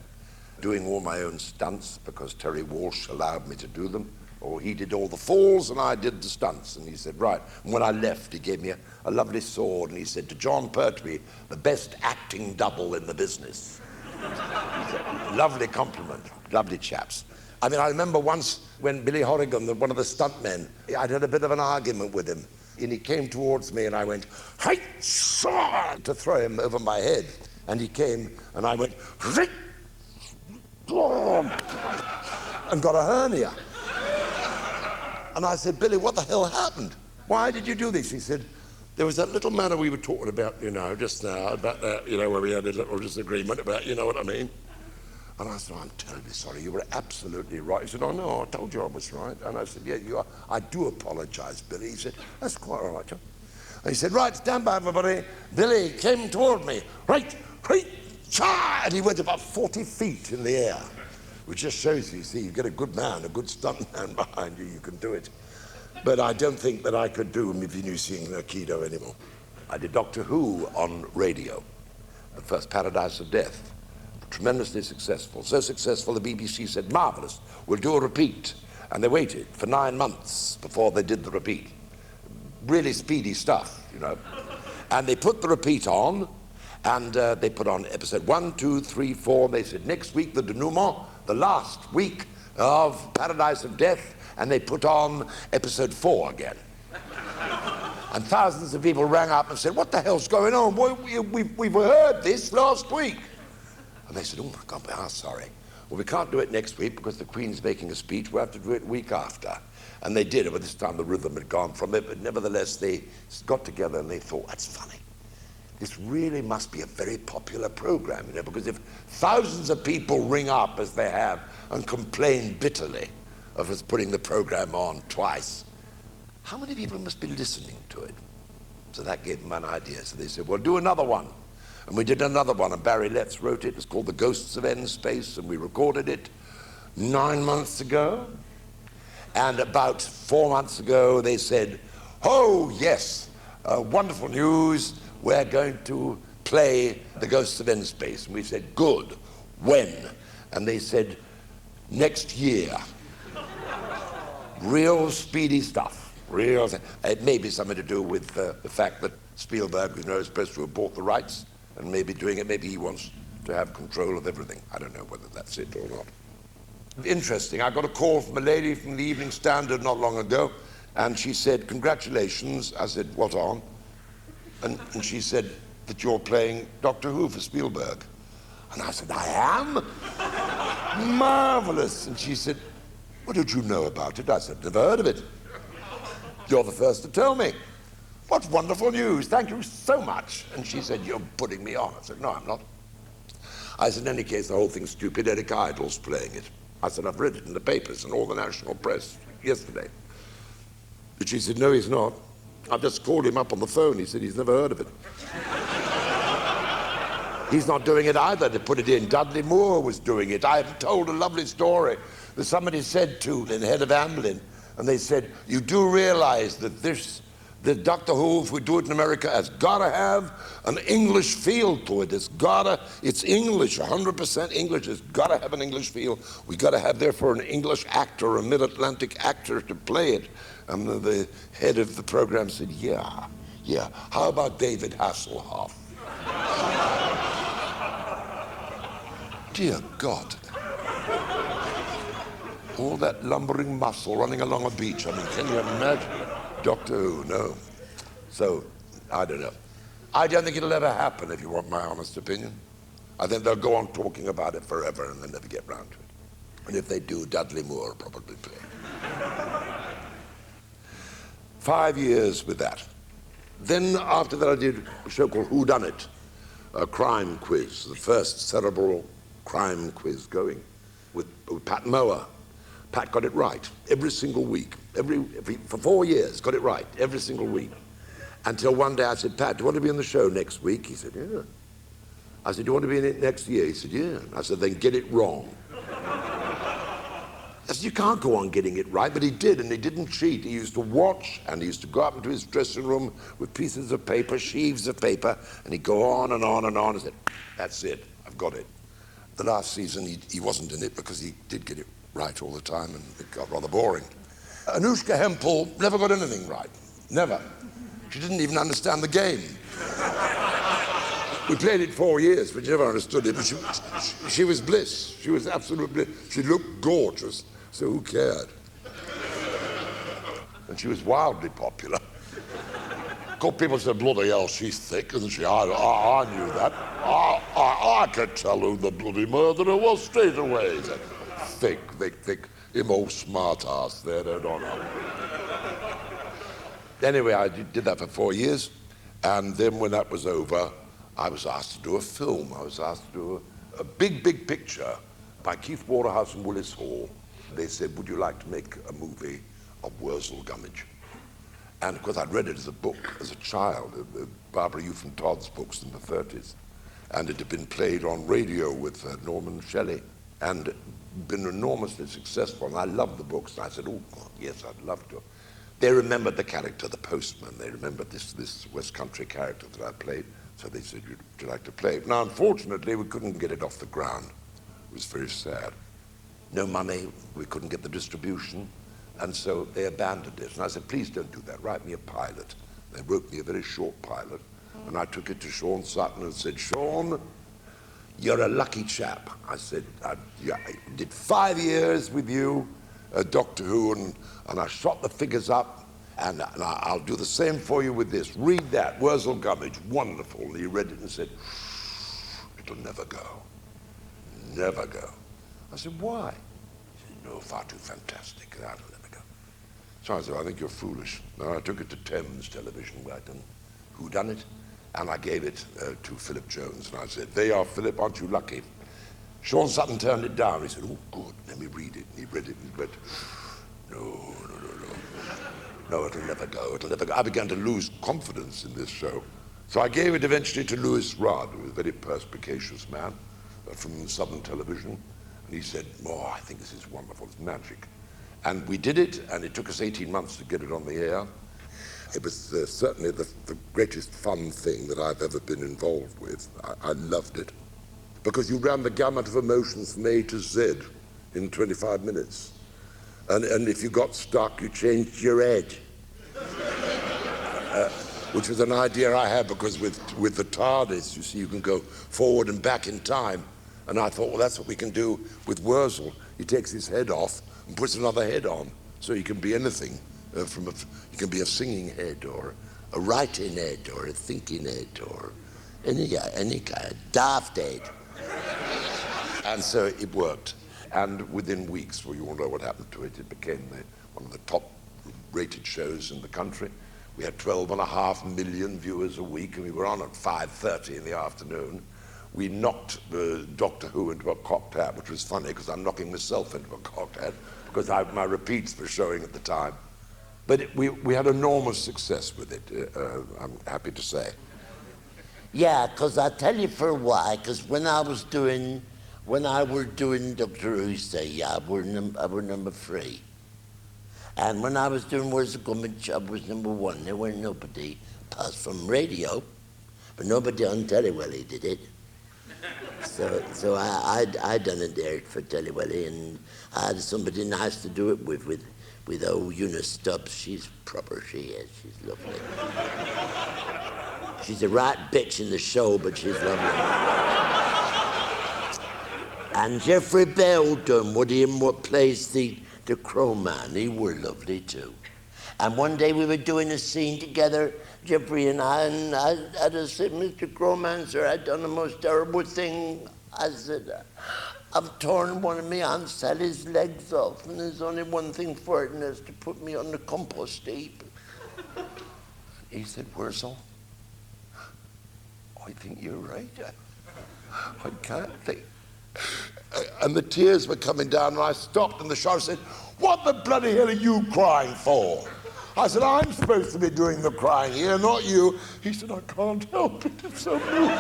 doing all my own stunts, because Terry Walsh allowed me to do them. Or he did all the falls and I did the stunts. And he said, right. And when I left, he gave me a lovely sword, and he said, to Jon Pertwee, the best acting double in the business. Lovely compliment, lovely chaps. I mean, I remember once when Billy Horrigan, one of the stuntmen, I'd had a bit of an argument with him, and he came towards me and I went, "Hey, saw!" to throw him over my head. And he came and I went, "Hey!" and got a hernia. And I said, Billy, what the hell happened? Why did you do this? He said, there was that little matter we were talking about, just now, about that, where we had a little disagreement about, you know what I mean? And I said, I'm terribly sorry, you were absolutely right. He said, oh no, I told you I was right. And I said, yeah, you are. I do apologize, Billy. He said, that's quite all right, John. And he said, right, stand by, everybody. Billy came toward me, right, cha! And he went about 40 feet in the air. Which just shows you see, you get a good man, a good stunt man behind you, you can do it. But I don't think that I could do Mivinu Singh Nakido anymore. I did Doctor Who on radio, the first Paradise of Death. Tremendously successful. So successful, the BBC said, marvellous, we'll do a repeat. And they waited for 9 months before they did the repeat. Really speedy stuff, And they put the repeat on, and they put on episode 1, 2, 3, 4. They said, next week, the denouement, the last week of Paradise of Death, and they put on episode 4 again. And thousands of people rang up and said, what the hell's going on? We've heard this last week. And they said, oh my God, sorry. Well, we can't do it next week because the Queen's making a speech. We'll have to do it the week after. And they did, but this time the rhythm had gone from it. But nevertheless, they got together and they thought, that's funny. This really must be a very popular program, because if thousands of people ring up, as they have, and complain bitterly of us putting the program on twice, how many people must be listening to it? So that gave them an idea. So they said, well, do another one. And we did another one, and Barry Letts wrote it. It's called The Ghosts of N Space, and we recorded it 9 months ago. And about 4 months ago, they said, oh, yes, wonderful news. We're going to play The Ghosts of N Space. And we said, good. When? And they said, next year. Real speedy stuff. It may be something to do with the fact that Spielberg, is supposed to have bought the rights and maybe doing it. Maybe he wants to have control of everything. I don't know whether that's it or not. Interesting. I got a call from a lady from the Evening Standard not long ago, and she said, congratulations. I said, what on? And she said that you're playing Doctor Who for Spielberg. And I said, I am? Marvelous. And she said, what did you know about it? I said, never heard of it. You're the first to tell me. What wonderful news. Thank you so much. And she said, you're putting me on. I said, no, I'm not. I said, in any case, the whole thing's stupid. Eric Idle's playing it. I said, I've read it in the papers and all the national press yesterday. But she said, no, he's not. I just called him up on the phone. He said he's never heard of it. He's not doing it either, to put it in. Dudley Moore was doing it. I have told a lovely story that somebody said to the head of Amblin, and they said, you do realize that the Doctor Who, if we do it in America, has got to have an English feel to it. It's English, 100% English. It's got to have an English feel. We got to have, therefore, an English actor, a mid-Atlantic actor to play it. And the head of the program said, yeah. How about David Hasselhoff? Dear God. All that lumbering muscle running along a beach. I mean, can you imagine? Doctor Who, no. So, I don't know. I don't think it'll ever happen, if you want my honest opinion. I think they'll go on talking about it forever and they'll never get round to it. And if they do, Dudley Moore will probably play. 5 years with that. Then after that I did a show called Who Done It, a crime quiz, the first cerebral crime quiz going with Pat Mower. Pat got it right every single week, for 4 years, got it right every single week. Until one day I said, Pat, do you want to be on the show next week? He said, yeah. I said, do you want to be in it next year? He said, yeah. I said, then get it wrong. I said, you can't go on getting it right, but he did, and he didn't cheat. He used to watch, and he used to go up into his dressing room with pieces of paper, sheaves of paper, and he'd go on and on and on, and said, that's it, I've got it. The last season, he wasn't in it because he did get it right all the time, and it got rather boring. Anushka Hempel never got anything right, never. She didn't even understand the game. We played it 4 years, but she never understood it, but she was bliss. She was absolute bliss. She looked gorgeous. So who cared? And she was wildly popular. Of course, people said, bloody hell, she's thick, isn't she? I knew that. I could tell who the bloody murderer was straight away. He said, thick, him old smart ass there, don't know. Anyway, I did that for 4 years, and then when that was over, I was asked to do a film. I was asked to do a big picture by Keith Waterhouse and Willis Hall. They said, would you like to make a movie of Wurzel Gummidge? And of course, I'd read it as a book as a child, Barbara Eufen Todd's books in the 30s. And it had been played on radio with Norman Shelley and been enormously successful. And I loved the books. And I said, oh, God, yes, I'd love to. They remembered the character, the postman. They remembered this West Country character that I played. So they said, would you like to play it? Now, unfortunately, we couldn't get it off the ground. It was very sad. No money, we couldn't get the distribution, and so they abandoned it. And I said, please don't do that, write me a pilot. They wrote me a very short pilot, and I took it to Sean Sutton and said, Sean, you're a lucky chap. I said, I did 5 years with you, Doctor Who, and I shot the figures up, and I'll do the same for you with this. Read that, Wurzel Gummidge, wonderful. And he read it and said, it'll never go, never go. I said, why? He said, no, far too fantastic, that'll never go. So I said, I think you're foolish. Now I took it to Thames Television, where I'd done Who Done It, and I gave it to Philip Jones, and I said, there you are, Philip, aren't you lucky? Sean Sutton turned it down. He said, oh, good, let me read it. And he read it, and he went, no, it'll never go, it'll never go. I began to lose confidence in this show. So I gave it eventually to Lewis Rudd, who was a very perspicacious man from Southern Television. And he said, oh, I think this is wonderful, it's magic. And we did it, and it took us 18 months to get it on the air. It was certainly the greatest fun thing that I've ever been involved with. I loved it. Because you ran the gamut of emotions from A to Z in 25 minutes. And if you got stuck, you changed your head. Which was an idea I had, because with the TARDIS, you see, you can go forward and back in time. And I thought, well, that's what we can do with Wurzel. He takes his head off and puts another head on. So he can be anything. He can be a singing head, or a writing head, or a thinking head, or any kind, daft head. And so it worked. And within weeks, well, you all know what happened to it. It became one of the top-rated shows in the country. We had 12.5 million viewers a week, and we were on at 5:30 in the afternoon. We knocked Doctor Who into a cocked hat, which was funny, because I'm knocking myself into a cocked hat, because my repeats were showing at the time. But we had enormous success with it, I'm happy to say. Yeah, because I'll tell you for why, because when I were doing Doctor Who, say, yeah, I were number 3. And when I was doing Wurzel Gummidge, I was number 1. There weren't nobody, apart from radio, but nobody on Telewelly did it. So I done it there for Telewelly, and I had somebody nice to do it with old Eunice Stubbs. She's proper, she is. She's lovely. She's a right bitch in the show, but she's lovely. And Jeffrey Bell done with him what plays the Crow Man. He were lovely too. And one day we were doing a scene together, Jeffrey and I just said, Mr. Crowman, sir, I've done the most terrible thing. I said, I've torn one of my Aunt Sally's legs off, and there's only one thing for it, and that's to put me on the compost heap. He said, Wurzel, I think you're right. I can't think. And the tears were coming down, and I stopped, and the sheriff said, what the bloody hell are you crying for? I said, I'm supposed to be doing the crying here, not you. He said, I can't help it, it's so moving.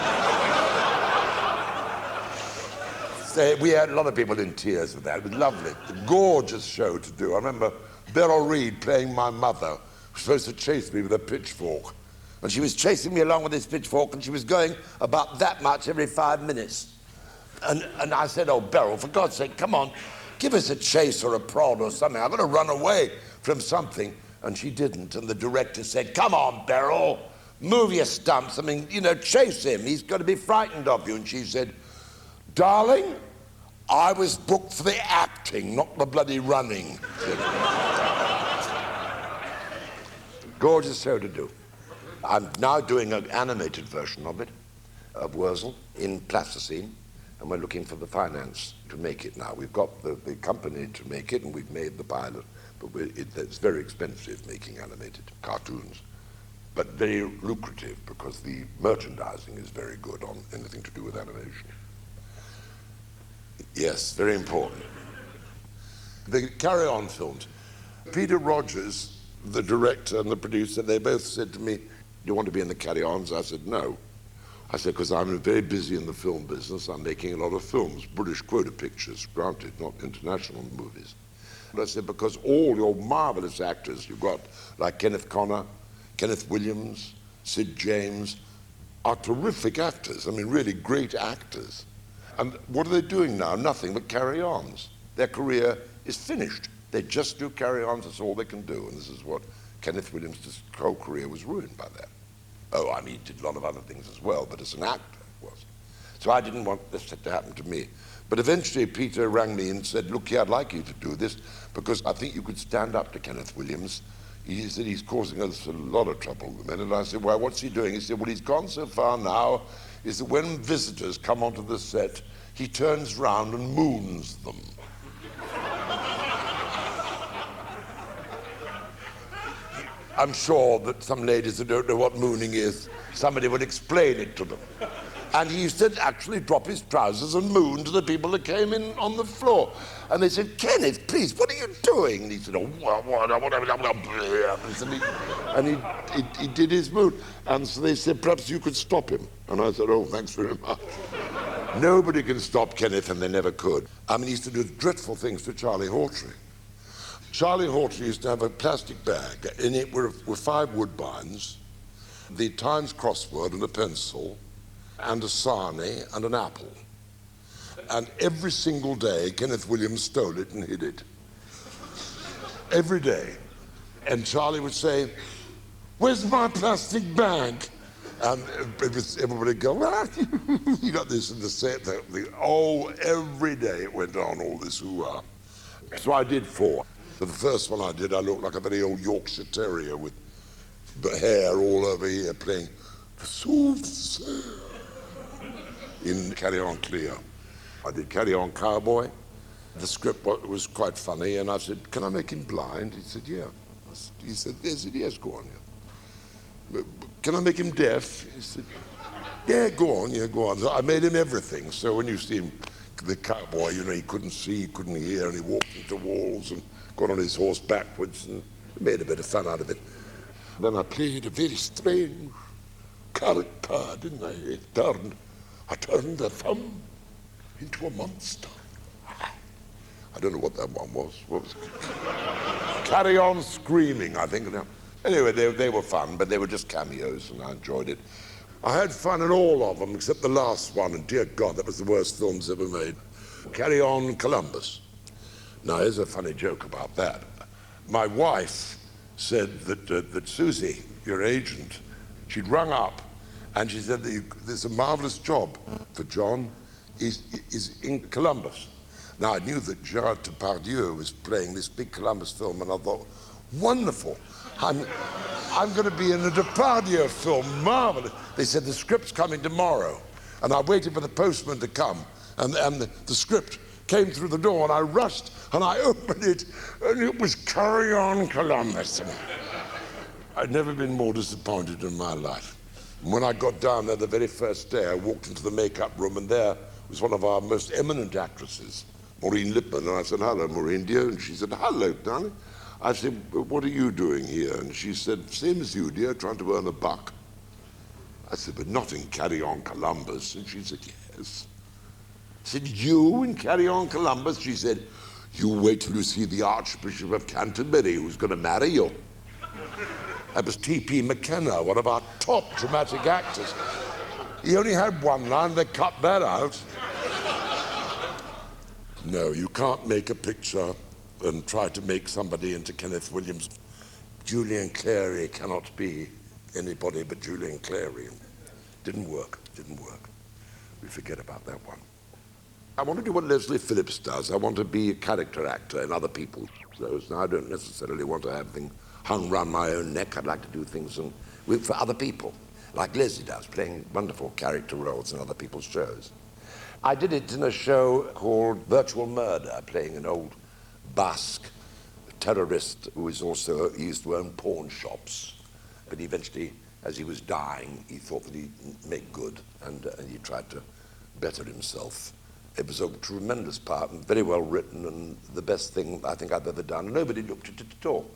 So we had a lot of people in tears with that. It was lovely. A gorgeous show to do. I remember Beryl Reid playing my mother, who was supposed to chase me with a pitchfork. And she was chasing me along with this pitchfork, and she was going about that much every 5 minutes. And I said, oh, Beryl, for God's sake, come on, give us a chase or a prod or something. I've got to run away from something. And she didn't. And the director said, come on, Beryl, move your stumps. I mean, you know, chase him. He's got to be frightened of you. And she said, darling, I was booked for the acting, not the bloody running. Gorgeous show to do. I'm now doing an animated version of it, of Wurzel, in plasticine, and we're looking for the finance to make it now. We've got the company to make it, and we've made the pilot, but it's very expensive making animated cartoons, but very lucrative because the merchandising is very good on anything to do with animation. Yes, very important. The Carry On films. Peter Rogers, the director and the producer, they both said to me, do you want to be in the Carry Ons? I said, no. I said, because I'm very busy in the film business. I'm making a lot of films, British quota pictures, granted, not international movies. And I said, because all your marvelous actors you've got, like Kenneth Connor, Kenneth Williams, Sid James, are terrific actors. I mean, really great actors. And what are they doing now? Nothing but carry-ons. Their career is finished. They just do carry-ons, that's all they can do. And this is what Kenneth Williams' whole career was ruined by that. Oh, I mean, he did a lot of other things as well, but as an actor, it was. So I didn't want this to happen to me. But eventually Peter rang me and said, look here, I'd like you to do this because I think you could stand up to Kenneth Williams. He said, he's causing us a lot of trouble at the minute. And I said, well, what's he doing? He said, well, he's gone so far now is that when visitors come onto the set, he turns round and moons them. I'm sure that some ladies who don't know what mooning is, somebody would explain it to them. And he used to actually drop his trousers and moon to the people that came in on the floor. And they said, Kenneth, please, what are you doing? And he said, oh, and he did his moon. And so they said, perhaps you could stop him. And I said, oh, thanks very much. Nobody can stop Kenneth, and they never could. I mean, he used to do dreadful things to Charlie Hawtrey. Charlie Hawtrey used to have a plastic bag. In it were 5 woodbines, the Times crossword and a pencil, and a sarnie and an apple. And every single day, Kenneth Williams stole it and hid it. Every day. And Charlie would say, where's my plastic bag? And everybody go, ah, you got this in the set. Oh, every day it went on, all this hoo-ha. So I did 4. So the first one I did, I looked like a very old Yorkshire Terrier with the hair all over here playing the soothsayer in Carry On Cleo. I did Carry On Cowboy. The script was quite funny, and I said, can I make him blind? He said, yeah. He said, yes, go on, yeah. Can I make him deaf? He said, yeah, go on. So I made him everything. So when you see him, the cowboy, you know, he couldn't see, he couldn't hear, and he walked into walls and got on his horse backwards and made a bit of fun out of it. Then I played a very strange character, didn't I? I turned a thumb into a monster. I don't know what that one was. What was it? Carry On Screaming, I think. Anyway, they were fun, but they were just cameos, and I enjoyed it. I had fun in all of them, except the last one, and dear God, that was the worst films ever made. Carry On Columbus. Now, here's a funny joke about that. My wife said that Susie, your agent, she'd rung up, and she said that there's a marvelous job for John. Is in Columbus. Now, I knew that Gerard Depardieu was playing this big Columbus film, and I thought, wonderful. I'm going to be in a Depardieu film, marvelous. They said, the script's coming tomorrow. And I waited for the postman to come, and the script came through the door, and I rushed, and I opened it, and it was Carry On Columbus. I'd never been more disappointed in my life. And when I got down there the very first day, I walked into the makeup room, and there was one of our most eminent actresses, Maureen Lipman, and I said, "Hello, Maureen, dear," and she said, "Hello, darling." I said, "What are you doing here?" And she said, "Same as you, dear, trying to earn a buck." I said, "But not in Carry On Columbus." And she said, "Yes." I said, "You in Carry On Columbus?" She said, "You wait till you see the Archbishop of Canterbury, who's going to marry you." That was T.P. McKenna, one of our top dramatic actors. He only had one line, they cut that out. No, you can't make a picture and try to make somebody into Kenneth Williams. Julian Clary cannot be anybody but Julian Clary. Didn't work. We forget about that one. I want to do what Leslie Phillips does. I want to be a character actor in other people's shows. Now, I don't necessarily want to have things hung round my own neck. I'd like to do things for other people, like Leslie does, playing wonderful character roles in other people's shows. I did it in a show called Virtual Murder, playing an old Basque terrorist who he used to own pawn shops. But eventually, as he was dying, he thought that he'd make good, and he tried to better himself. It was a tremendous part, and very well written, and the best thing I think I've ever done. Nobody looked at it at all,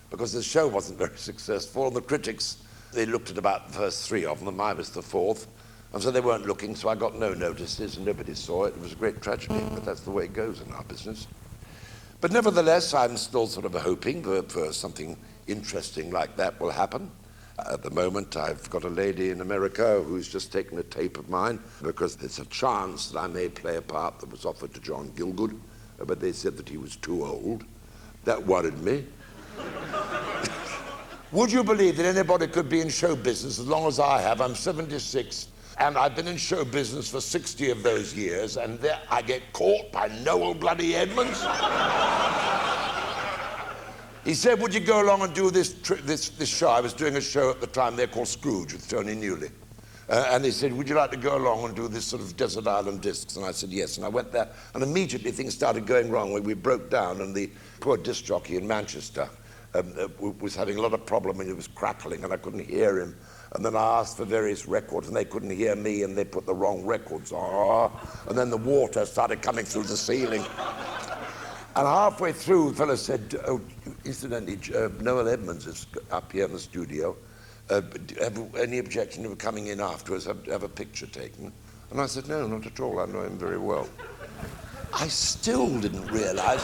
because the show wasn't very successful, and the critics, they looked at about the first three of them. I was the fourth, and so they weren't looking, so I got no notices, and nobody saw it. It was a great tragedy, but that's the way it goes in our business. But nevertheless, I'm still sort of hoping for something interesting like that will happen. At the moment, I've got a lady in America who's just taken a tape of mine, because there's a chance that I may play a part that was offered to John Gielgud, but they said that he was too old. That worried me. Would you believe that anybody could be in show business as long as I have? I'm 76, and I've been in show business for 60 of those years, and there I get caught by Noel bloody Edmonds. He said, "Would you go along and do this show?" I was doing a show at the time there called Scrooge with Tony Newley. And he said, "Would you like to go along and do this sort of Desert Island Discs?" And I said, "Yes." And I went there, and immediately things started going wrong. We broke down, and the poor disc jockey in Manchester was having a lot of problem, and he was crackling, and I couldn't hear him. And then I asked for various records, and they couldn't hear me, and they put the wrong records on. And then the water started coming through the ceiling. And halfway through, the fellow said, "Oh, incidentally, Noel Edmonds is up here in the studio. Do you have any objection to coming in afterwards, have a picture taken?" And I said, "No, not at all. I know him very well." I still didn't realize.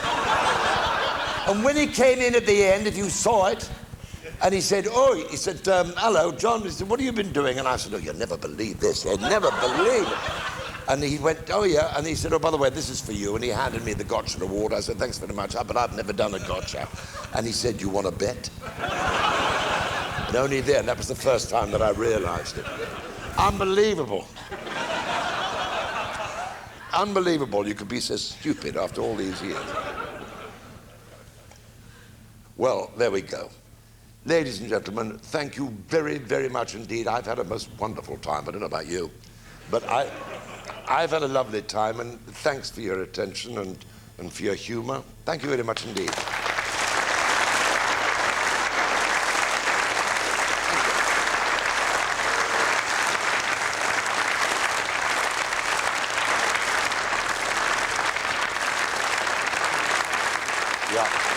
And when he came in at the end, if you saw it, and he said, "Hello, John." He said, "What have you been doing?" And I said, "Oh, you'll never believe this. You'll never believe it." And he went, "Oh, yeah." And he said, "Oh, by the way, this is for you." And he handed me the Gotcha Award. I said, "Thanks very much, but I've never done a Gotcha." And he said, "You want to bet?" And only then, that was the first time that I realized it. Unbelievable. Unbelievable you could be so stupid after all these years. Well, there we go. Ladies and gentlemen, thank you very, very much indeed. I've had a most wonderful time. I don't know about you, but I've had a lovely time, and thanks for your attention and for your humor. Thank you very much indeed. Yeah.